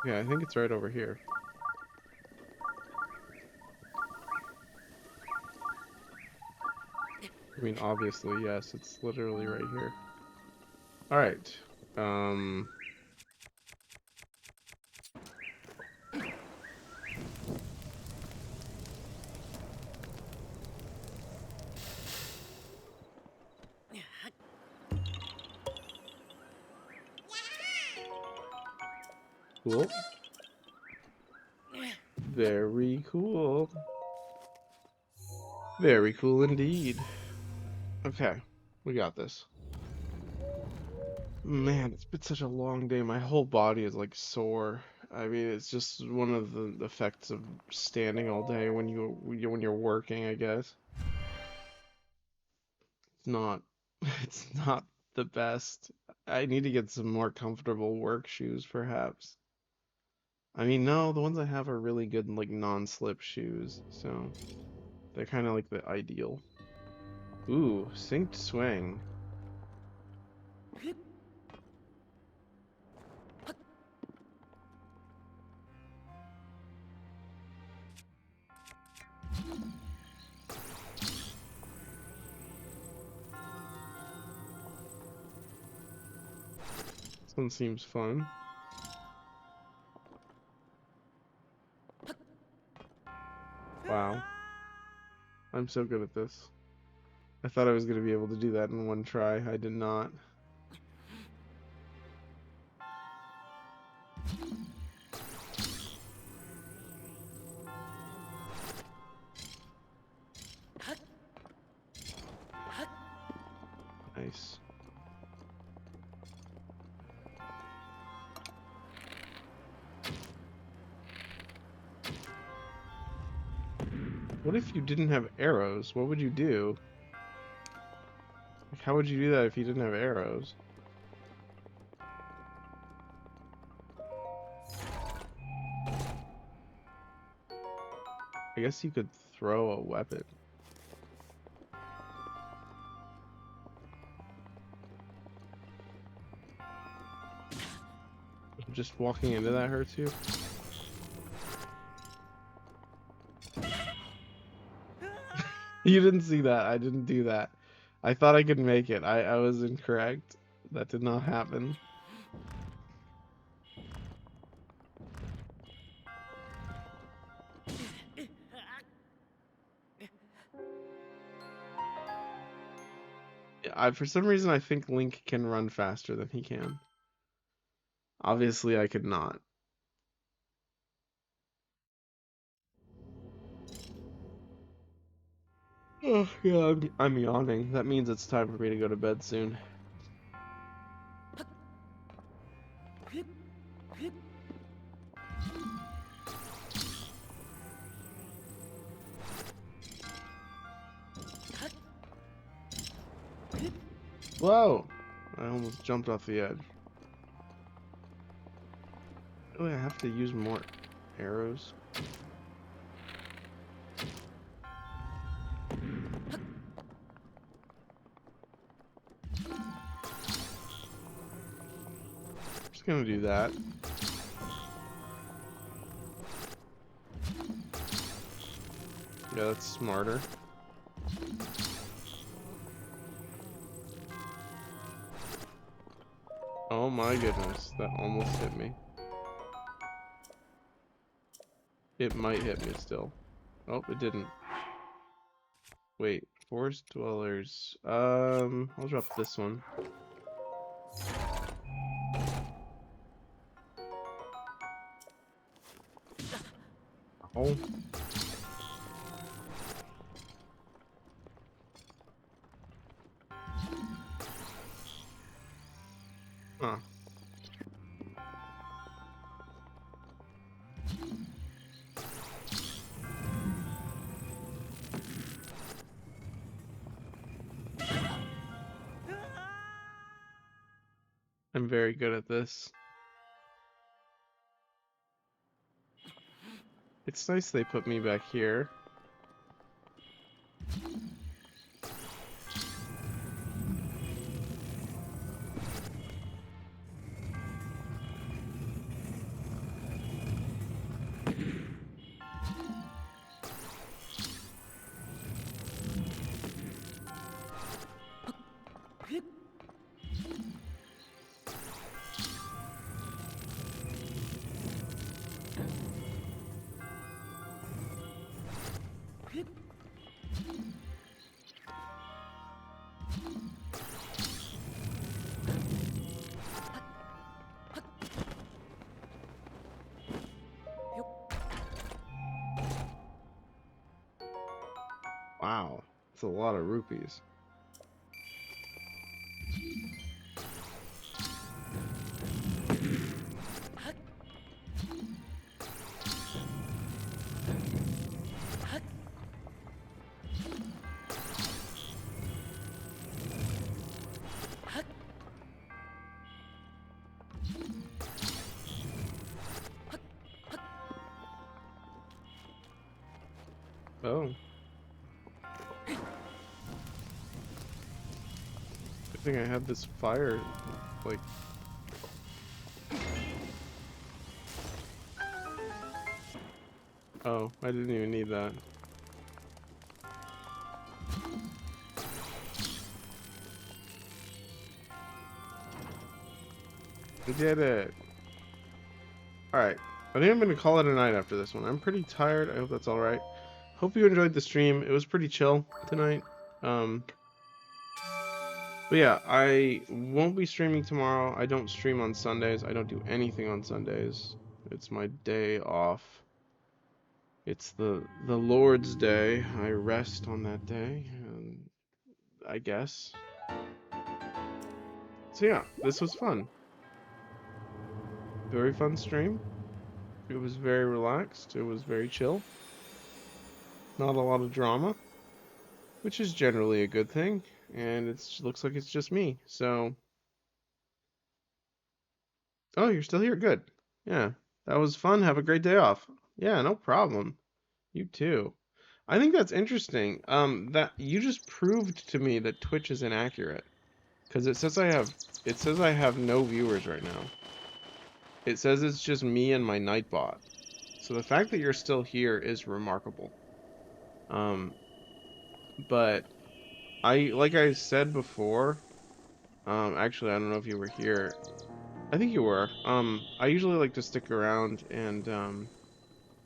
Okay, I think it's right over here. I mean, obviously, yes, it's literally right here. Alright. Cool. Very cool. Very cool indeed. Okay, we got this. Man, it's been such a long day. My whole body is like sore. I mean, it's just one of the effects of standing all day when you're working, I guess. It's not it's not the best. I need to get some more comfortable work shoes, perhaps. I mean, no, the ones I have are really good, like non-slip shoes, so they're kind of like the ideal. Ooh, synced swing. This one seems fun. Wow, I'm so good at this. I thought I was going to be able to do that in one try. I did not. Nice. What if you didn't have arrows? What would you do? Like, how would you do that if you didn't have arrows? I guess you could throw a weapon. Just walking into that hurts you? You didn't see that. I didn't do that. I thought I could make it. I was incorrect. That did not happen. For some reason, I think Link can run faster than he can. Obviously, I could not. Oh, yeah, I'm yawning. That means it's time for me to go to bed soon. Whoa! I almost jumped off the edge. Really, I have to use more arrows. Just gonna do that. Yeah, that's smarter. Oh my goodness, that almost hit me. It might hit me still. Oh, it didn't. Wait, forest dwellers. I'll drop this one. Oh. Huh. I'm very good at this. It's nice they put me back here. Wow, that's a lot of rupees. Oh. I think I had this fire, like... Oh, I didn't even need that. I did it! Alright, I think I'm gonna call it a night after this one. I'm pretty tired, I hope that's alright. Hope you enjoyed the stream. It was pretty chill tonight. But yeah, I won't be streaming tomorrow. I don't stream on Sundays. I don't do anything on Sundays. It's my day off. It's the Lord's Day. I rest on that day, I guess. So yeah, this was fun. Very fun stream. It was very relaxed. It was very chill. Not a lot of drama, which is generally a good thing. And it looks like it's just me. So, oh, you're still here. Good. Yeah, that was fun. Have a great day off. Yeah, no problem. You too. I think that's interesting. That you just proved to me that Twitch is inaccurate, because it says I have no viewers right now. It says it's just me and my Nightbot. So the fact that you're still here is remarkable. But like I said before, actually I don't know if you were here. I think you were. I usually like to stick around and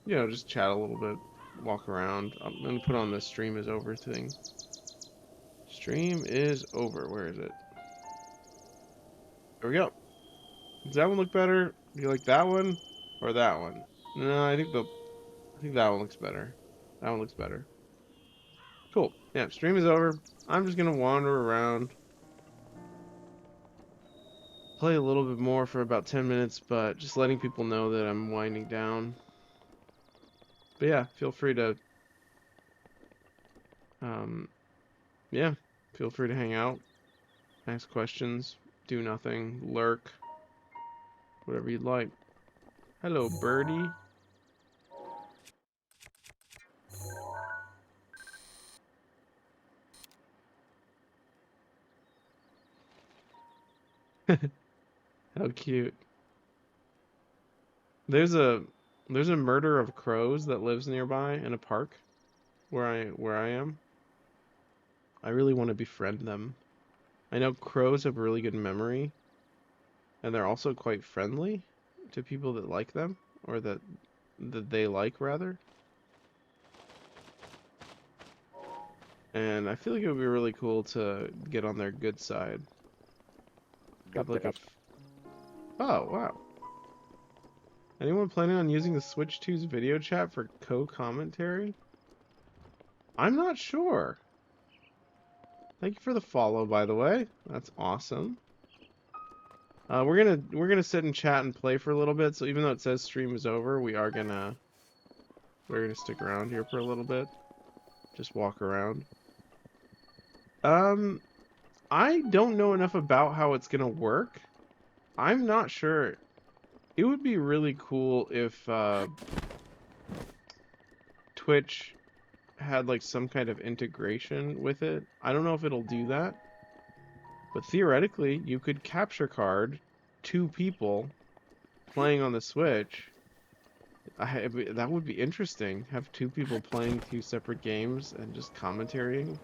just chat a little bit, walk around. I'm gonna put on the stream is over thing. Stream is over. Where is it? There we go. Does that one look better? Do you like that one or that one? No, I think that one looks better. That one looks better. Cool. Yeah, stream is over. I'm just gonna wander around, play a little bit more for about 10 minutes, but just letting people know that I'm winding down. But yeah, feel free to um yeah, feel free to hang out, ask questions, do nothing, lurk, whatever you'd like. Hello, birdie. How cute. There's a there's a murder of crows that lives nearby in a park where I am. I really want to befriend them. I know crows have really good memory, and they're also quite friendly to people that like them, or that they like rather. And I feel like it would be really cool to get on their good side. Have like a oh wow. Anyone planning on using the Switch 2's video chat for co-commentary? I'm not sure. Thank you for the follow, by the way. That's awesome. We're gonna sit and chat and play for a little bit. So even though it says stream is over, we're gonna stick around here for a little bit. Just walk around. Um, I don't know enough about how it's gonna work. I'm not sure. It would be really cool if Twitch had like some kind of integration with it. I don't know if it'll do that, but theoretically, you could capture card two people playing on the Switch. That would be interesting. Have two people playing two separate games and just commentating,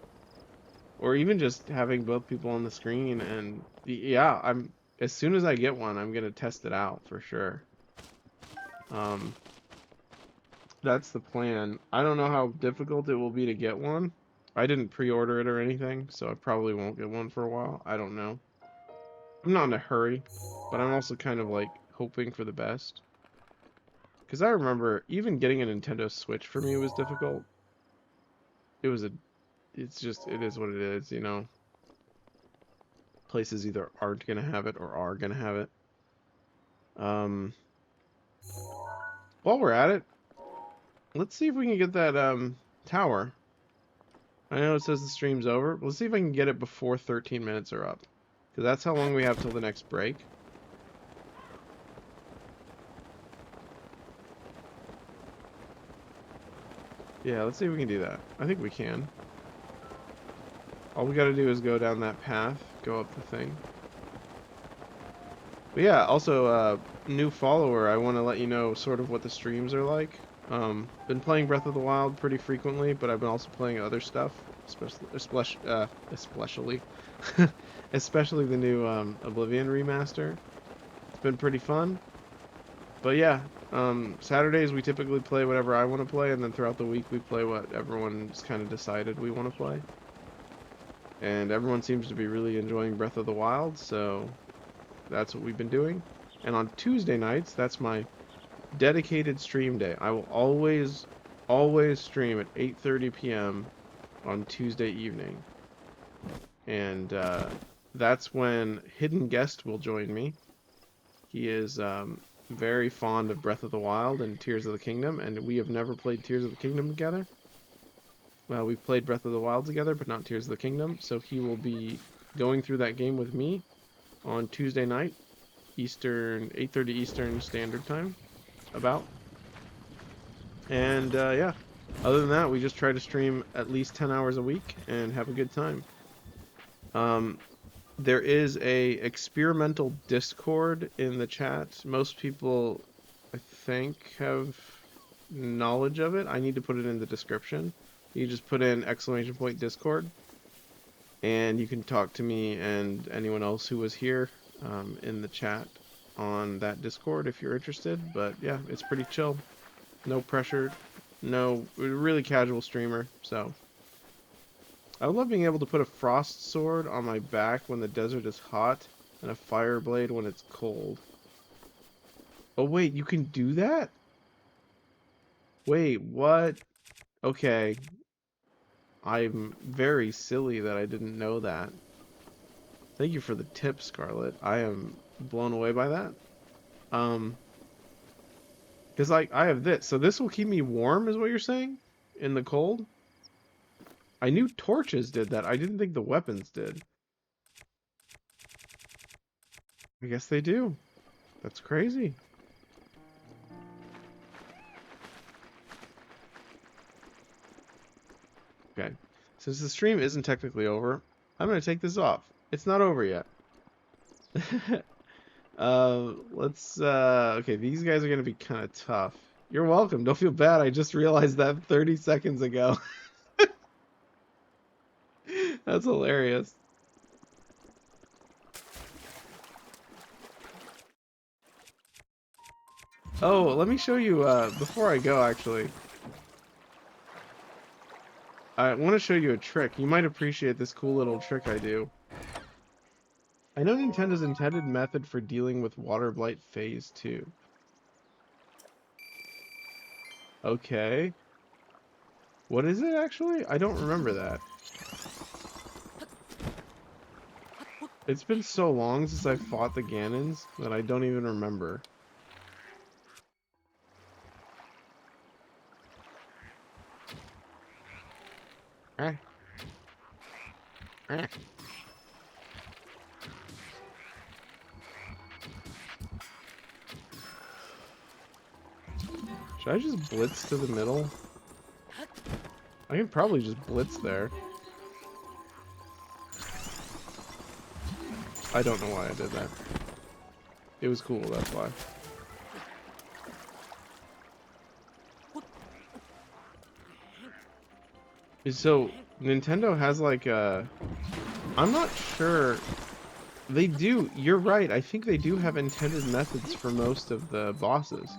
or even just having both people on the screen. And yeah, as soon as I get one, I'm gonna test it out for sure. That's the plan. I don't know how difficult it will be to get one. I didn't pre-order it or anything, so I probably won't get one for a while. I don't know. I'm not in a hurry, but I'm also kind of like hoping for the best. Because I remember even getting a Nintendo Switch for me was difficult. It was it is what it is, you know. Places either aren't gonna have it or are gonna have it. While we're at it, let's see if we can get that tower. I know it says the stream's over. Let's see if I can get it before 13 minutes are up. Because that's how long we have till the next break. Yeah, let's see if we can do that. I think we can. All we gotta do is go down that path, go up the thing. But yeah, also, new follower, I want to let you know sort of what the streams are like. Been playing Breath of the Wild pretty frequently, but I've been also playing other stuff, especially especially the new Oblivion remaster. It's been pretty fun. But yeah, Saturdays we typically play whatever I want to play, and then throughout the week we play what everyone's kind of decided we want to play. And everyone seems to be really enjoying Breath of the Wild, so that's what we've been doing. And on Tuesday nights, that's my dedicated stream day. I will always stream at 8:30 p.m. on Tuesday evening. And that's when Hidden Guest will join me. He is very fond of Breath of the Wild and Tears of the Kingdom, and we have never played Tears of the Kingdom together. Well, we've played Breath of the Wild together, but not Tears of the Kingdom, so he will be going through that game with me on Tuesday night, Eastern, 8:30 Eastern Standard Time, about. And yeah, other than that, we just try to stream at least 10 hours a week and have a good time. there is a experimental Discord in the chat. Most people, I think, have knowledge of it. I need to put it in the description. You just put in !point Discord, and you can talk to me and anyone else who was here in the chat on that Discord if you're interested. But yeah, it's pretty chill. No pressure. No, really casual streamer. So I would love being able to put a frost sword on my back when the desert is hot and a fire blade when it's cold. Oh wait, you can do that? Wait, what? Okay. I'm very silly that I didn't know that. Thank you for the tip, Scarlet. I am blown away by that. Because I have this, so this will keep me warm, is what you're saying? In the cold? I knew torches did that. I didn't think the weapons did. I guess they do. That's crazy. Okay. Since the stream isn't technically over, I'm going to take this off. It's not over yet. Okay, these guys are going to be kind of tough. You're welcome. Don't feel bad. I just realized that 30 seconds ago. That's hilarious. Oh, let me show you, before I go, actually. I want to show you a trick. You might appreciate this cool little trick I do. I know Nintendo's intended method for dealing with Water Blight Phase 2. Okay. What is it, actually? I don't remember that. It's been so long since I fought the Ganons that I don't even remember. Eh. Eh. Should I just blitz to the middle? I can probably just blitz there. I don't know why I did that. It was cool, that's why. So, Nintendo has like a... I'm not sure... They do, you're right, I think they do have intended methods for most of the bosses.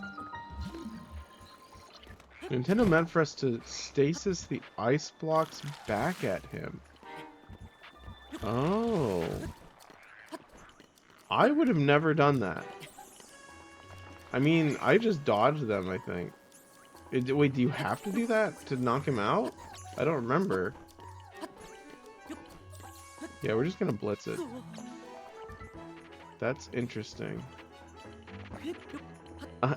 Nintendo meant for us to stasis the ice blocks back at him. Oh. I would have never done that. I mean, I just dodged them, I think. Wait, do you have to do that to knock him out? I don't remember. Yeah, we're just gonna blitz it. That's interesting.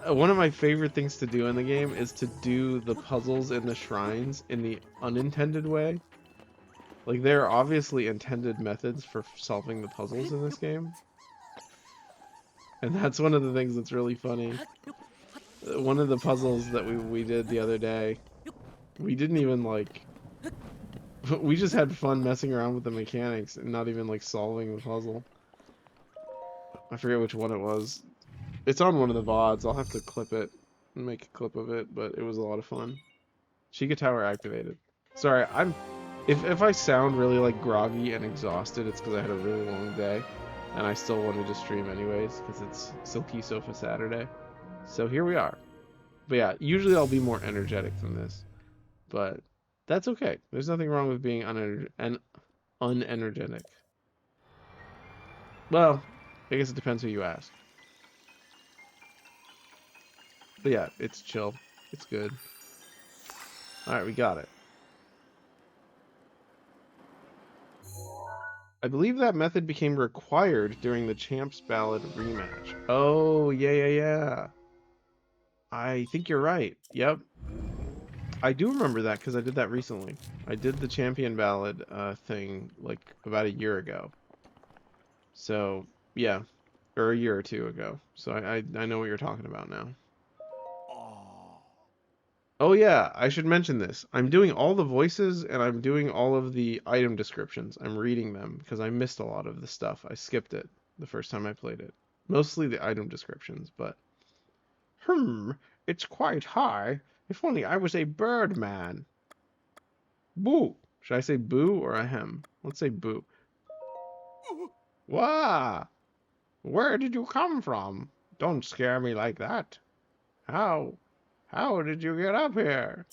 One of my favorite things to do in the game is to do the puzzles in the shrines in the unintended way. Like, there are obviously intended methods for solving the puzzles in this game. And that's one of the things that's really funny. One of the puzzles that we did the other day, we didn't even, like... We just had fun messing around with the mechanics and not even, like, solving the puzzle. I forget which one it was. It's on one of the VODs. I'll have to clip it and make a clip of it, but it was a lot of fun. Sheikah Tower activated. Sorry, if I sound really like groggy and exhausted, it's because I had a really long day, and I still wanted to stream anyways because it's Silky Sofa Saturday. So here we are. But yeah, usually I'll be more energetic than this, but that's okay. There's nothing wrong with being unenergetic. Well, I guess it depends who you ask. But yeah, it's chill. It's good. Alright, we got it. I believe that method became required during the Champs Ballad rematch. Oh, yeah. I think you're right. Yep. I do remember that because I did that recently. I did the Champion Ballad thing like about a year ago. So, yeah. Or a year or two ago. So I know what you're talking about now. Oh yeah, I should mention this. I'm doing all the voices and I'm doing all of the item descriptions. I'm reading them because I missed a lot of the stuff. I skipped it the first time I played it. Mostly the item descriptions, but it's quite high. If only I was a bird man. Boo. Should I say boo or ahem? Let's say boo. Wah! Where did you come from? Don't scare me like that. How? How did you get up here?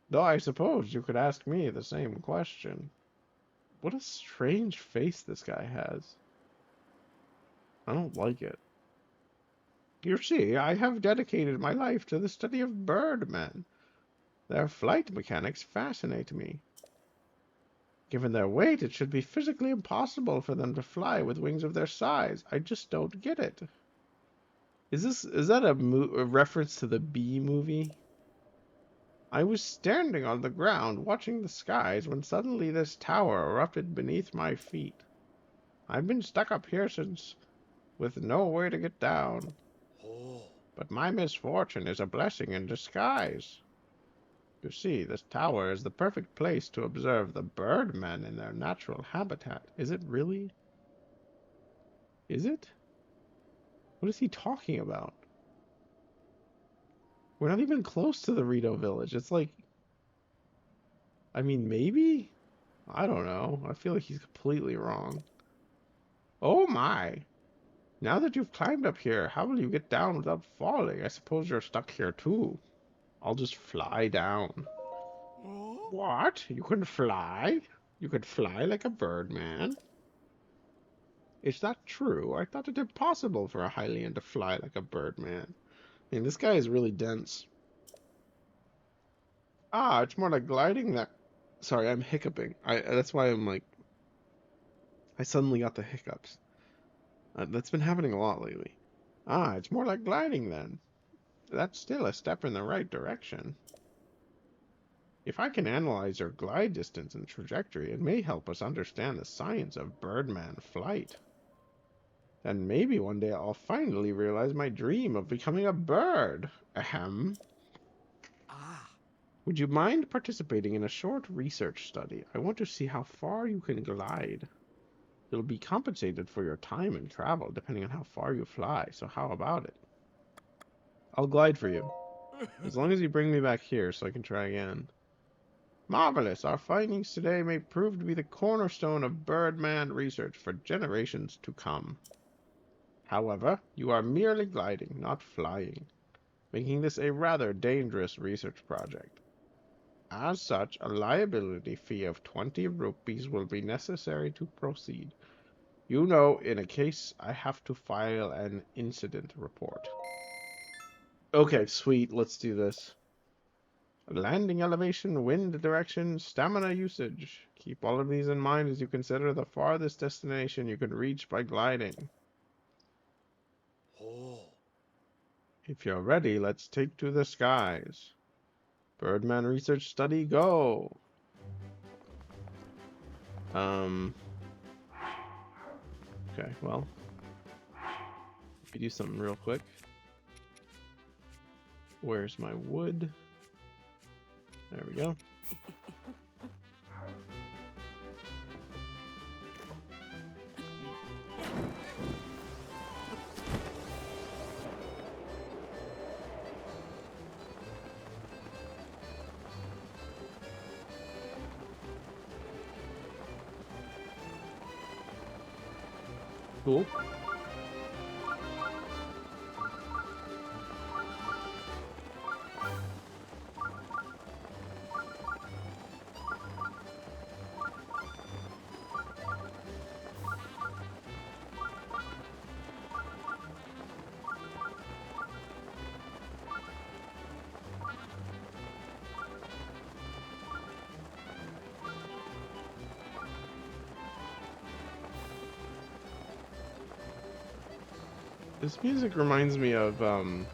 Though I suppose you could ask me the same question. What a strange face this guy has. I don't like it. You see, I have dedicated my life to the study of birdmen. Their flight mechanics fascinate me. Given their weight, it should be physically impossible for them to fly with wings of their size. I just don't get it. Is that a reference to the Bee movie? I was standing on the ground watching the skies when suddenly this tower erupted beneath my feet. I've been stuck up here since with no way to get down. But my misfortune is a blessing in disguise. You see, this tower is the perfect place to observe the birdmen in their natural habitat. Is it really? Is it? What is he talking about? We're not even close to the Rito village. It's like, I mean, maybe? I don't know. I feel like he's completely wrong. Oh my! Now that you've climbed up here, how will you get down without falling? I suppose you're stuck here too. I'll just fly down. What? You can fly? You could fly like a bird, man? Is that true? I thought it impossible for a Hylian to fly like a bird, man. I mean, this guy is really dense. Ah, it's more like gliding that... Sorry, I'm hiccuping. That's why I'm like... I suddenly got the hiccups. That's been happening a lot lately. Ah, it's more like gliding then. That's still a step in the right direction. If I can analyze your glide distance and trajectory, it may help us understand the science of birdman flight. Then maybe one day I'll finally realize my dream of becoming a bird. Ahem. Would you mind participating in a short research study? I want to see how far you can glide. You'll be compensated for your time and travel, depending on how far you fly, so how about it? I'll glide for you. As long as you bring me back here so I can try again. Marvelous! Our findings today may prove to be the cornerstone of birdman research for generations to come. However, you are merely gliding, not flying, making this a rather dangerous research project. As such, a liability fee of 20 rupees will be necessary to proceed. You know, in a case, I have to file an incident report. Okay, sweet, let's do this. Landing elevation, wind direction, stamina usage. Keep all of these in mind as you consider the farthest destination you could reach by gliding. If you're ready, let's take to the skies. Birdman research study, go! Okay, well, let me do something real quick. Where's my wood? There we go. Cool. This music reminds me of the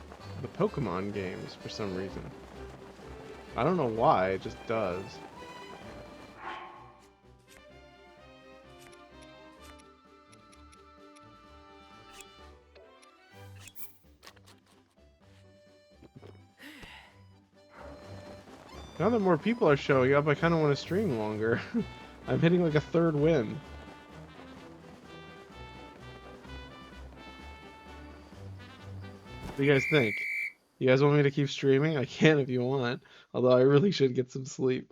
Pokemon games for some reason. I don't know why, it just does. Now that more people are showing up, I kind of want to stream longer. I'm hitting like a third win. What do you guys think? You guys want me to keep streaming? I can if you want. Although I really should get some sleep.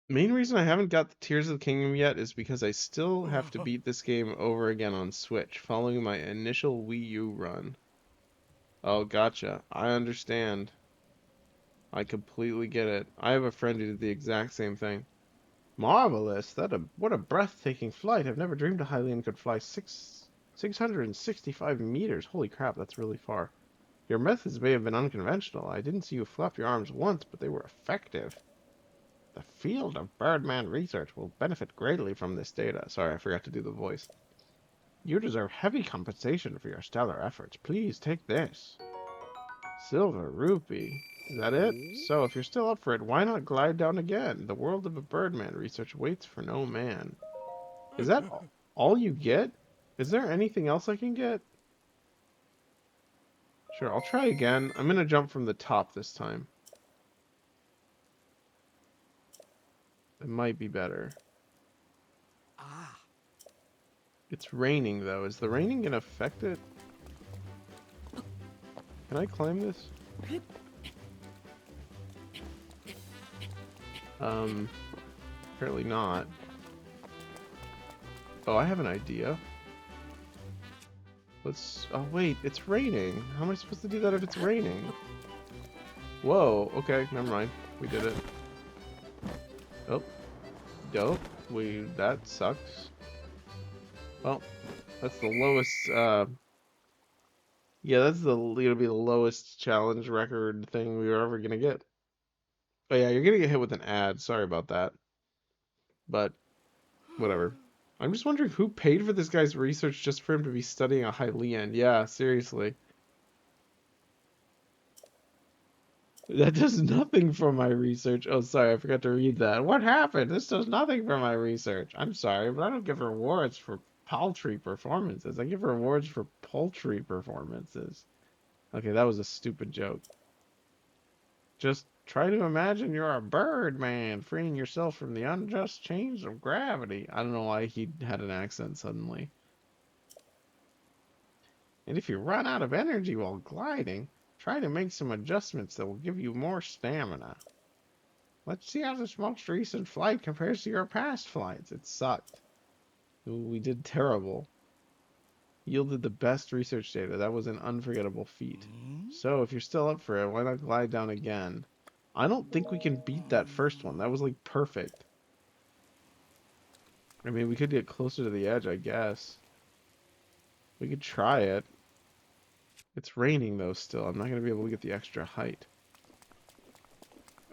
Main reason I haven't got the Tears of the Kingdom yet is because I still have to beat this game over again on Switch, following my initial Wii U run. Oh, gotcha. I understand. I completely get it. I have a friend who did the exact same thing. Marvelous! What a breathtaking flight. I've never dreamed a Hylian could fly 665 meters. Holy crap, that's really far. Your methods may have been unconventional. I didn't see you flap your arms once, but they were effective. The field of Birdman research will benefit greatly from this data. Sorry, I forgot to do the voice. You deserve heavy compensation for your stellar efforts. Please take this. Silver rupee. Is that it? So, if you're still up for it, why not glide down again? The world of a Birdman research waits for no man. Is that all you get? Is there anything else I can get? Sure, I'll try again. I'm gonna jump from the top this time. It might be better. It's raining, though. Is the raining gonna affect it? Can I climb this? Apparently not. Oh, I have an idea. Oh wait, it's raining. How am I supposed to do that if it's raining? Whoa, okay, never mind. We did it. Oh, dope. That sucks. Well, that's the lowest, yeah, it'll be the lowest challenge record thing we were ever gonna get. Oh yeah, you're gonna get hit with an ad. Sorry about that. But, whatever. I'm just wondering who paid for this guy's research just for him to be studying a Hylian. Yeah, seriously. That does nothing for my research. Oh, sorry, I forgot to read that. What happened? This does nothing for my research. I'm sorry, but I don't give rewards for paltry performances. I give rewards for poultry performances. Okay, that was a stupid joke. Just try to imagine you're a bird man, freeing yourself from the unjust chains of gravity. I don't know why he had an accent suddenly. And if you run out of energy while gliding, try to make some adjustments that will give you more stamina. Let's see how this most recent flight compares to your past flights. It sucked. We did terrible. Yielded the best research data. That was an unforgettable feat. So, if you're still up for it, why not glide down again? I don't think we can beat that first one. That was like perfect. I mean, we could get closer to the edge, I guess. We could try it. It's raining though still. I'm not going to be able to get the extra height.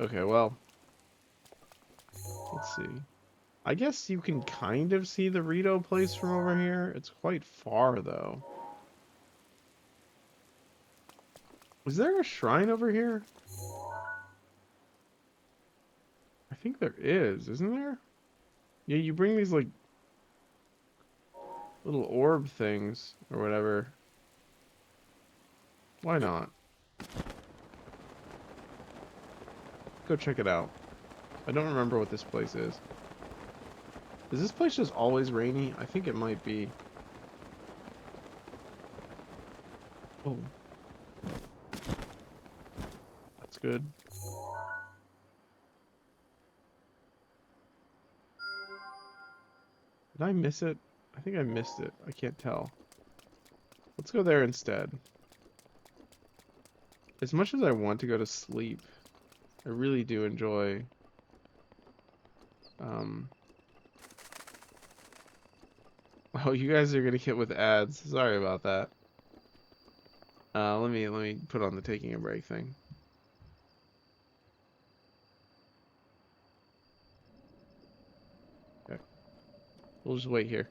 Okay, well. Let's see. I guess you can kind of see the Rito place from over here. It's quite far though. Is there a shrine over here? I think there is, isn't there? Yeah, you bring these like little orb things or whatever. Why not? Go check it out. I don't remember what this place is. Is this place just always rainy? I think it might be. Oh. That's good. Did I miss it? I think I missed it. I can't tell. Let's go there instead. As much as I want to go to sleep, I really do enjoy oh, you guys are gonna hit with ads. Sorry about that. Let me put on the taking a break thing. Okay. We'll just wait here.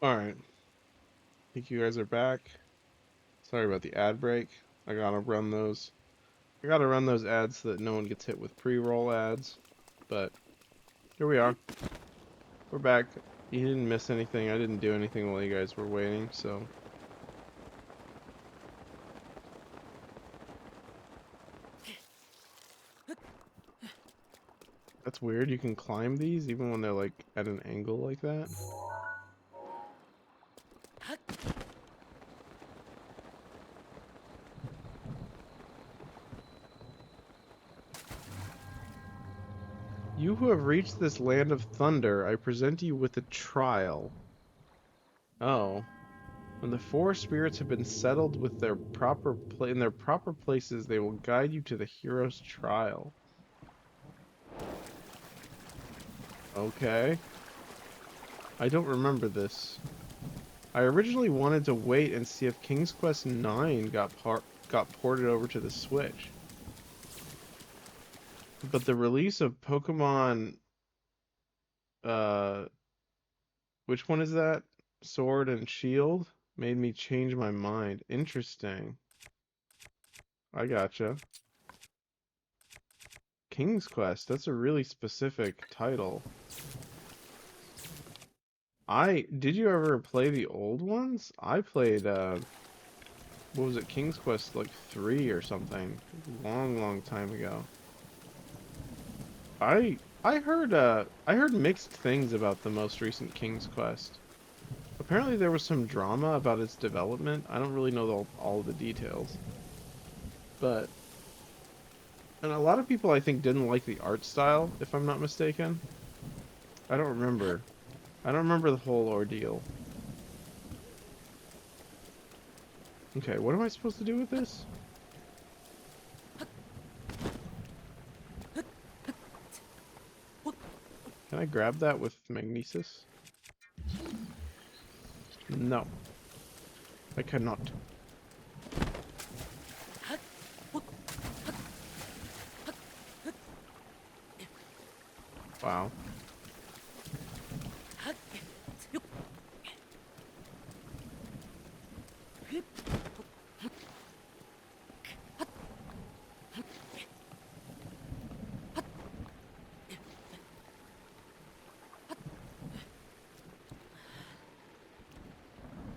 Alright. Think you guys are back. Sorry about the ad break. I gotta run those. I gotta run those ads so that no one gets hit with pre-roll ads. But here we are. We're back. You didn't miss anything. I didn't do anything while you guys were waiting, so. That's weird. You can climb these even when they're like at an angle like that. You who have reached this land of thunder, I present you with a trial. Oh. When the four spirits have been settled with their in their proper places, they will guide you to the hero's trial. Okay. I don't remember this. I originally wanted to wait and see if King's Quest IX got ported over to the Switch. But the release of Pokemon uh which one is that? Sword and Shield made me change my mind. Interesting. I gotcha. King's Quest, that's a really specific title. Did you ever play the old ones? I played what was it, King's Quest like 3 or something. Long time ago. I heard mixed things about the most recent King's Quest. Apparently there was some drama about its development. I don't really know all the details. But and a lot of people I think didn't like the art style, if I'm not mistaken. I don't remember. I don't remember the whole ordeal. Okay, what am I supposed to do with this? Can I grab that with magnesis? No. I cannot. Wow.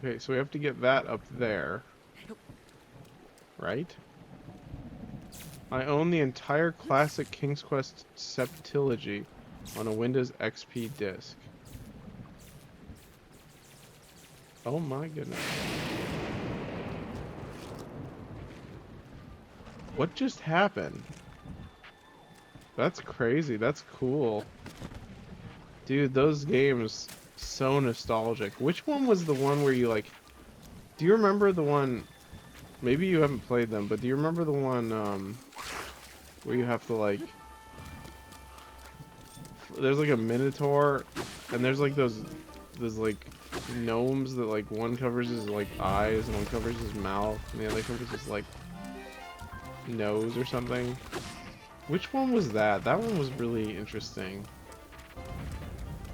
Okay, so we have to get that up there. Right? I own the entire classic King's Quest septilogy on a Windows XP disk. Oh my goodness. What just happened? That's crazy. That's cool. Dude, those games, so nostalgic. Which one was the one where you like... Do you remember the one... Maybe you haven't played them, but do you remember the one, where you have to like... There's like a minotaur, and there's like those like gnomes that like one covers his like eyes and one covers his mouth and the other covers his like nose or something. Which one was that? That one was really interesting.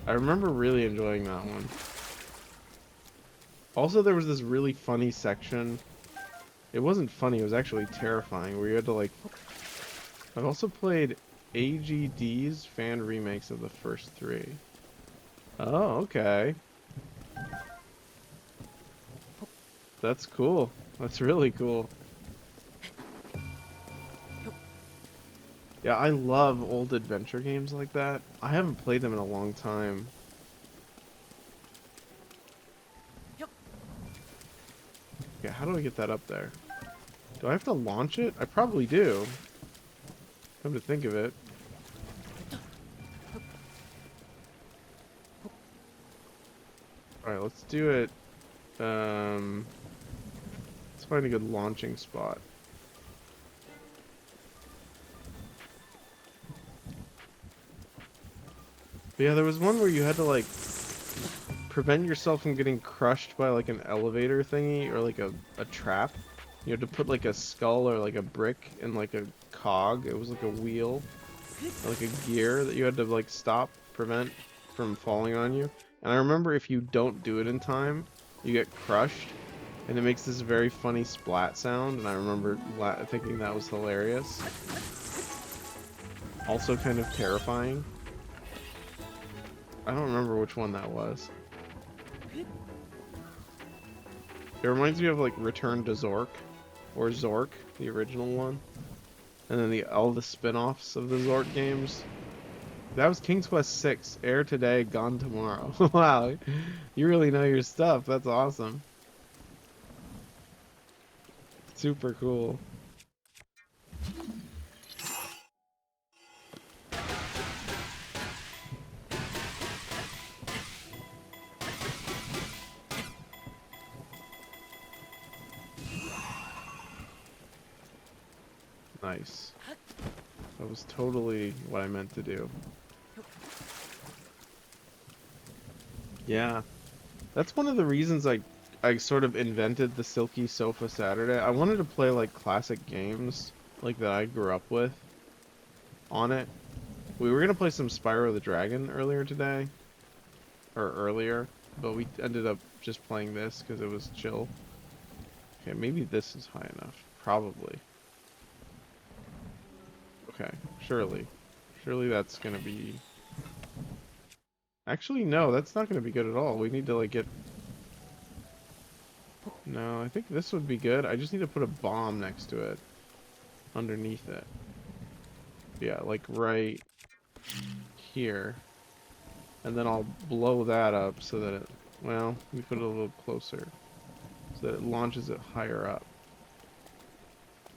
I remember really enjoying that one. Also, there was this really funny section. It wasn't funny, it was actually terrifying, where you had to like... I've also played AGD's fan remakes of the first 3. Oh, okay. That's cool. That's really cool. Yeah, I love old adventure games like that. I haven't played them in a long time. Okay, how do I get that up there? Do I have to launch it? I probably do. Come to think of it. Alright, let's do it. Let's find a good launching spot. But yeah, there was one where you had to like prevent yourself from getting crushed by like an elevator thingy or like a trap. You had to put like a skull or like a brick in like a cog. It was like a wheel, or like a gear that you had to like prevent from falling on you. And I remember if you don't do it in time, you get crushed, and it makes this very funny splat sound, and I remember thinking that was hilarious. Also kind of terrifying. I don't remember which one that was. It reminds me of like Return to Zork, or Zork, the original one. And then all the spin-offs of the Zork games. That was King's Quest 6, air today, gone tomorrow. Wow, you really know your stuff. That's awesome. Super cool. Nice. That was totally what I meant to do. Yeah. That's one of the reasons I sort of invented the Silky Sofa Saturday. I wanted to play like classic games like that I grew up with on it. We were gonna play some Spyro the Dragon earlier today, or earlier, but we ended up just playing this because it was chill. Okay, maybe this is high enough. Probably. Okay, surely. Surely that's gonna be... Actually, no, that's not gonna be good at all. We need to like get... No, I think this would be good. I just need to put a bomb next to it. Underneath it. Yeah, like right here. And then I'll blow that up so that it... Well, let me put it a little closer. So that it launches it higher up.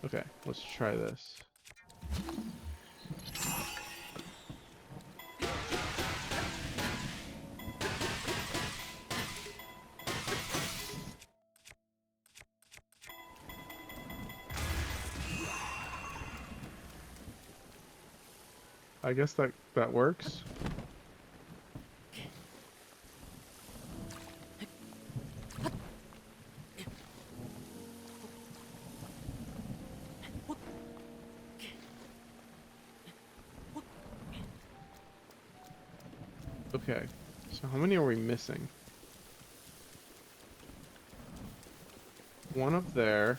Okay, let's try this. I guess that works. Okay, so how many are we missing? One up there.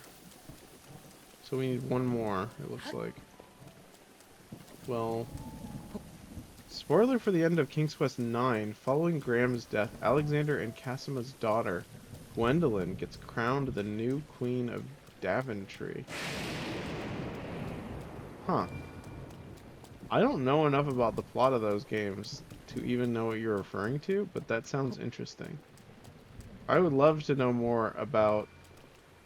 So we need one more, it looks like. Well, spoiler for the end of King's Quest 9. Following Graham's death, Alexander and Casima's daughter, Gwendolyn, gets crowned the new Queen of Daventry. Huh. I don't know enough about the plot of those games to even know what you're referring to, but that sounds interesting. I would love to know more about,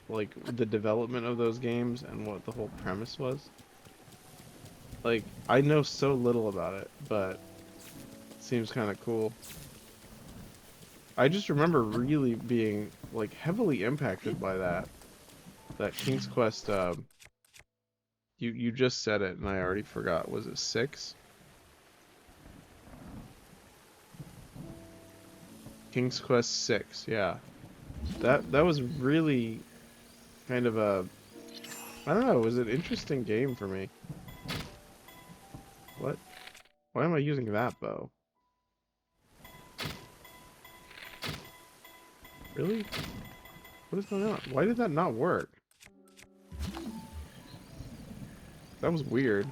like, the development of those games and what the whole premise was. Like, I know so little about it, but it seems kind of cool. I just remember really being, like, heavily impacted by that King's Quest, you just said it and I already forgot. Was it 6? King's Quest 6, yeah. That was really kind of a... I don't know, it was an interesting game for me. What? Why am I using that bow? Really? What is going on? Why did that not work? That was weird.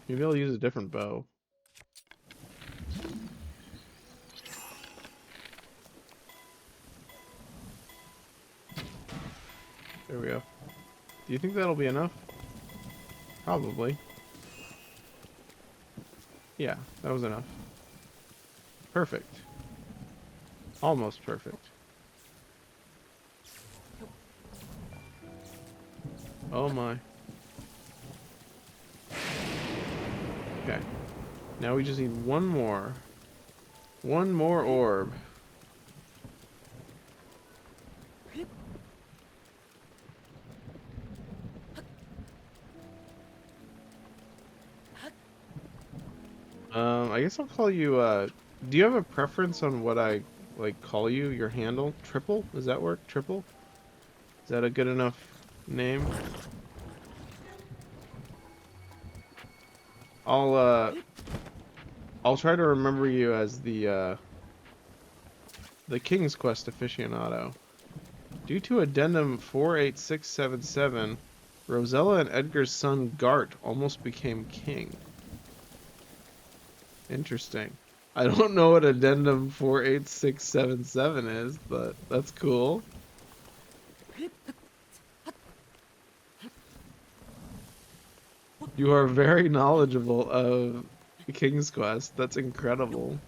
Maybe I'll use a different bow. There we go. Do you think that'll be enough? Probably. Yeah, that was enough. Perfect. Almost perfect. Oh my. Okay. Now we just need one more. One more orb. I guess I'll call you, do you have a preference on what I, like, call you, your handle? Triple? Does that work? Triple? Is that a good enough name? I'll try to remember you as the King's Quest aficionado. Due to addendum 48677, Rosella and Edgar's son Gart almost became king. Interesting. I don't know what addendum 48677 is, but that's cool. You are very knowledgeable of King's Quest. That's incredible.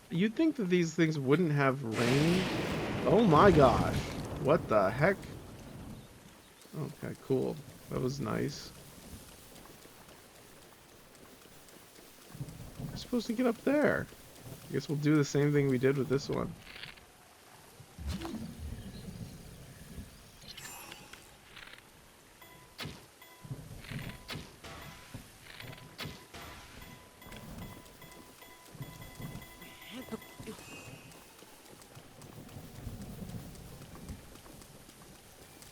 You'd think that these things wouldn't have rain. Oh my gosh. What the heck? Okay, cool. That was nice. I'm supposed to get up there. I guess we'll do the same thing we did with this one.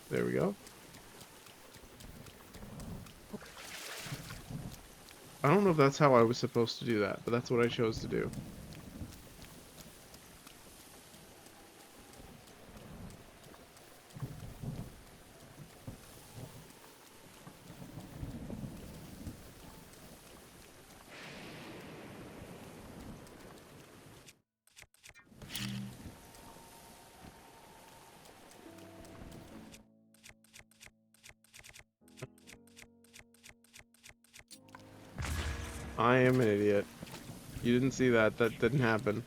There we go. I don't know if that's how I was supposed to do that, but that's what I chose to do. I am an idiot. You didn't see that. That didn't happen.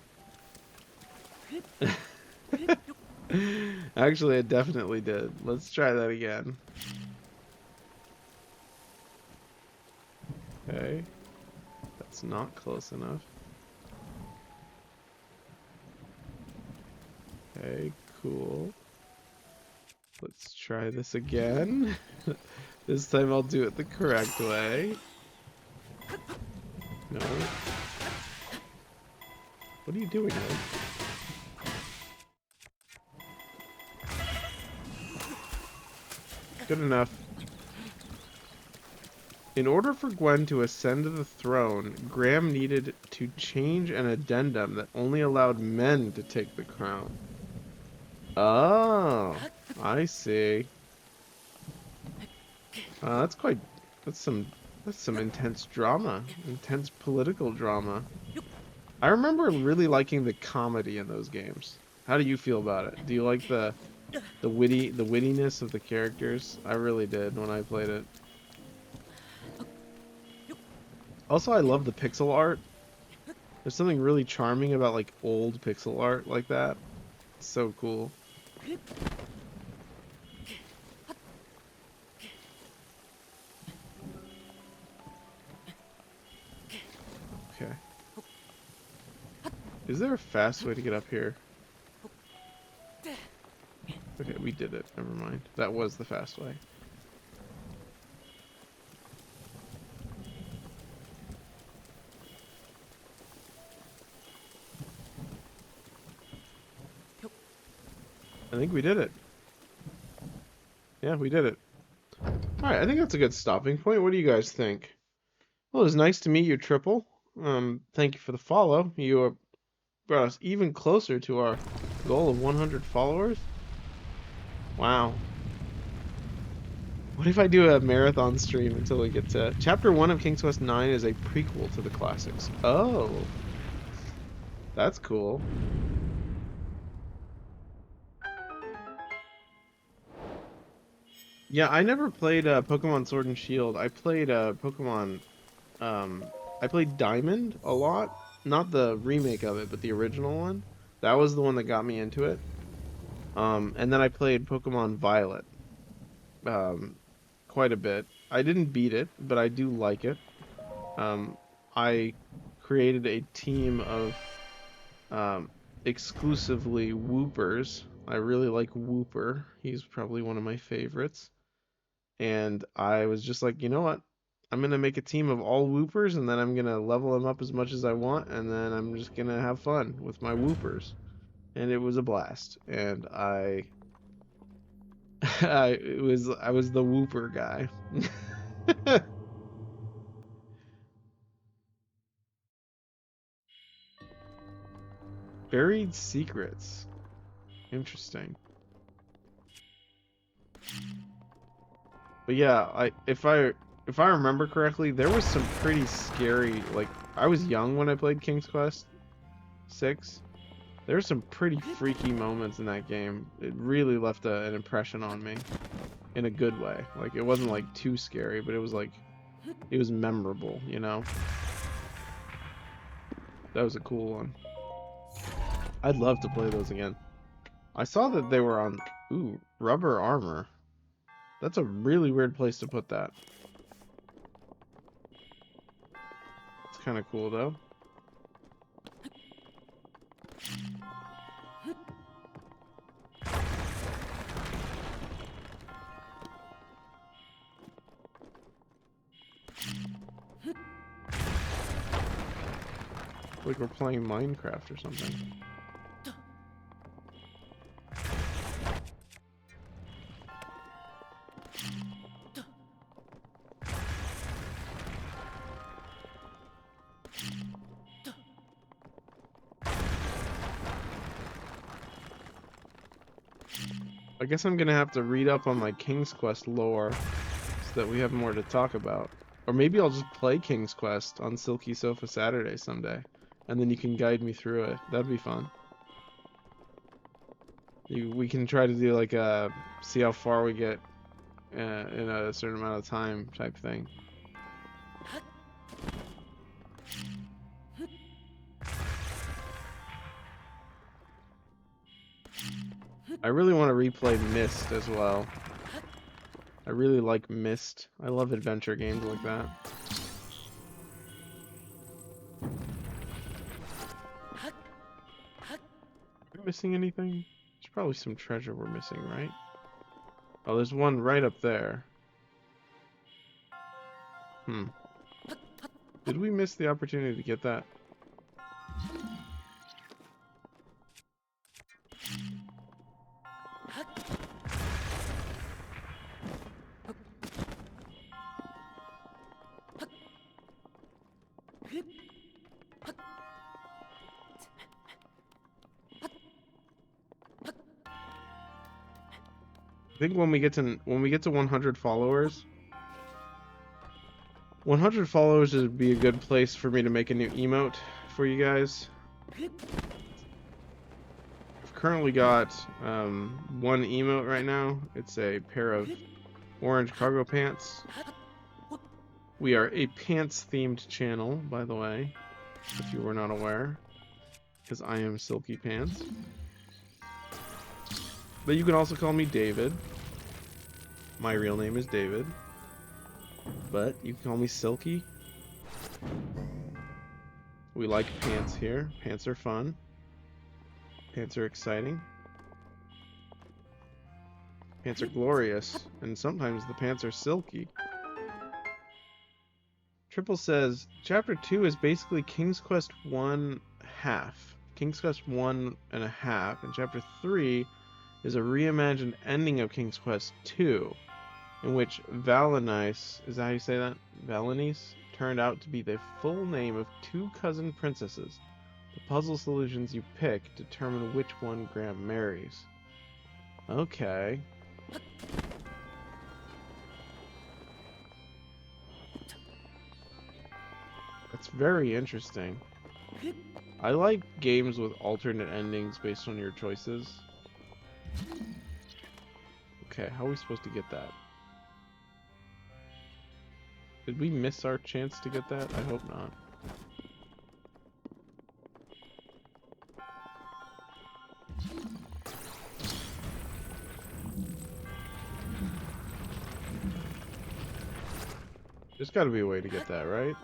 Actually, it definitely did. Let's try that again. Okay. That's not close enough. Okay, cool. Let's try this again. This time I'll do it the correct way. No. What are you doing, man? Good enough. In order for Gwen to ascend to the throne, Graham needed to change an addendum that only allowed men to take the crown. Oh, I see. That's some intense drama, intense political drama. I remember really liking the comedy in those games. How do you feel about it? Do you like the wittiness of the characters? I really did when I played it. Also, I love the pixel art. There's something really charming about like old pixel art like that. It's so cool. Okay. Is there a fast way to get up here? Okay, we did it. Never mind. That was the fast way. I think we did it. Yeah, we did it. Alright, I think that's a good stopping point. What do you guys think? Well, it was nice to meet you, Triple. Thank you for the follow. You brought us even closer to our goal of 100 followers. Wow. What if I do a marathon stream until we get to... Chapter 1 of King's Quest 9 is a prequel to the classics. Oh. That's cool. Yeah, I never played Pokemon Sword and Shield. I played Pokemon... I played Diamond a lot. Not the remake of it, but the original one. That was the one that got me into it. And then I played Pokemon Violet. Quite a bit. I didn't beat it, but I do like it. I created a team of exclusively Whoopers. I really like Whooper. He's probably one of my favorites. And I was just like, you know what? I'm gonna make a team of all Whoopers, and then I'm gonna level them up as much as I want, and then I'm just gonna have fun with my Whoopers. And it was a blast. And I was the Whooper guy. Buried secrets. Interesting. But yeah, if I remember correctly, there was some pretty scary, like, I was young when I played King's Quest 6. There's some pretty freaky moments in that game. It really left an impression on me in a good way. Like, it wasn't like too scary, but it was like it was memorable, you know? That was a cool one. I'd love to play those again. I saw that they were on, ooh, rubber armor. That's a really weird place to put that. It's kind of cool though. Like we're playing Minecraft or something. I guess I'm gonna have to read up on my King's Quest lore so that we have more to talk about. Or maybe I'll just play King's Quest on Silky Sofa Saturday someday, and then you can guide me through it. That'd be fun. We can try to do like a see how far we get in a certain amount of time type thing. I really want to replay Myst as well. I really like Myst. I love adventure games like that. Are we missing anything? There's probably some treasure we're missing, right? Oh, there's one right up there. Did we miss the opportunity to get that? I think when we get to 100 followers, 100 followers would be a good place for me to make a new emote for you guys. I've currently got one emote right now. It's a pair of orange cargo pants. We are a pants-themed channel, by the way, if you were not aware, because I am Silky Pants. But you can also call me David. My real name is David. But you can call me Silky. We like pants here. Pants are fun. Pants are exciting. Pants are glorious. And sometimes the pants are silky. Triple says, Chapter 2 is basically King's Quest 1 half. King's Quest 1 and a half. And Chapter 3 is a reimagined ending of King's Quest 2, in which Valenice, is that how you say that? Valenice turned out to be the full name of two cousin princesses. The puzzle solutions you pick determine which one Graham marries. Okay. That's very interesting. I like games with alternate endings based on your choices. Okay, how are we supposed to get that? Did we miss our chance to get that? I hope not. There's gotta be a way to get that, right?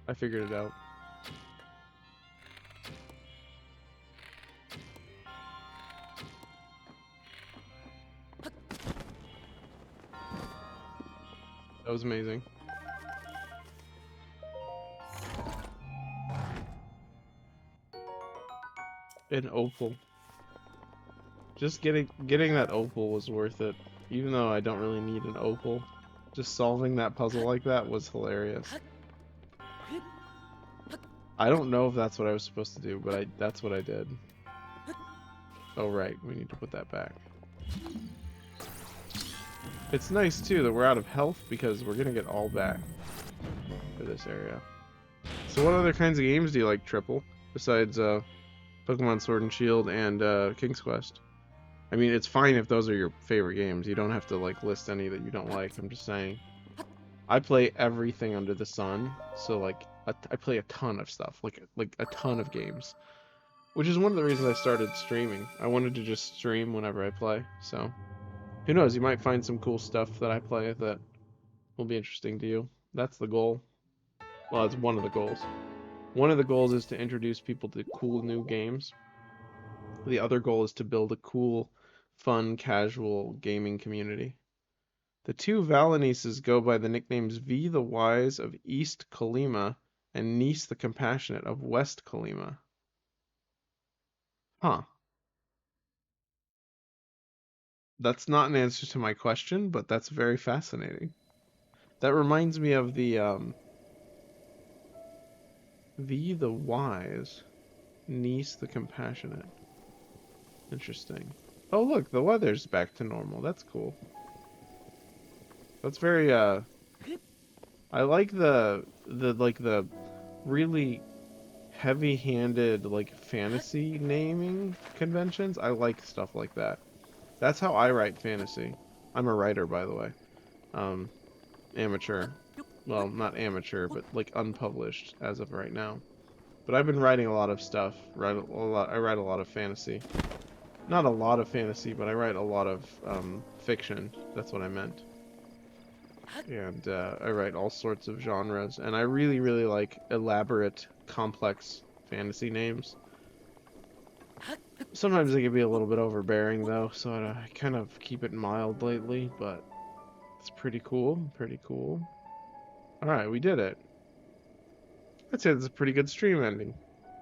I figured it out. That was amazing. An opal. Just getting that opal was worth it. Even though I don't really need an opal. Just solving that puzzle like that was hilarious. I don't know if that's what I was supposed to do, but that's what I did. Oh right, we need to put that back. It's nice too that we're out of health because we're gonna get all back for this area. So what other kinds of games do you like, Triple? Besides Pokemon Sword and Shield and King's Quest? I mean, it's fine if those are your favorite games. You don't have to like list any that you don't like. I'm just saying. I play everything under the sun, so like I play a ton of stuff, like a ton of games, which is one of the reasons I started streaming. I wanted to just stream whenever I play. So who knows? You might find some cool stuff that I play that will be interesting to you. That's the goal. Well, it's one of the goals. One of the goals is to introduce people to cool new games. The other goal is to build a cool, fun, casual gaming community. The two Valenices go by the nicknames V the Wise of East Colima and Nice the Compassionate of West Colima. Huh. That's not an answer to my question, but that's very fascinating. That reminds me of the V the Wise, Nice the Compassionate. Interesting. Oh look, the weather's back to normal. That's cool. That's very I like the really heavy-handed like fantasy naming conventions. I like stuff like that. That's how I write fantasy. I'm a writer, by the way. Um, Amateur. Well, not amateur, but like unpublished as of right now. But I've been writing a lot of stuff. I write a lot of fantasy. Not a lot of fantasy, but I write a lot of fiction. That's what I meant. And I write all sorts of genres, and I really, really like elaborate, complex fantasy names. Sometimes they can be a little bit overbearing, though, so I kind of keep it mild lately, but it's pretty cool, pretty cool. Alright, we did it. I'd say this is a pretty good stream ending.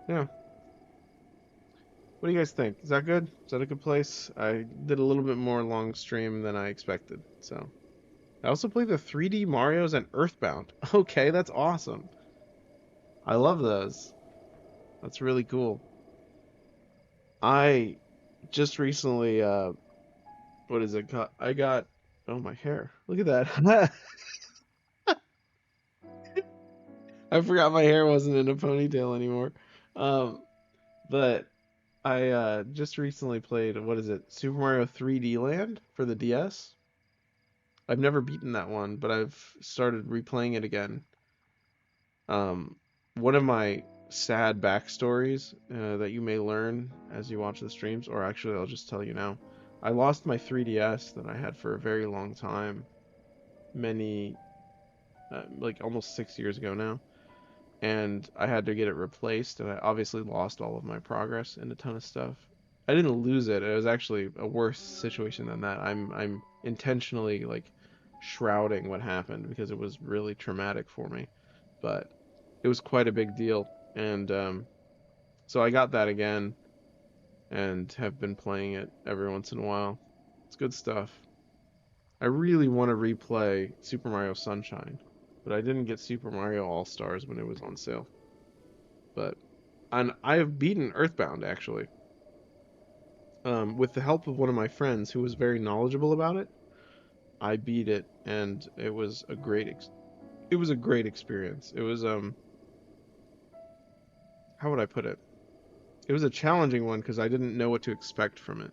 Yeah. What do you guys think? Is that good? Is that a good place? I did a little bit more long stream than I expected, so. I also played the 3D Marios and Earthbound. Okay, that's awesome. I love those. That's really cool. I just recently, what is it? I got, oh, my hair. Look at that. I forgot my hair wasn't in a ponytail anymore. Um, but I just recently played, what is it? Super Mario 3D Land for the DS. I've never beaten that one, but I've started replaying it again. One of my sad backstories that you may learn as you watch the streams, or actually I'll just tell you now. I lost my 3DS that I had for a very long time, many, like almost 6 years ago now, and I had to get it replaced, and I obviously lost all of my progress and a ton of stuff. I didn't lose it. It was actually a worse situation than that. I'm intentionally like shrouding what happened because it was really traumatic for me, but it was quite a big deal, and so I got that again and have been playing it every once in a while. It's good stuff. I really want to replay Super Mario Sunshine, but I didn't get Super Mario All Stars when it was on sale. But I have beaten Earthbound actually, with the help of one of my friends who was very knowledgeable about it. I beat it, and it was a great experience. It was how would I put it? It was a challenging one because I didn't know what to expect from it.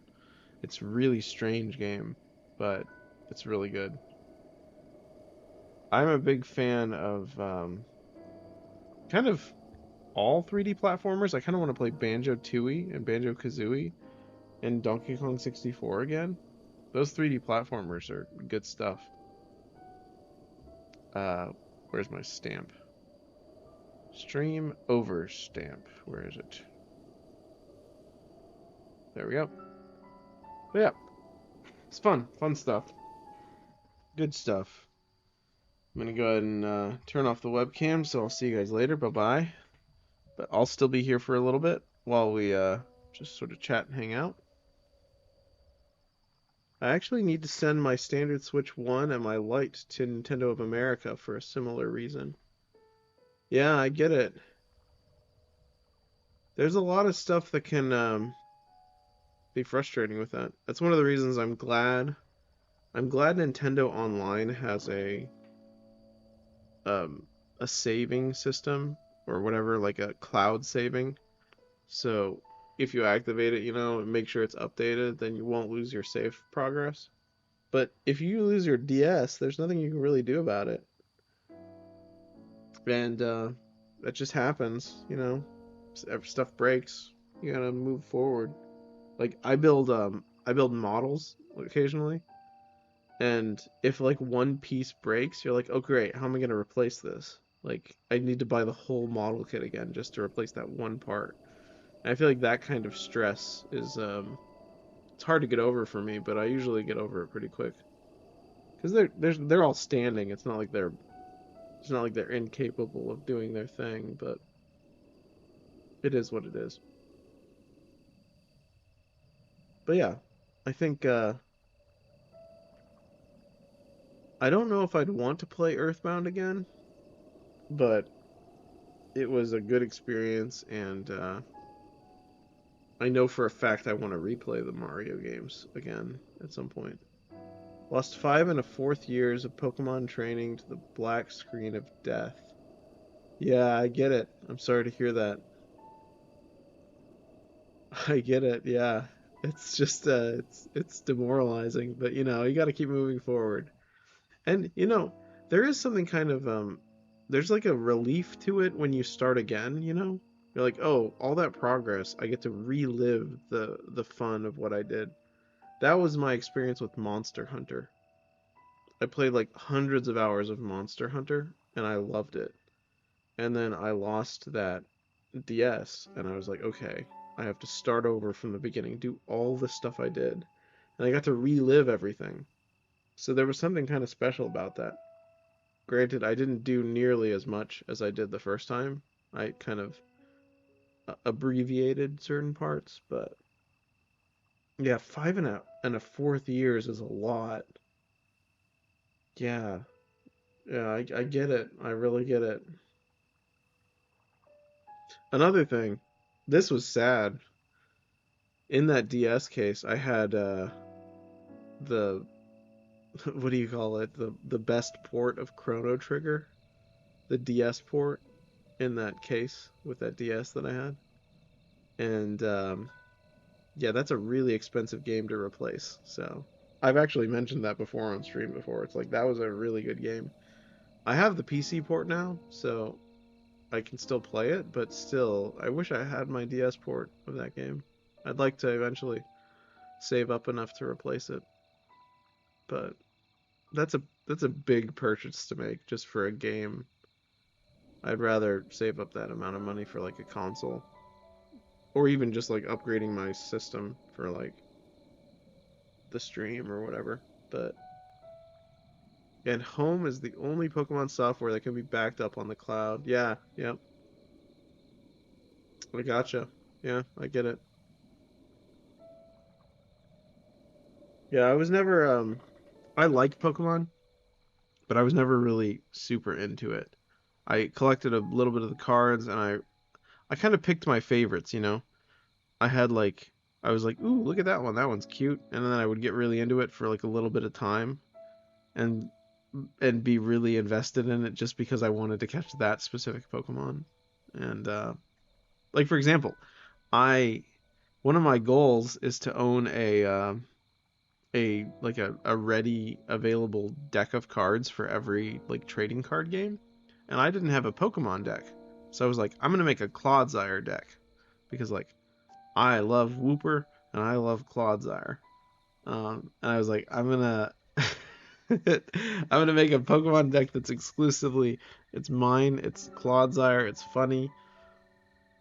It's a really strange game, but it's really good. I'm a big fan of kind of all 3D platformers. I kind of want to play Banjo-Tooie and Banjo-Kazooie and Donkey Kong 64 again. Those 3D platformers are good stuff. Uh, where's my stamp? Stream over stamp. Where is it? There we go. But yeah, it's fun. Fun stuff. Good stuff. I'm gonna go ahead and turn off the webcam, so I'll see you guys later. Bye bye. But I'll still be here for a little bit while we just sort of chat and hang out. I actually need to send my standard Switch 1 and my Lite to Nintendo of America for a similar reason. Yeah, I get it. There's a lot of stuff that can be frustrating with that. That's one of the reasons I'm glad Nintendo Online has um a saving system or whatever, like a cloud saving. So if you activate it, and make sure it's updated, then you won't lose your save progress. But if you lose your DS, there's nothing you can really do about it. And that just happens. Stuff breaks. You gotta move forward. Like I build models occasionally, and if like one piece breaks, you're like, oh great, how am I gonna replace this? Like I need to buy the whole model kit again just to replace that one part. And I feel like that kind of stress is it's hard to get over for me, but I usually get over it pretty quick because they're all standing. It's not like they're incapable of doing their thing, but it is what it is. But yeah, I think I don't know if I'd want to play Earthbound again, but it was a good experience, and I know for a fact I want to replay the Mario games again at some point. Lost 5 1/4 years of Pokemon training to the black screen of death. Yeah, I get it. I'm sorry to hear that. I get it. Yeah. It's just it's demoralizing, but you got to keep moving forward. And there is something kind of there's like a relief to it when you start again. You're like, "Oh, all that progress, I get to relive the fun of what I did." That was my experience with Monster Hunter. I played like hundreds of hours of Monster Hunter and I loved it. And then I lost that DS and I was like, "Okay, I have to start over from the beginning, do all the stuff I did." And I got to relive everything. So there was something kind of special about that. Granted, I didn't do nearly as much as I did the first time. I kind of abbreviated certain parts, but yeah, 5 1/4 years is a lot. Yeah, yeah, I get it. I really get it. Another thing, this was sad. In that DS case, I had the what do you call it? The best port of Chrono Trigger, the DS port in that case with that DS that I had. And yeah, that's a really expensive game to replace. So I've actually mentioned that before on stream before. It's like that was a really good game. I have the PC port now, so I can still play it, but still, I wish I had my DS port of that game. I'd like to eventually save up enough to replace it, but that's a big purchase to make just for a game. I'd rather save up that amount of money for like a console, or even just like upgrading my system for like the stream or whatever. But and Home is the only Pokemon software that can be backed up on the cloud. Yeah, yeah, I gotcha. Yeah, I get it. Yeah, I was never I liked Pokemon, but I was never really super into it. I collected a little bit of the cards and I kind of picked my favorites. I had like I was like, "Ooh, look at that one. That one's cute." And then I would get really into it for like a little bit of time and and be really invested in it just because I wanted to catch that specific Pokemon. And like for example, I one of my goals is to own a ready available deck of cards for every like trading card game, and I didn't have a Pokemon deck, so I was like, I'm gonna make a Clodsire deck because like I love Wooper and I love Clodsire, and I was like, I'm gonna I'm gonna make a Pokemon deck that's exclusively it's mine. It's Clodsire. It's funny,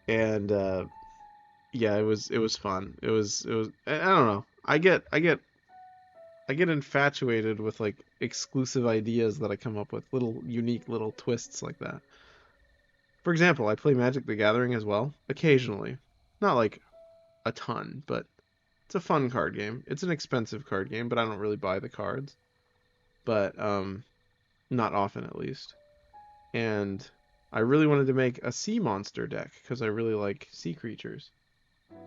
and yeah, it was fun. It was. I don't know. I get infatuated with like exclusive ideas that I come up with, little unique little twists like that. For example, I play Magic the Gathering as well, occasionally. Not like a ton, but it's a fun card game. It's an expensive card game, but I don't really buy the cards. But not often at least. And I really wanted to make a sea monster deck because I really like sea creatures.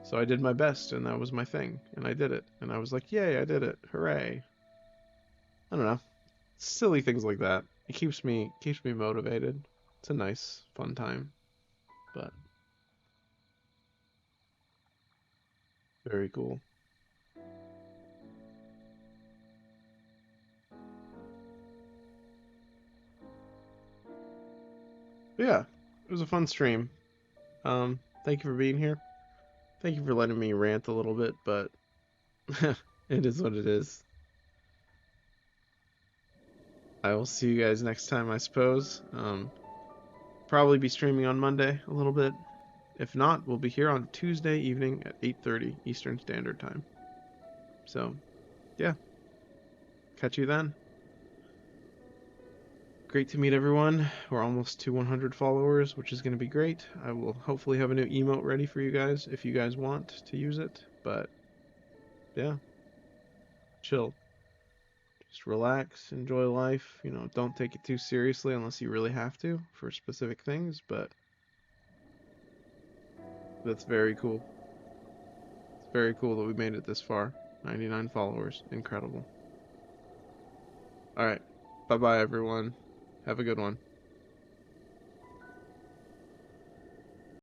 So I did my best, and that was my thing, and I did it. And I was like, "Yay, I did it. Hooray." I don't know. Silly things like that. It keeps me motivated. It's a nice, fun time, but very cool. But yeah, it was a fun stream. Thank you for being here. Thank you for letting me rant a little bit, but it is what it is. I will see you guys next time, I suppose. Probably be streaming on Monday a little bit. If not, we'll be here on Tuesday evening at 8:30 Eastern Standard Time. So, yeah, catch you then. Great to meet everyone. We're almost to 100 followers, which is going to be great. I will hopefully have a new emote ready for you guys if you guys want to use it. But yeah, chill. Just relax, enjoy life. Don't take it too seriously unless you really have to for specific things. But that's very cool. It's very cool that we made it this far. 99 followers. Incredible. All right. Bye bye, everyone. Have a good one.